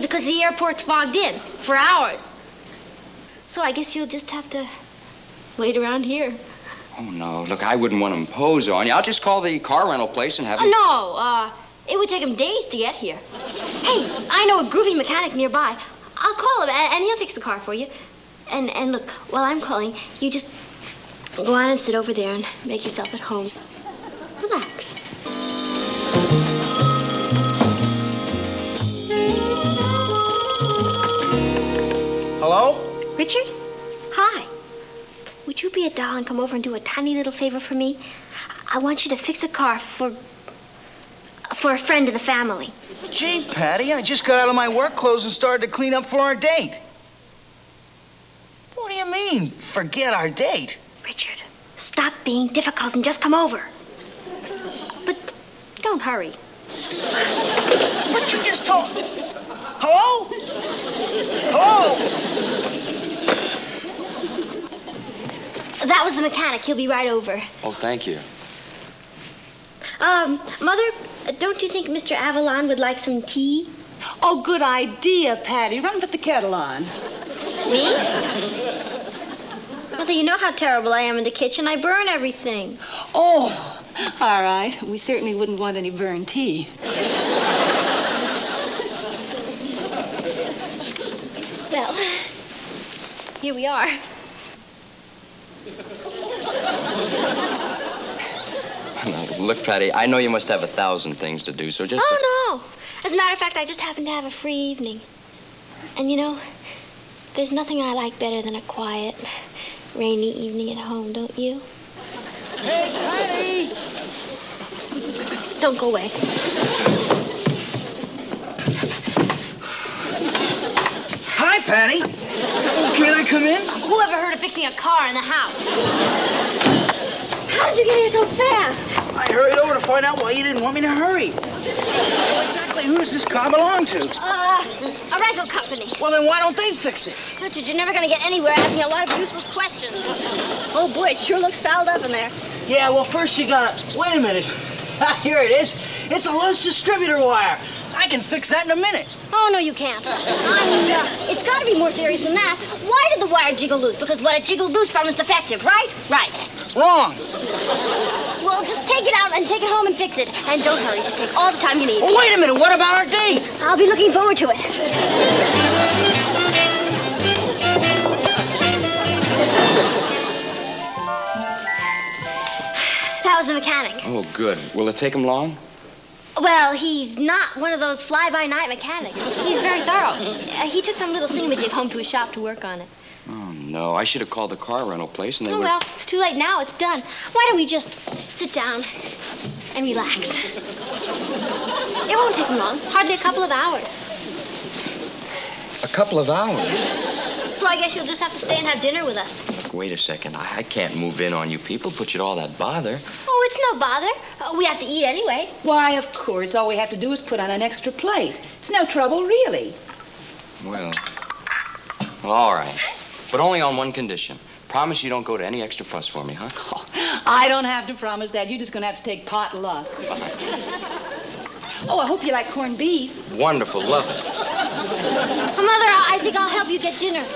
Because the airport's fogged in for hours. So I guess you'll just have to wait around here. Oh, no. Look, I wouldn't want to impose on you. I'll just call the car rental place and have him... No, it would take him days to get here. Hey, I know a groovy mechanic nearby. I'll call him, and he'll fix the car for you. And look, while I'm calling, you just go on and sit over there and make yourself at home. Relax. Hello? Richard? Hi. Would you be a doll and come over and do a tiny little favor for me? I want you to fix a car for a friend of the family. Gee, Patty, I just got out of my work clothes and started to clean up for our date. What do you mean, forget our date? Richard, stop being difficult and just come over. But don't hurry. But you just told... Hello? Hello? That was the mechanic. He'll be right over. Oh, thank you. Mother, don't you think Mr. Avalon would like some tea? Oh, good idea, Patty. Run and put the kettle on. Me? Mother, you know how terrible I am in the kitchen. I burn everything. Oh, all right. We certainly wouldn't want any burned tea. Well, here we are. Look, Patty, I know you must have 1,000 things to do, so just... Oh, no. As a matter of fact, I just happen to have a free evening. And, you know, there's nothing I like better than a quiet, rainy evening at home, don't you? Hey, Patty! Don't go away. Hi, Patty. Can I come in? Whoever heard of fixing a car in the house? How did you get here so fast? I hurried over to find out why you didn't want me to hurry. Well, exactly who does this car belong to? A rental company. Well, then why don't they fix it? Richard, you're never going to get anywhere asking a lot of useless questions. Oh, boy, it sure looks fouled up in there. Yeah, well, first you gotta... Wait a minute. Here it is. It's a loose distributor wire. I can fix that in a minute. Oh, no, you can't. It's got to be more serious than that. Why did the wire jiggle loose? Because what it jiggled loose from is defective, right? Right. Wrong. Well, just take it out and take it home and fix it. And don't hurry. Just take all the time you need. Well, wait a minute. What about our date? I'll be looking forward to it. That was the mechanic. Oh, good. Will it take him long? Well, he's not one of those fly-by-night mechanics. He's very thorough. He took some little thingamajig home to his shop to work on it. Oh, no. I should have called the car rental place and they Oh, would... well, it's too late now. It's done. Why don't we just sit down and relax? It won't take him long. Hardly a couple of hours. A couple of hours? So I guess you'll just have to stay and have dinner with us. Wait a second. I can't move in on you people, put you to all that bother. Oh, it's no bother. We have to eat anyway. Why, of course. All we have to do is put on an extra plate. It's no trouble, really. Well, all right. But only on one condition. Promise you don't go to any extra fuss for me, huh? Oh, I don't have to promise that. You're just going to have to take pot luck. Oh, I hope you like corned beef. Wonderful. Love it. Mother, I think I'll help you get dinner.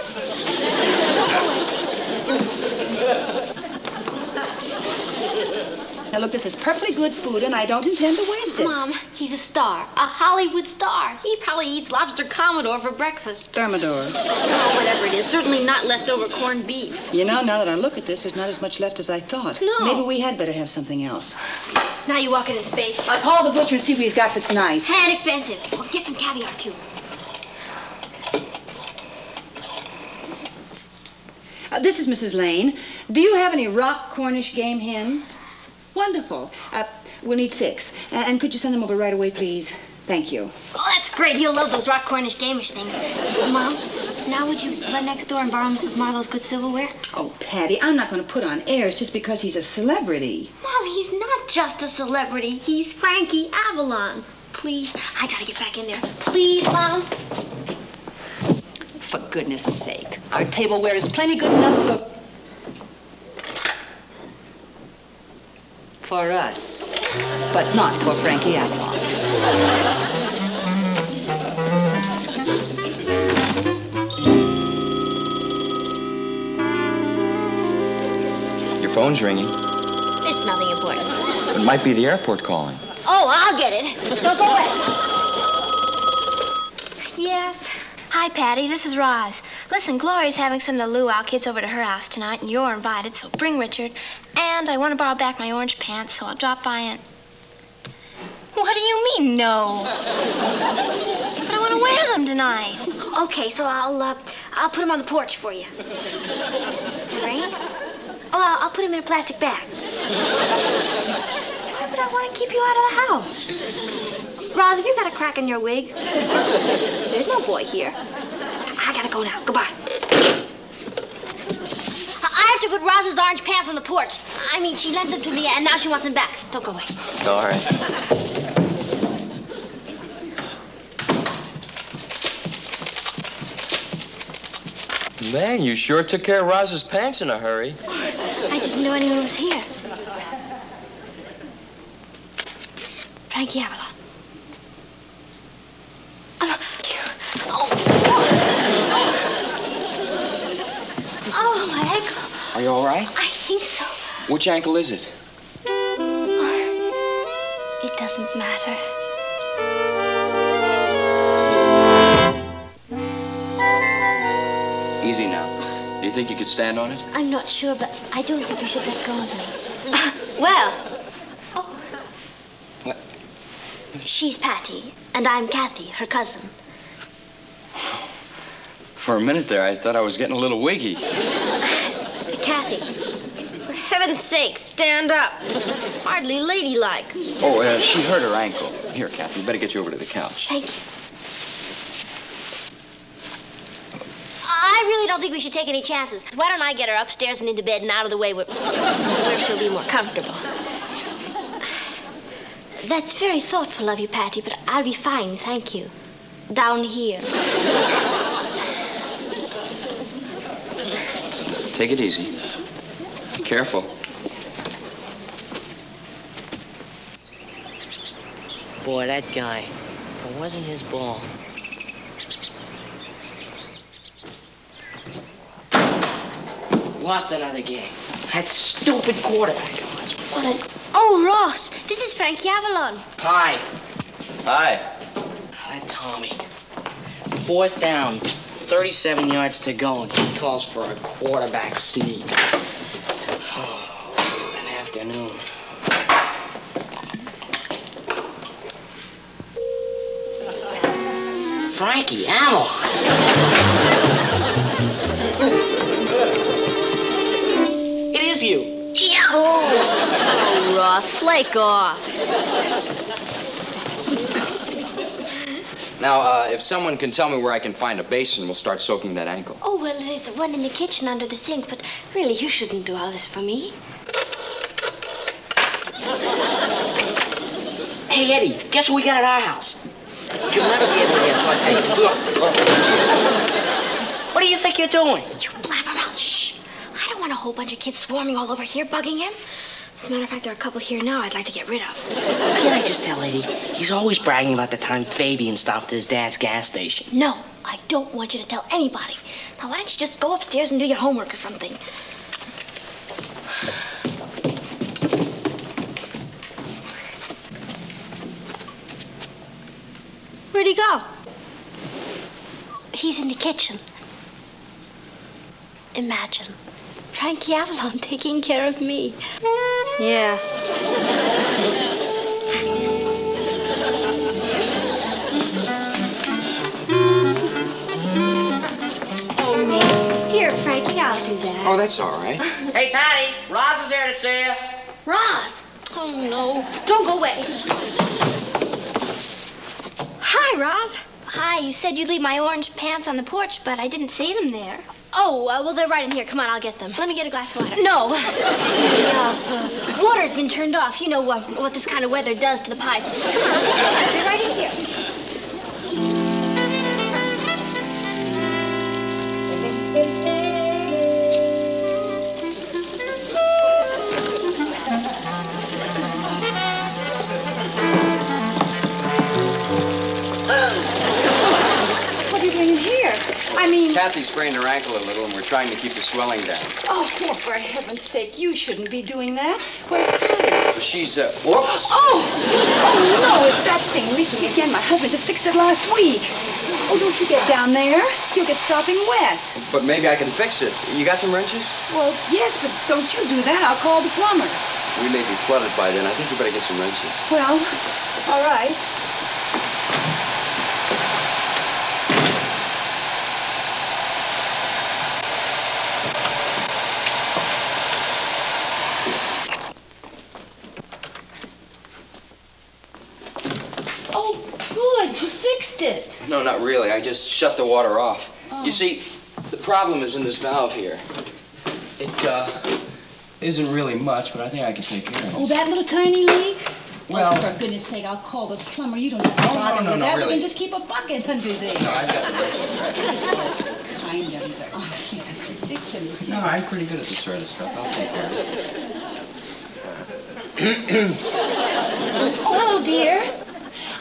Now, look, this is perfectly good food, and I don't intend to waste it. Mom, he's a star. A Hollywood star. He probably eats lobster Commodore for breakfast. Thermidor. Oh, whatever it is. Certainly not leftover corned beef. You know, now that I look at this, there's not as much left as I thought. No. Maybe we had better have something else. Now you walk in his face. I'll call the butcher and see what he's got that's nice. And expensive. Well, get some caviar, too. This is Mrs. Lane. Do you have any rock Cornish game hens? Wonderful. We'll need 6. And could you send them over right away, please? Thank you. Oh, that's great. He'll love those rock Cornish gamish things. Mom, now would you run next door and borrow Mrs. Marlowe's good silverware? Oh, Patty, I'm not going to put on airs just because he's a celebrity. Mom, he's not just a celebrity. He's Frankie Avalon. Please, I gotta get back in there. Please, Mom. For goodness sake. Our tableware is plenty good enough for us, but not for Frankie Avalon. Your phone's ringing. It's nothing important. It might be the airport calling. Oh, I'll get it. Don't go away. Yes. Hi, Patty. This is Roz. Listen, Gloria's having some of the luau kids over to her house tonight, and you're invited, so bring Richard. And I want to borrow back my orange pants, so I'll drop by and... What do you mean, no? But I want to wear them tonight. Okay, so I'll put them on the porch for you. Right? Oh, I'll put them in a plastic bag. But I want to keep you out of the house. Roz, have you got a crack in your wig? There's no boy here. I gotta go now. Goodbye. I have to put Roz's orange pants on the porch. I mean, she lent them to me, and now she wants them back. Don't go away. All right. Man, you sure took care of Roz's pants in a hurry. I didn't know anyone was here. Frankie Avalon. Oh, my ankle. Are you all right? I think so. Which ankle is it? It doesn't matter. Easy now. Do you think you could stand on it? I'm not sure, but I don't think you should let go of me. Well. Oh. What? She's Patty, and I'm Kathy, her cousin. For a minute there, I thought I was getting a little wiggy. Kathy, for heaven's sake, stand up. It's hardly ladylike. Oh, she hurt her ankle. Here, Kathy, you better get you over to the couch. Thank you. I really don't think we should take any chances. Why don't I get her upstairs and into bed and out of the way where she'll be more comfortable? That's very thoughtful of you, Patty, but I'll be fine, thank you. Down here. Take it easy. Be careful. Boy, that guy. It wasn't his ball. Lost another game. That stupid quarterback. What an... Oh, Ross, this is Frankie Avalon. Hi. Hi. Hi, Tommy. 4th down, 37 yards to go, and he calls for a quarterback sneak. Oh, an afternoon. Frankie Avalon. It is you. Yeah. Oh, Ross, flake off. Now, if someone can tell me where I can find a basin, we'll start soaking that ankle. Oh, well, there's one in the kitchen under the sink, but really, you shouldn't do all this for me. Hey, Eddie, guess what we got at our house? You'll never be able to guess what I take. Look. What do you think you're doing? You blabbermouth, shh. I don't want a whole bunch of kids swarming all over here, bugging him. As a matter of fact, there are a couple here now I'd like to get rid of. Can't I just tell Eddie? He's always bragging about the time Fabian stopped at his dad's gas station. No, I don't want you to tell anybody. Now, why don't you just go upstairs and do your homework or something? Where'd he go? He's in the kitchen. Imagine. Frankie Avalon taking care of me. Yeah. Here, Frankie, I'll do that. Oh, that's all right. Hey, Patty, Roz is there to see you. Roz! Oh, no. Don't go away. Hi, Roz. Hi, you said you'd leave my orange pants on the porch, but I didn't see them there. Oh, well, they're right in here. Come on, I'll get them. Let me get a glass of water. No. The water's been turned off. You know what this kind of weather does to the pipes. Come on, I'll get you. They're right in here. What are you doing in here? I mean... Kathy sprained her ankle a little, and we're trying to keep the swelling down. Oh, well, for heaven's sake, you shouldn't be doing that. Where's Patty? She's, whoops. Oh, no, it's that thing leaking again. My husband just fixed it last week. Oh, don't you get down there. You'll get sopping wet. But maybe I can fix it. You got some wrenches? Well, yes, but don't you do that. I'll call the plumber. We may be flooded by then. I think you better get some wrenches. Well, all right. Oh, good. You fixed it. No, not really. I just shut the water off. Oh. You see, the problem is in this valve here. It, isn't really much, but I think I can take care of it. Oh, that little tiny leak? Well... Oh, for goodness sake, I'll call the plumber. You don't have to bother with that. really. We can just keep a bucket under there. No, I've got the wrenches. Kind of you. Oh, see, that's ridiculous. No, I'm pretty good at this sort of stuff. I'll take care of it. Oh, hello, dear.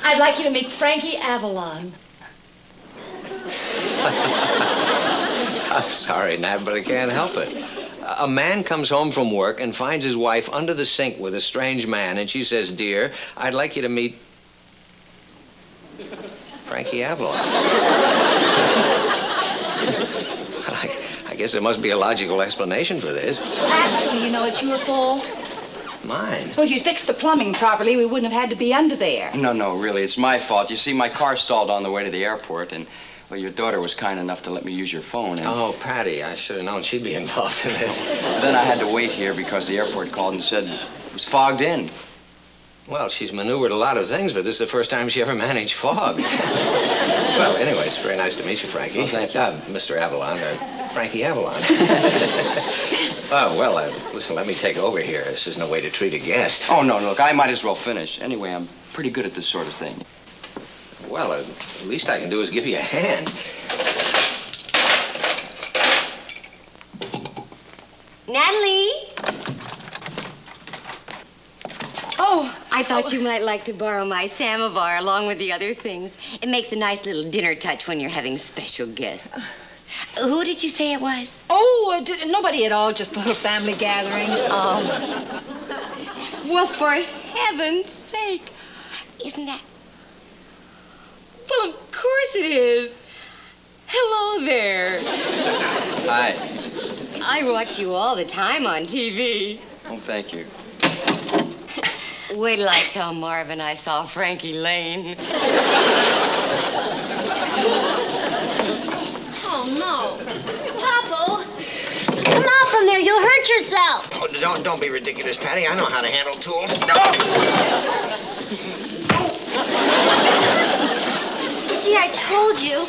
I'd like you to meet Frankie Avalon. I'm sorry, Nat, but I can't help it. A man comes home from work and finds his wife under the sink with a strange man, and she says, "Dear, I'd like you to meet Frankie Avalon." I guess there must be a logical explanation for this. Actually, you know, it's your fault. Mine? Well, if you'd fixed the plumbing properly, we wouldn't have had to be under there. No, really, it's my fault. You see, my car stalled on the way to the airport, and, well, your daughter was kind enough to let me use your phone, and... Oh, Patty, I should have known she'd be involved in this. Then I had to wait here because the airport called and said it was fogged in. Well, she's maneuvered a lot of things, but this is the first time she ever managed fog. Well, anyway, it's very nice to meet you, Frankie. Oh, thank you. Mr. Avalon, Frankie Avalon. Oh, well, listen, let me take over here. This is no way to treat a guest. Oh, no, look, I might as well finish. Anyway, I'm pretty good at this sort of thing. Well, the least I can do is give you a hand. Natalie? Oh. I thought you might like to borrow my samovar along with the other things. It makes a nice little dinner touch when you're having special guests. Who did you say it was? Oh, nobody at all, just a little family gathering. Oh. Well, for heaven's sake. Isn't that... Well, of course it is. Hello there. Hi. I watch you all the time on TV. Oh, thank you. Wait till I tell Marvin I saw Frankie Lane. Oh, no. Papa, come out from there. You'll hurt yourself. Oh, don't be ridiculous, Patty. I know how to handle tools. See, I told you.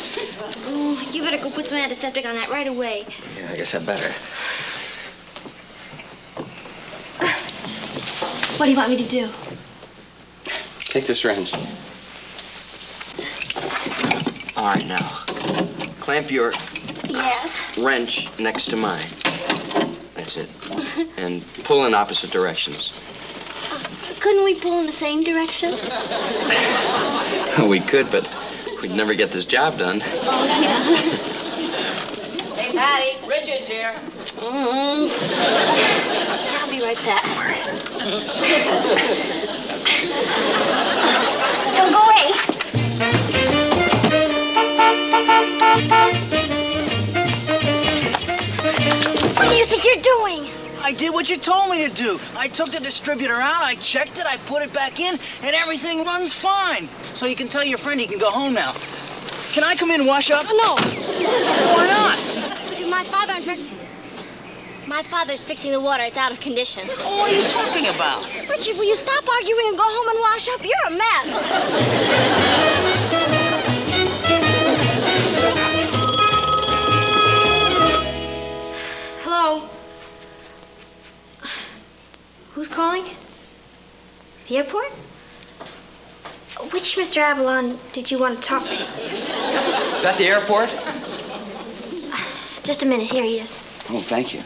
Oh, you better go put some antiseptic on that right away. Yeah, I guess I better. What do you want me to do? Take this wrench. All right, now. Clamp your Yes. wrench next to mine. That's it. And pull in opposite directions. Couldn't we pull in the same direction? We could, but we'd never get this job done. Oh, yeah. Hey, Patty, Richard's here. I'll be right back. Don't go away. What do you think you're doing? I did what you told me to do. I took the distributor out, I checked it, I put it back in, and everything runs fine. So you can tell your friend he can go home now. Can I come in and wash up? No. Why not? Because my father's fixing the water. It's out of condition. Oh, what are you talking about? Richard, will you stop arguing and go home and wash up? You're a mess. Hello? Who's calling? The airport? Which Mr. Avalon did you want to talk to? Is that the airport? Just a minute. Here he is. Oh, thank you.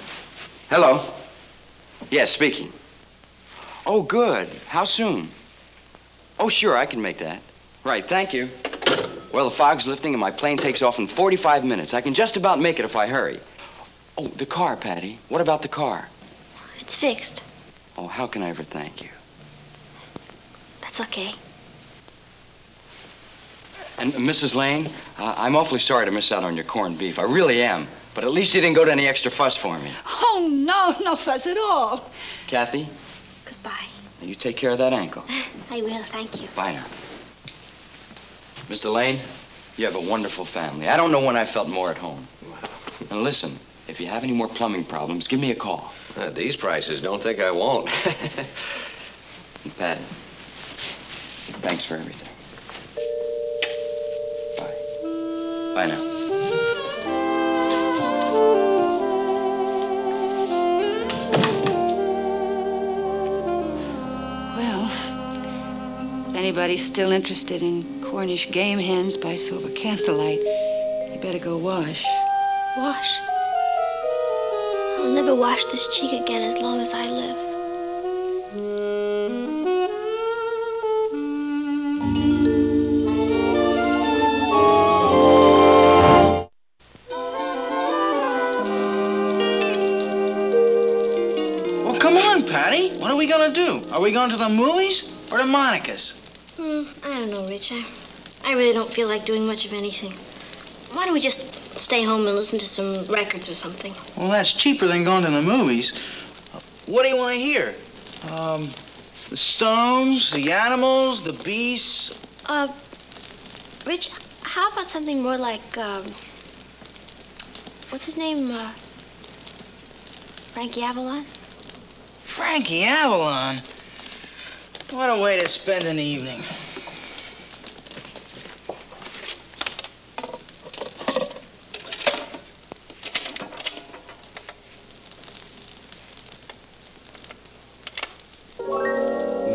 Hello. Yes, speaking. Oh, good. How soon? Oh, sure, I can make that. Right, thank you. Well, the fog's lifting and my plane takes off in 45 minutes. I can just about make it if I hurry. Oh, the car, Patty. What about the car? It's fixed. Oh, how can I ever thank you? That's okay. And Mrs. Lane, I'm awfully sorry to miss out on your corned beef. I really am. But at least you didn't go to any extra fuss for me. Oh, no fuss at all. Kathy, Goodbye. you take care of that ankle. I will. Thank you. Bye now. Mr. Lane, you have a wonderful family. I don't know when I felt more at home. And listen, if you have any more plumbing problems, give me a call. At these prices, don't think I won't. And Pat, thanks for everything. Bye. Bye now. Well, if anybody's still interested in Cornish game hens by silver candlelight, you better go wash. Wash? I'll never wash this cheek again as long as I live. Well, come on, Patty. What are we gonna do? Are we going to the movies or to Monica's? I don't know, Rich. I really don't feel like doing much of anything. Why don't we just stay home and listen to some records or something? Well, that's cheaper than going to the movies. What do you want to hear? The Stones, the Animals, the Beasts. Rich, how about something more like, what's his name? Frankie Avalon? Frankie Avalon? What a way to spend an evening.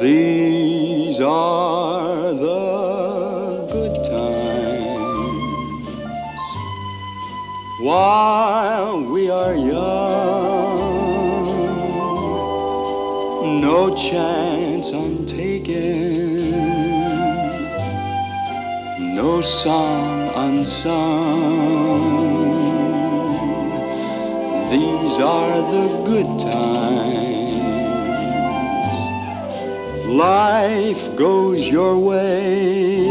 These are the good times while we are young. No chance untaken, no song unsung. These are the good times. Life goes your way,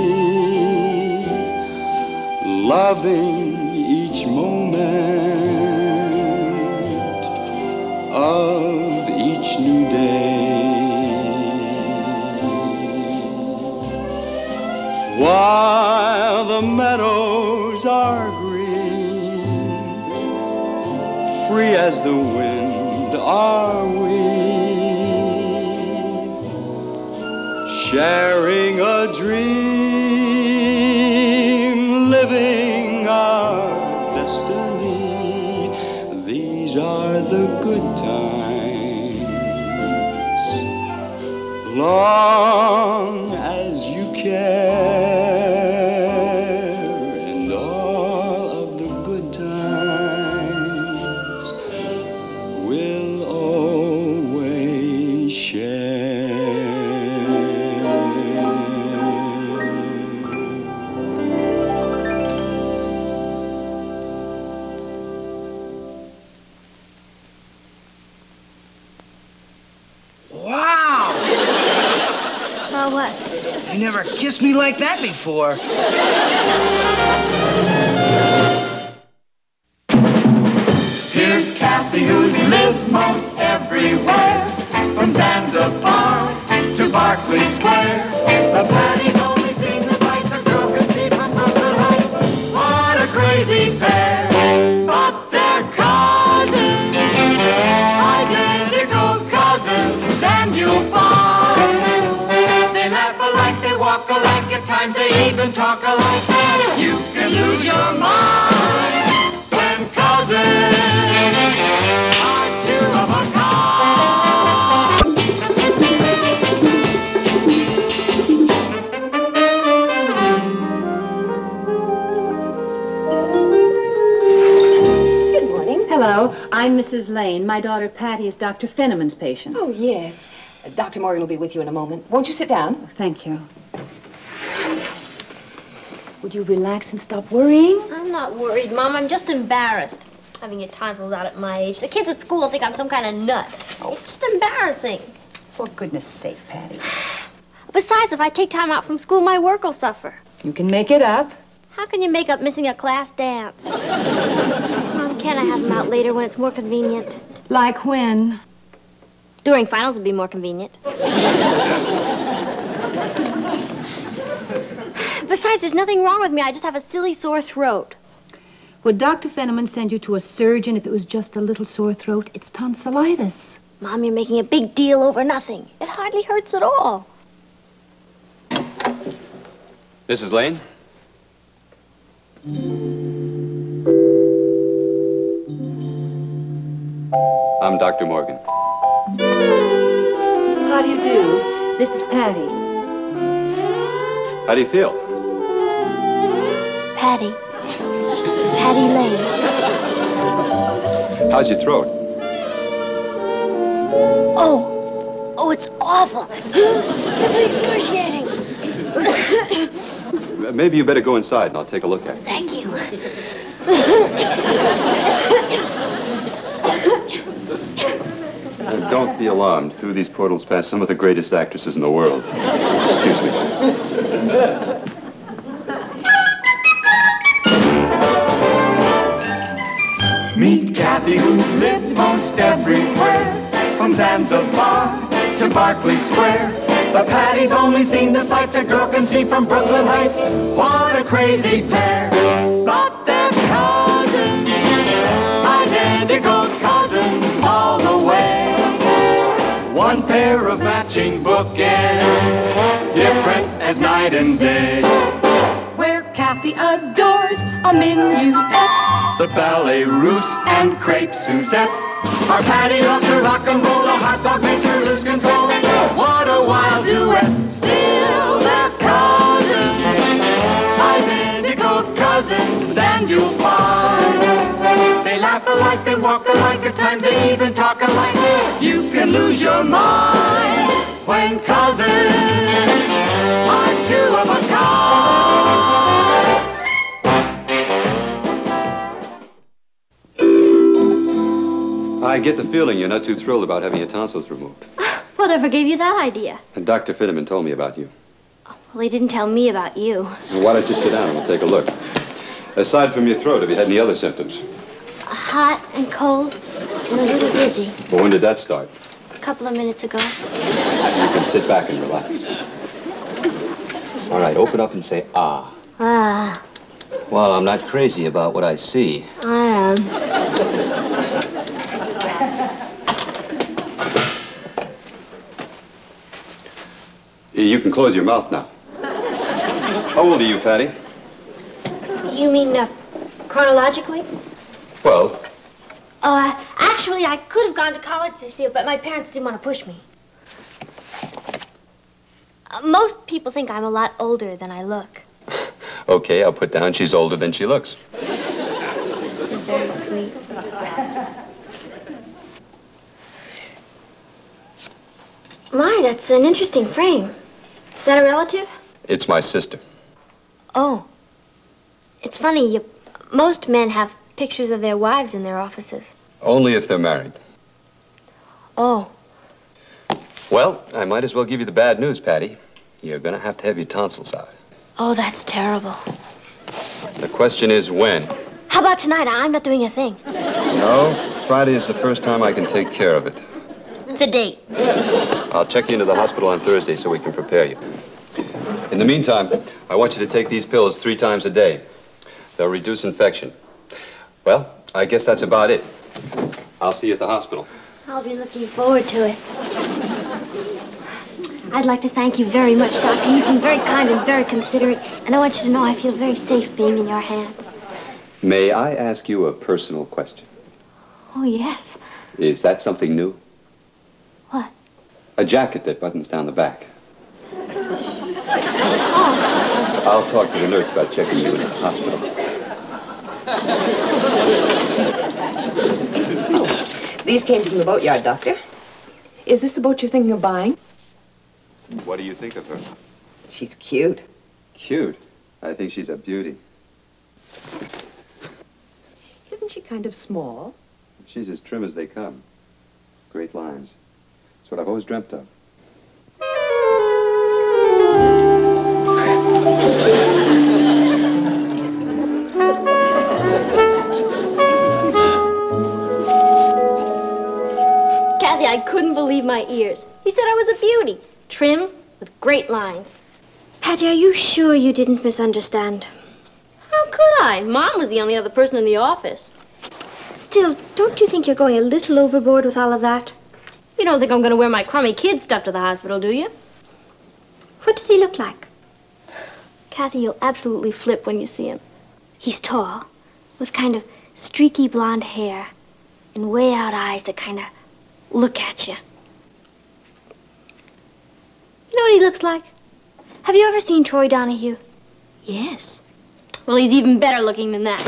loving each moment of each new day. While the meadows are green, free as the wind are we, sharing a dream, living our destiny. These are the good times, long as you care, and all of the good times we'll always share. Wow! Oh, what? You never kissed me like that before. Here's Kathy, who's lived most everywhere, from Zanzibar to Berkeley Square. The Patty's only seen the sights a girl can see from Brooklyn Heights. What a crazy pair! But they're cousins, identical cousins, and you'll find they laugh alike, they walk alike, at times they even talk alike. You can lose your mind when cousins are two of a Good morning. Hello, I'm Mrs. Lane. My daughter Patty is Dr. Fenneman's patient. Oh, yes. Dr. Morgan will be with you in a moment. Won't you sit down? Thank you. Would you relax and stop worrying? I'm not worried, Mom. I'm just embarrassed. Having your tonsils out at my age. The kids at school think I'm some kind of nut. It's just embarrassing. For goodness sake, Patty. Besides, if I take time out from school, my work will suffer. You can make it up. How can you make up missing a class dance? Mom, can't I have them out later when it's more convenient? Like when? During finals would be more convenient. Besides, there's nothing wrong with me. I just have a silly sore throat. Would Dr. Fenneman send you to a surgeon if it was just a little sore throat? It's tonsillitis. Mom, you're making a big deal over nothing. It hardly hurts at all. Mrs. Lane? I'm Dr. Morgan. How do you do? This is Patty. How do you feel? Patty. Patty Lane. How's your throat? Oh, it's awful. Simply excruciating. Maybe you better go inside and I'll take a look at it. Thank you. Don't be alarmed. Through these portals pass some of the greatest actresses in the world. Excuse me. Meet Kathy, who's lived most everywhere, from Zanzibar to Berkeley Square. But Patty's only seen the sights a girl can see from Brooklyn Heights. What a crazy pair! But they're cousins, identical cousins all the way. One pair of matching bookends, different as night and day. Where Kathy adores a minuet, The ballet russe and crepe Suzette. Our Patty loves her rock and roll, a hot dog makes her lose control. What a wild duet! Still they're cousins, identical cousins, and you'll find they laugh alike, they walk alike, at times they even talk alike. You can lose your mind when cousins are two of a kind. I get the feeling you're not too thrilled about having your tonsils removed. Whatever gave you that idea? And Dr. Finneman told me about you. Well, he didn't tell me about you. Well, why don't you sit down and we'll take a look. Aside from your throat, have you had any other symptoms? Hot and cold and a little dizzy. Well, when did that start? A couple of minutes ago. You can sit back and relax. All right, open up and say, ah. Ah. Well, I'm not crazy about what I see. I am. You can close your mouth now. How old are you, Patty? You mean chronologically? Well, Actually, I could have gone to college this year, but my parents didn't want to push me. Most people think I'm a lot older than I look. okay, I'll put down she's older than she looks. You're very sweet. My, that's an interesting frame. Is that a relative? It's my sister. Oh. It's funny, most men have pictures of their wives in their offices. Only if they're married. Oh. Well, I might as well give you the bad news, Patty. You're going to have your tonsils out. Oh, that's terrible. The question is when. How about tonight? I'm not doing a thing. No, Friday is the first time I can take care of it. It's a date. I'll check you into the hospital on Thursday so we can prepare you. In the meantime, I want you to take these pills 3 times a day. They'll reduce infection. Well, I guess that's about it. I'll see you at the hospital. I'll be looking forward to it. I'd like to thank you very much, Doctor. You've been very kind and very considerate, and I want you to know I feel very safe being in your hands. May I ask you a personal question? Oh, yes. Is that something new? What? A jacket that buttons down the back. Oh. I'll talk to the nurse about checking you in the hospital. These came from the boatyard, Doctor. Is this the boat you're thinking of buying? What do you think of her? She's cute. Cute? I think she's a beauty. Isn't she kind of small? She's as trim as they come. Great lines. That's what I've always dreamt of. Kathy, I couldn't believe my ears. He said I was a beauty. Trim, with great lines. Patty, are you sure you didn't misunderstand? How could I? Mom was the only other person in the office. Still, don't you think you're going a little overboard with all of that? You don't think I'm going to wear my crummy kid stuff to the hospital, do you? What does he look like? Kathy, you'll absolutely flip when you see him. He's tall, with kind of streaky blonde hair, and way out eyes that kind of look at you. You know what he looks like? Have you ever seen Troy Donahue? Yes. Well, he's even better looking than that.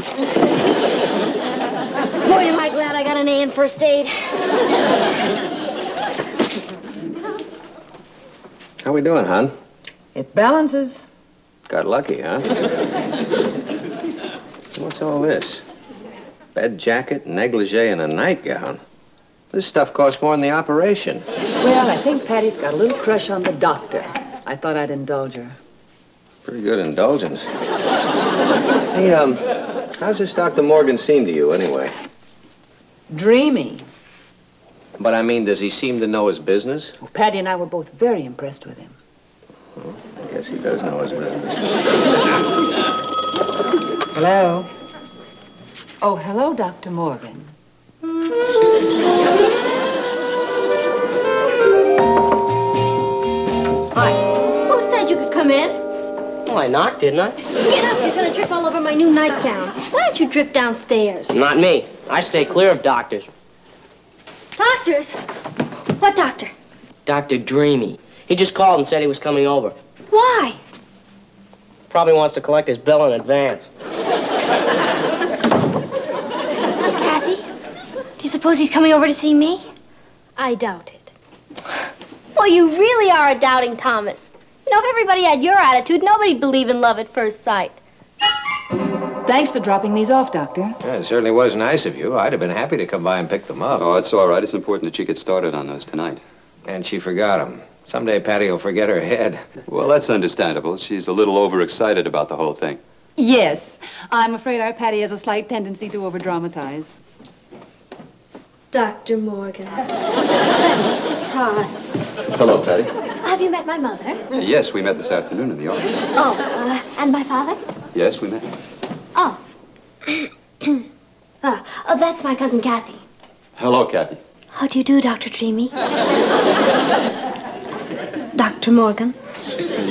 Boy, am I glad I got an A in first aid. How we doing, hon? It balances. Got lucky, huh? What's all this? Bed jacket, negligee, and a nightgown. This stuff costs more than the operation. Well, I think Patty's got a little crush on the doctor. I thought I'd indulge her. Pretty good indulgence. Hey, how's this Dr. Morgan seem to you, anyway? Dreamy. But I mean, does he seem to know his business? Well, Patty and I were both very impressed with him. Well, I guess he does know his business. Hello? Oh, hello, Dr. Morgan. Hi. Who said you could come in? Well, I knocked, didn't I? Get up, you're gonna drip all over my new nightgown. Why don't you drip downstairs? Not me. I stay clear of doctors. Doctors? What doctor? Dr. Dreamy. He just called and said he was coming over. Why? Probably wants to collect his bill in advance. Kathy, do you suppose he's coming over to see me? I doubt it. Well, you really are a doubting Thomas. You know, if everybody had your attitude, nobody'd believe in love at first sight. Thanks for dropping these off, Doctor. Yeah, it certainly was nice of you. I'd have been happy to come by and pick them up. Oh, it's all right. It's important that she gets started on those tonight. And she forgot them. Someday Patty will forget her head. Well, that's understandable. She's a little overexcited about the whole thing. Yes. I'm afraid our Patty has a slight tendency to overdramatize. Dr. Morgan. Surprise. Hello, Patty. Have you met my mother? Yes, we met this afternoon in the office. Oh, and my father? Yes, we met. Oh. Oh, that's my cousin Kathy. Hello, Kathy. How do you do, Dr. Dreamy? Dr. Morgan.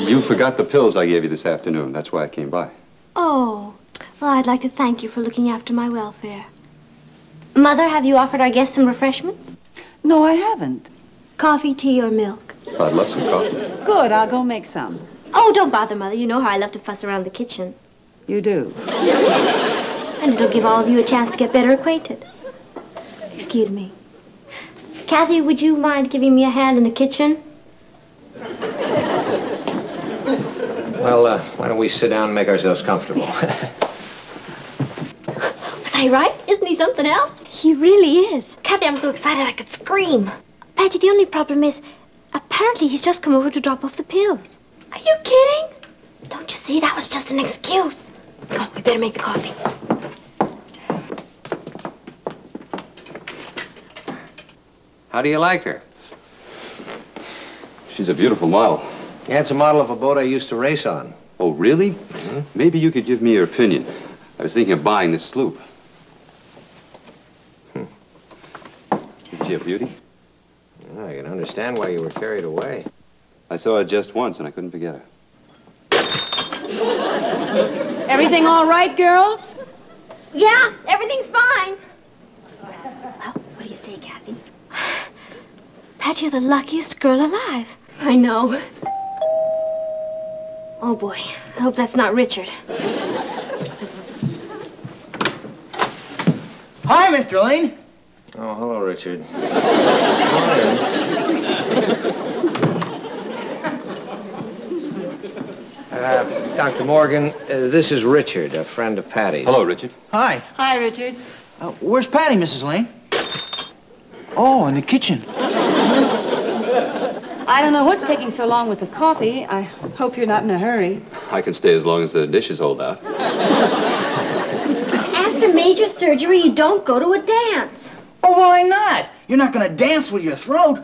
You forgot the pills I gave you this afternoon. That's why I came by. Oh, well, I'd like to thank you for looking after my welfare. Mother, have you offered our guests some refreshments? No, I haven't. Coffee, tea, or milk? I'd love some coffee. Good, I'll go make some. Oh, don't bother, Mother. You know how I love to fuss around the kitchen. You do. And it'll give all of you a chance to get better acquainted. Excuse me. Kathy, would you mind giving me a hand in the kitchen? Well, why don't we sit down and make ourselves comfortable? Was I right? Isn't he something else? He really is. Kathy, I'm so excited I could scream. Patty, the only problem is, apparently he's just come over to drop off the pills. Are you kidding? Don't you see? That was just an excuse. Come on, we better make the coffee. How do you like her? She's a beautiful model. Yeah, it's a model of a boat I used to race on. Oh, really? Maybe you could give me your opinion. I was thinking of buying this sloop. Isn't she a beauty? Oh, I can understand why you were carried away. I saw her just once, and I couldn't forget her. Everything all right, girls? Yeah, everything's fine. Well, what do you say, Kathy? Pat, you're the luckiest girl alive. I know. Oh, boy. I hope that's not Richard. Hi, Mr. Lane. Oh, hello, Richard. Dr. Morgan, this is Richard, a friend of Patty's. Hello, Richard. Hi. Hi, Richard. Where's Patty, Mrs. Lane? Oh, in the kitchen. I don't know what's taking so long with the coffee. I hope you're not in a hurry. I can stay as long as the dishes hold out. After major surgery, you don't go to a dance. Oh, why not? You're not going to dance with your throat.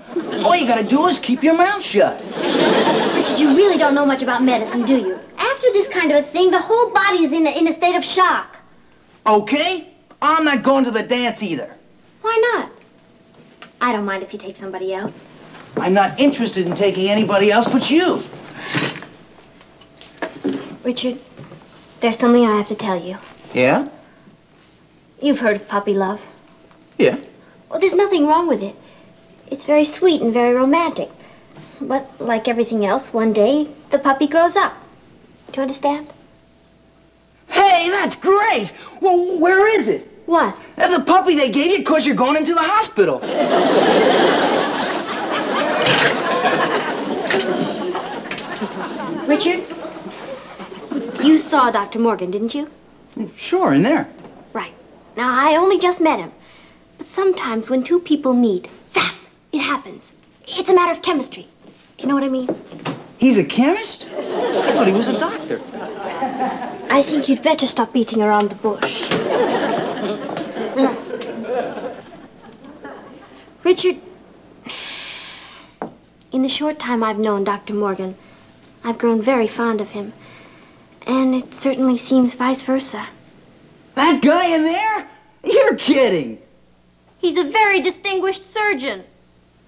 All you got to do is keep your mouth shut. Richard, you really don't know much about medicine, do you? After this kind of a thing, the whole body is in a state of shock. Okay? I'm not going to the dance either. Why not? I don't mind if you take somebody else. I'm not interested in taking anybody else but you. Richard, there's something I have to tell you. Yeah? You've heard of puppy love. Yeah. Well, there's nothing wrong with it. It's very sweet and very romantic. But like everything else, one day, the puppy grows up. Do you understand? Hey, that's great! Well, where is it? What? The puppy they gave you because you're going into the hospital. Richard, you saw Dr. Morgan, didn't you? Sure, in there. Right. Now, I only just met him. But sometimes when two people meet, zap, it happens. It's a matter of chemistry. Do you know what I mean? He's a chemist? I thought he was a doctor. I think you'd better stop beating around the bush. Richard, in the short time I've known Dr. Morgan, I've grown very fond of him. And it certainly seems vice versa. That guy in there? You're kidding. He's a very distinguished surgeon.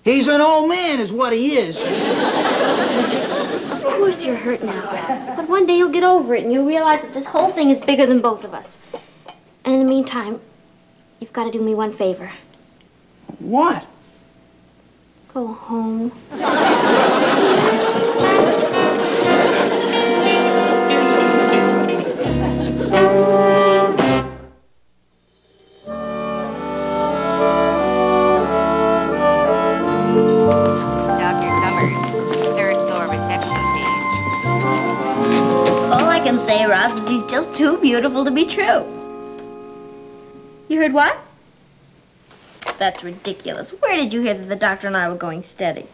He's an old man is what he is. Of course you're hurt now. But one day you'll get over it and you'll realize that this whole thing is bigger than both of us. And in the meantime, you've got to do me one favor. What? Go home. Dr. Summers, third floor reception, please. All I can say, Ross, is he's just too beautiful to be true. You heard what? That's ridiculous. Where did you hear that the doctor and I were going steady?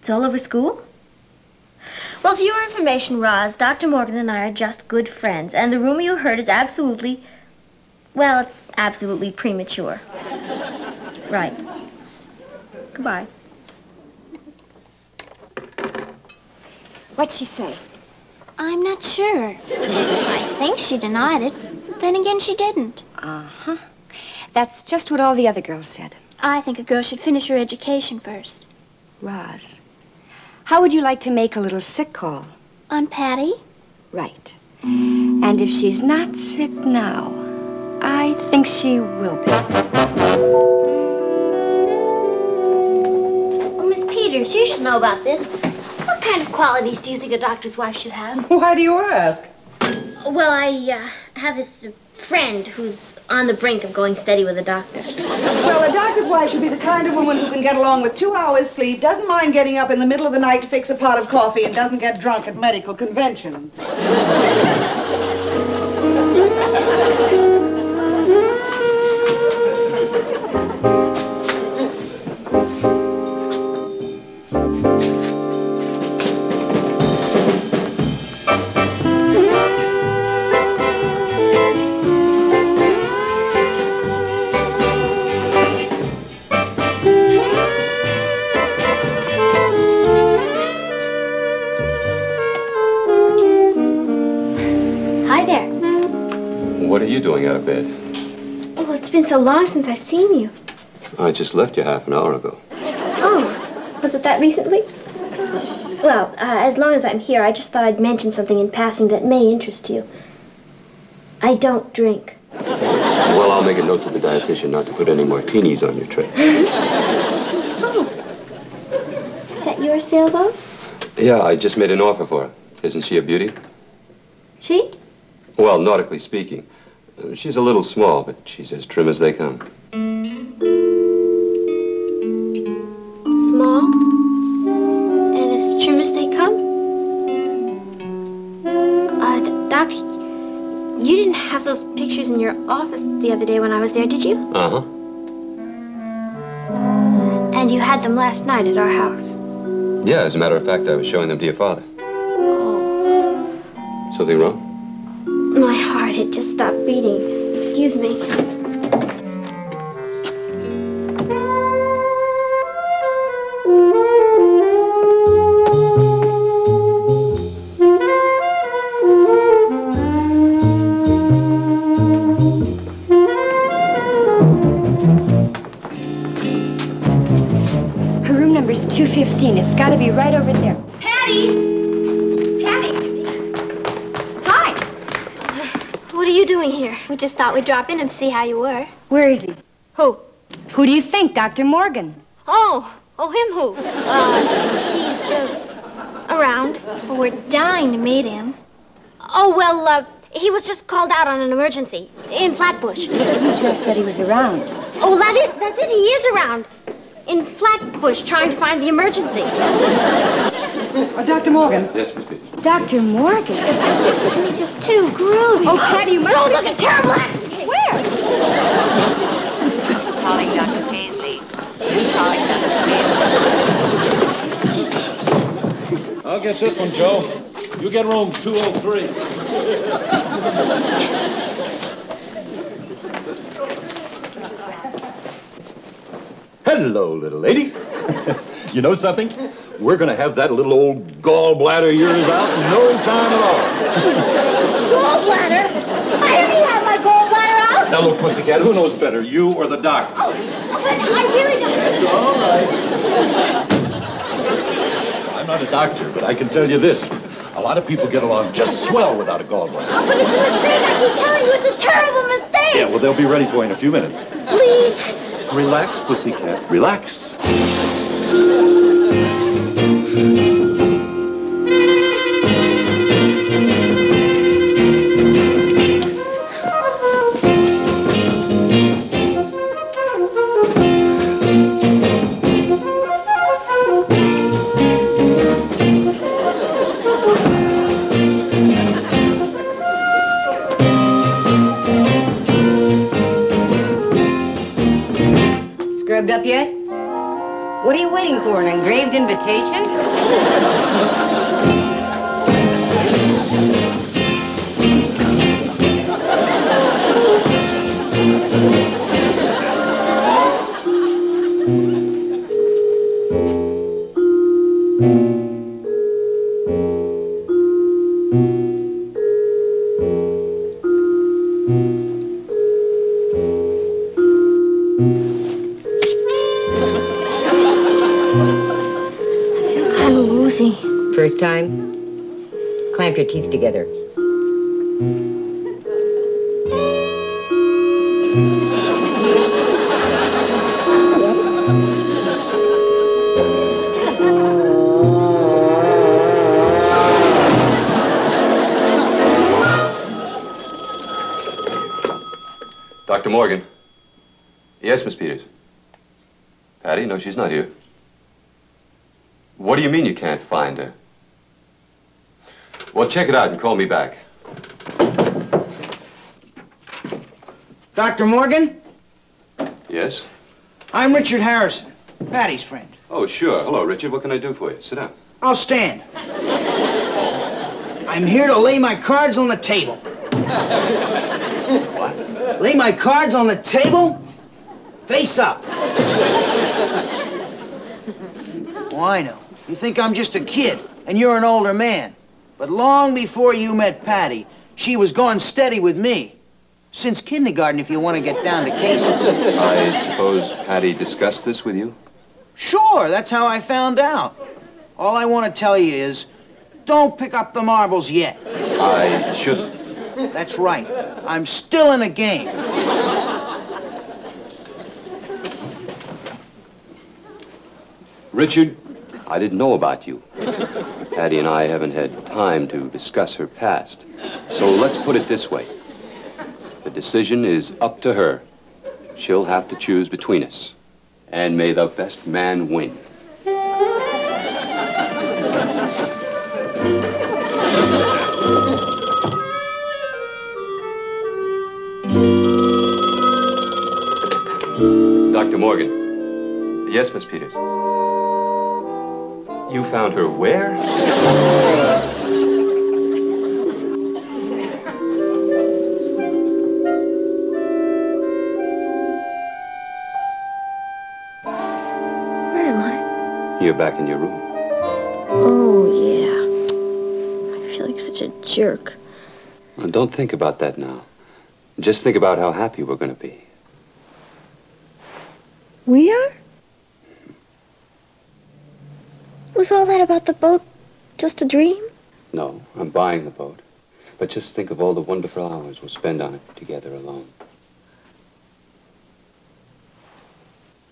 It's all over school? Well, for your information, Roz, Dr. Morgan and I are just good friends, and the rumor you heard is absolutely, well, it's absolutely premature. Right. Goodbye. What'd she say? I'm not sure. I think she denied it. Then again, she didn't. Uh-huh. That's just what all the other girls said. I think a girl should finish her education first. Roz, how would you like to make a little sick call? On Patty? Right. And if she's not sick now, I think she will be. Oh, Miss Peters, you should know about this. What kind of qualities do you think a doctor's wife should have? Why do you ask? Well, I have this friend who's on the brink of going steady with a doctor. Well, a doctor's wife should be the kind of woman who can get along with 2 hours sleep, doesn't mind getting up in the middle of the night to fix a pot of coffee, and doesn't get drunk at medical conventions. What are you doing out of bed? Oh, it's been so long since I've seen you. I just left you half an hour ago. Oh, was it that recently? Well, as long as I'm here, I just thought I'd mention something in passing that may interest you. I don't drink. Well, I'll make a note to the dietitian not to put any martinis on your tray. Oh. Is that your sailboat? Yeah, I just made an offer for her. Isn't she a beauty? She? Well, nautically speaking. She's a little small, but she's as trim as they come. Small? And as trim as they come? Doc, you didn't have those pictures in your office the other day when I was there, did you? Uh-huh. And you had them last night at our house. Yeah, as a matter of fact, I was showing them to your father. Oh. Something wrong? My heart had just stopped beating. Excuse me. Her room number's 215. It's got to be right over there. Patty! What are you doing here? We just thought we'd drop in and see how you were. Where is he? Who? Who do you think? Dr. Morgan. Oh, him who? He's around. Well, we're dying to meet him. Oh, well, he was just called out on an emergency in Flatbush. You just said he was around. Oh, well, that's it. He is around. In Flatbush, trying to find the emergency. Dr. Morgan. Yes, Miss Peters. Dr. Morgan? He's just too groovy. Oh, Patty, you must... Oh, look, a terrible accident. Where? Calling Dr. Paisley. Calling Dr. Paisley. I'll get this one, Joe. You get room 203. Hello, little lady. You know something? We're going to have that little old gallbladder of yours out in no time at all. Gallbladder? I already have my gallbladder out. Now, look, pussycat, who knows better, you or the doctor? Oh, but I really don't. It's all right. I'm not a doctor, but I can tell you this. A lot of people get along just swell without a gallbladder. Oh, but it's a mistake. I keep telling you it's a terrible mistake. Yeah, well, they'll be ready for you in a few minutes. Please. Relax, pussycat, relax. Scrubbed up yet? What are you waiting for, an engraved invitation? time, clamp your teeth together. Dr. Morgan. Yes, Miss Peters. Patty, no, she's not here. What do you mean you can't find her? Well, check it out and call me back. Dr. Morgan? Yes? I'm Richard Harrison, Patty's friend. Oh, sure. Hello, Richard. What can I do for you? Sit down. I'll stand. I'm here to lay my cards on the table. What? Lay my cards on the table? Face up. Oh, I know. You think I'm just a kid, and you're an older man. But long before you met Patty, she was going steady with me. Since kindergarten, if you want to get down to cases. I suppose Patty discussed this with you? Sure, that's how I found out. All I want to tell you is, don't pick up the marbles yet. I shouldn't. That's right. I'm still in the game. Richard, I didn't know about you. Patty and I haven't had time to discuss her past. So let's put it this way. The decision is up to her. She'll have to choose between us. And may the best man win. Dr. Morgan. Yes, Miss Peters. You found her where? Where am I? You're back in your room. Oh, yeah. I feel like such a jerk. Well, don't think about that now. Just think about how happy we're going to be. We are? Was all that about the boat just a dream? No, I'm buying the boat. But just think of all the wonderful hours we'll spend on it together alone.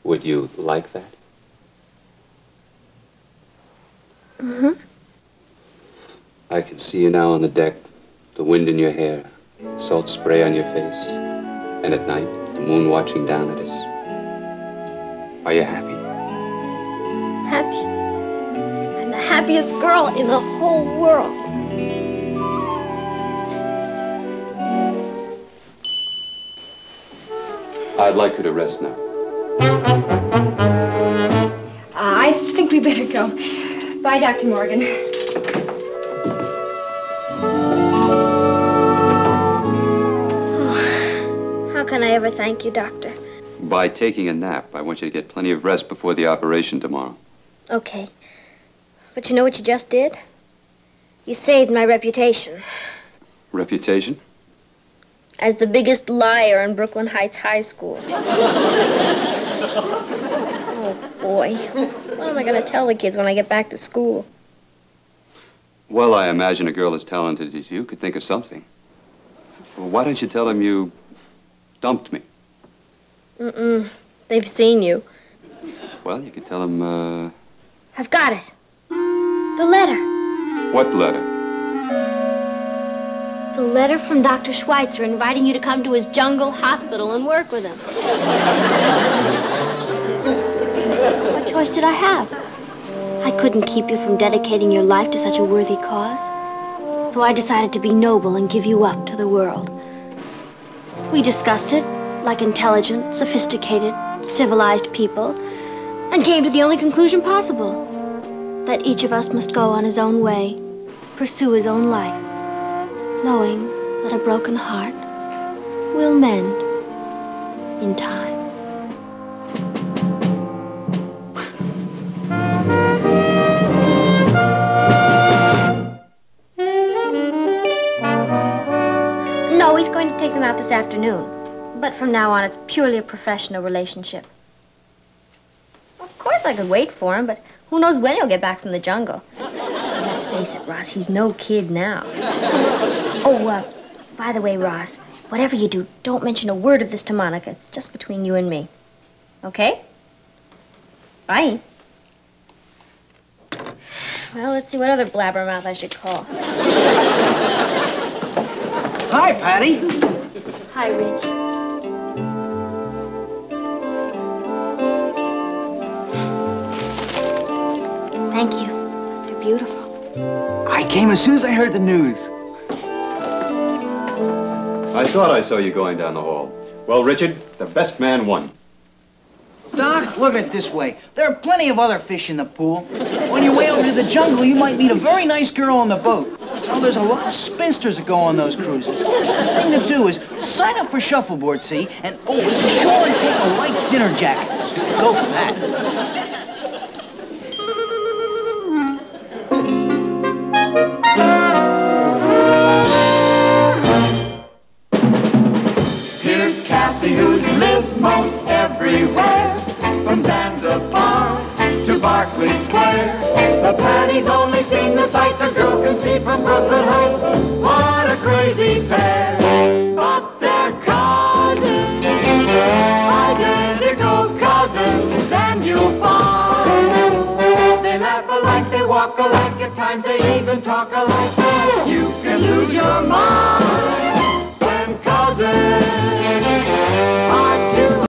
Would you like that? Mm-hmm. I can see you now on the deck, the wind in your hair, salt spray on your face, and at night, the moon watching down at us. Are you happy? Happy? I'm the happiest girl in the whole world. I'd like her to rest now. I think we better go. Bye, Dr. Morgan. Oh, how can I ever thank you, Doctor? By taking a nap. I want you to get plenty of rest before the operation tomorrow. Okay. But you know what you just did? You saved my reputation Reputation? as the biggest liar in Brooklyn Heights High School. Oh, boy. What am I going to tell the kids when I get back to school? Well, I imagine a girl as talented as you could think of something. Well, why don't you tell them you dumped me? Mm-mm. They've seen you. Well, you could tell them, I've got it. The letter. What letter? The letter from Dr. Schweitzer inviting you to come to his jungle hospital and work with him. What choice did I have? I couldn't keep you from dedicating your life to such a worthy cause. So I decided to be noble and give you up to the world. We discussed it like intelligent, sophisticated, civilized people, and came to the only conclusion possible. That each of us must go on his own way, pursue his own life, knowing that a broken heart will mend in time. No, he's going to take them out this afternoon. But from now on, it's purely a professional relationship. Of course I could wait for him, but who knows when he'll get back from the jungle. And that's face it, Ross. He's no kid now. Oh, by the way, Ross, whatever you do, don't mention a word of this to Monica. It's just between you and me. Okay? Bye. Well, let's see what other blabbermouth I should call. Hi, Patty. Hi, Rich. Thank you. They're beautiful. I came as soon as I heard the news. I thought I saw you going down the hall. Well, Richard, the best man won. Doc, look at it this way. There are plenty of other fish in the pool. When you wade over to the jungle, you might meet a very nice girl on the boat. Oh, there's a lot of spinsters that go on those cruises. The thing to do is sign up for shuffleboard, see? And, oh, be sure and take a light dinner jacket. Go for that. Here's Kathy, who's lived most everywhere, from Zanzibar to Berkeley Square. The Patty's only seen the sights a girl can see from Brooklyn Heights. What a crazy pair, but they're cousins, identical cousins, and you'll find they laugh alike, they walk alike, at times they even talk alike. You can lose your mind when cousins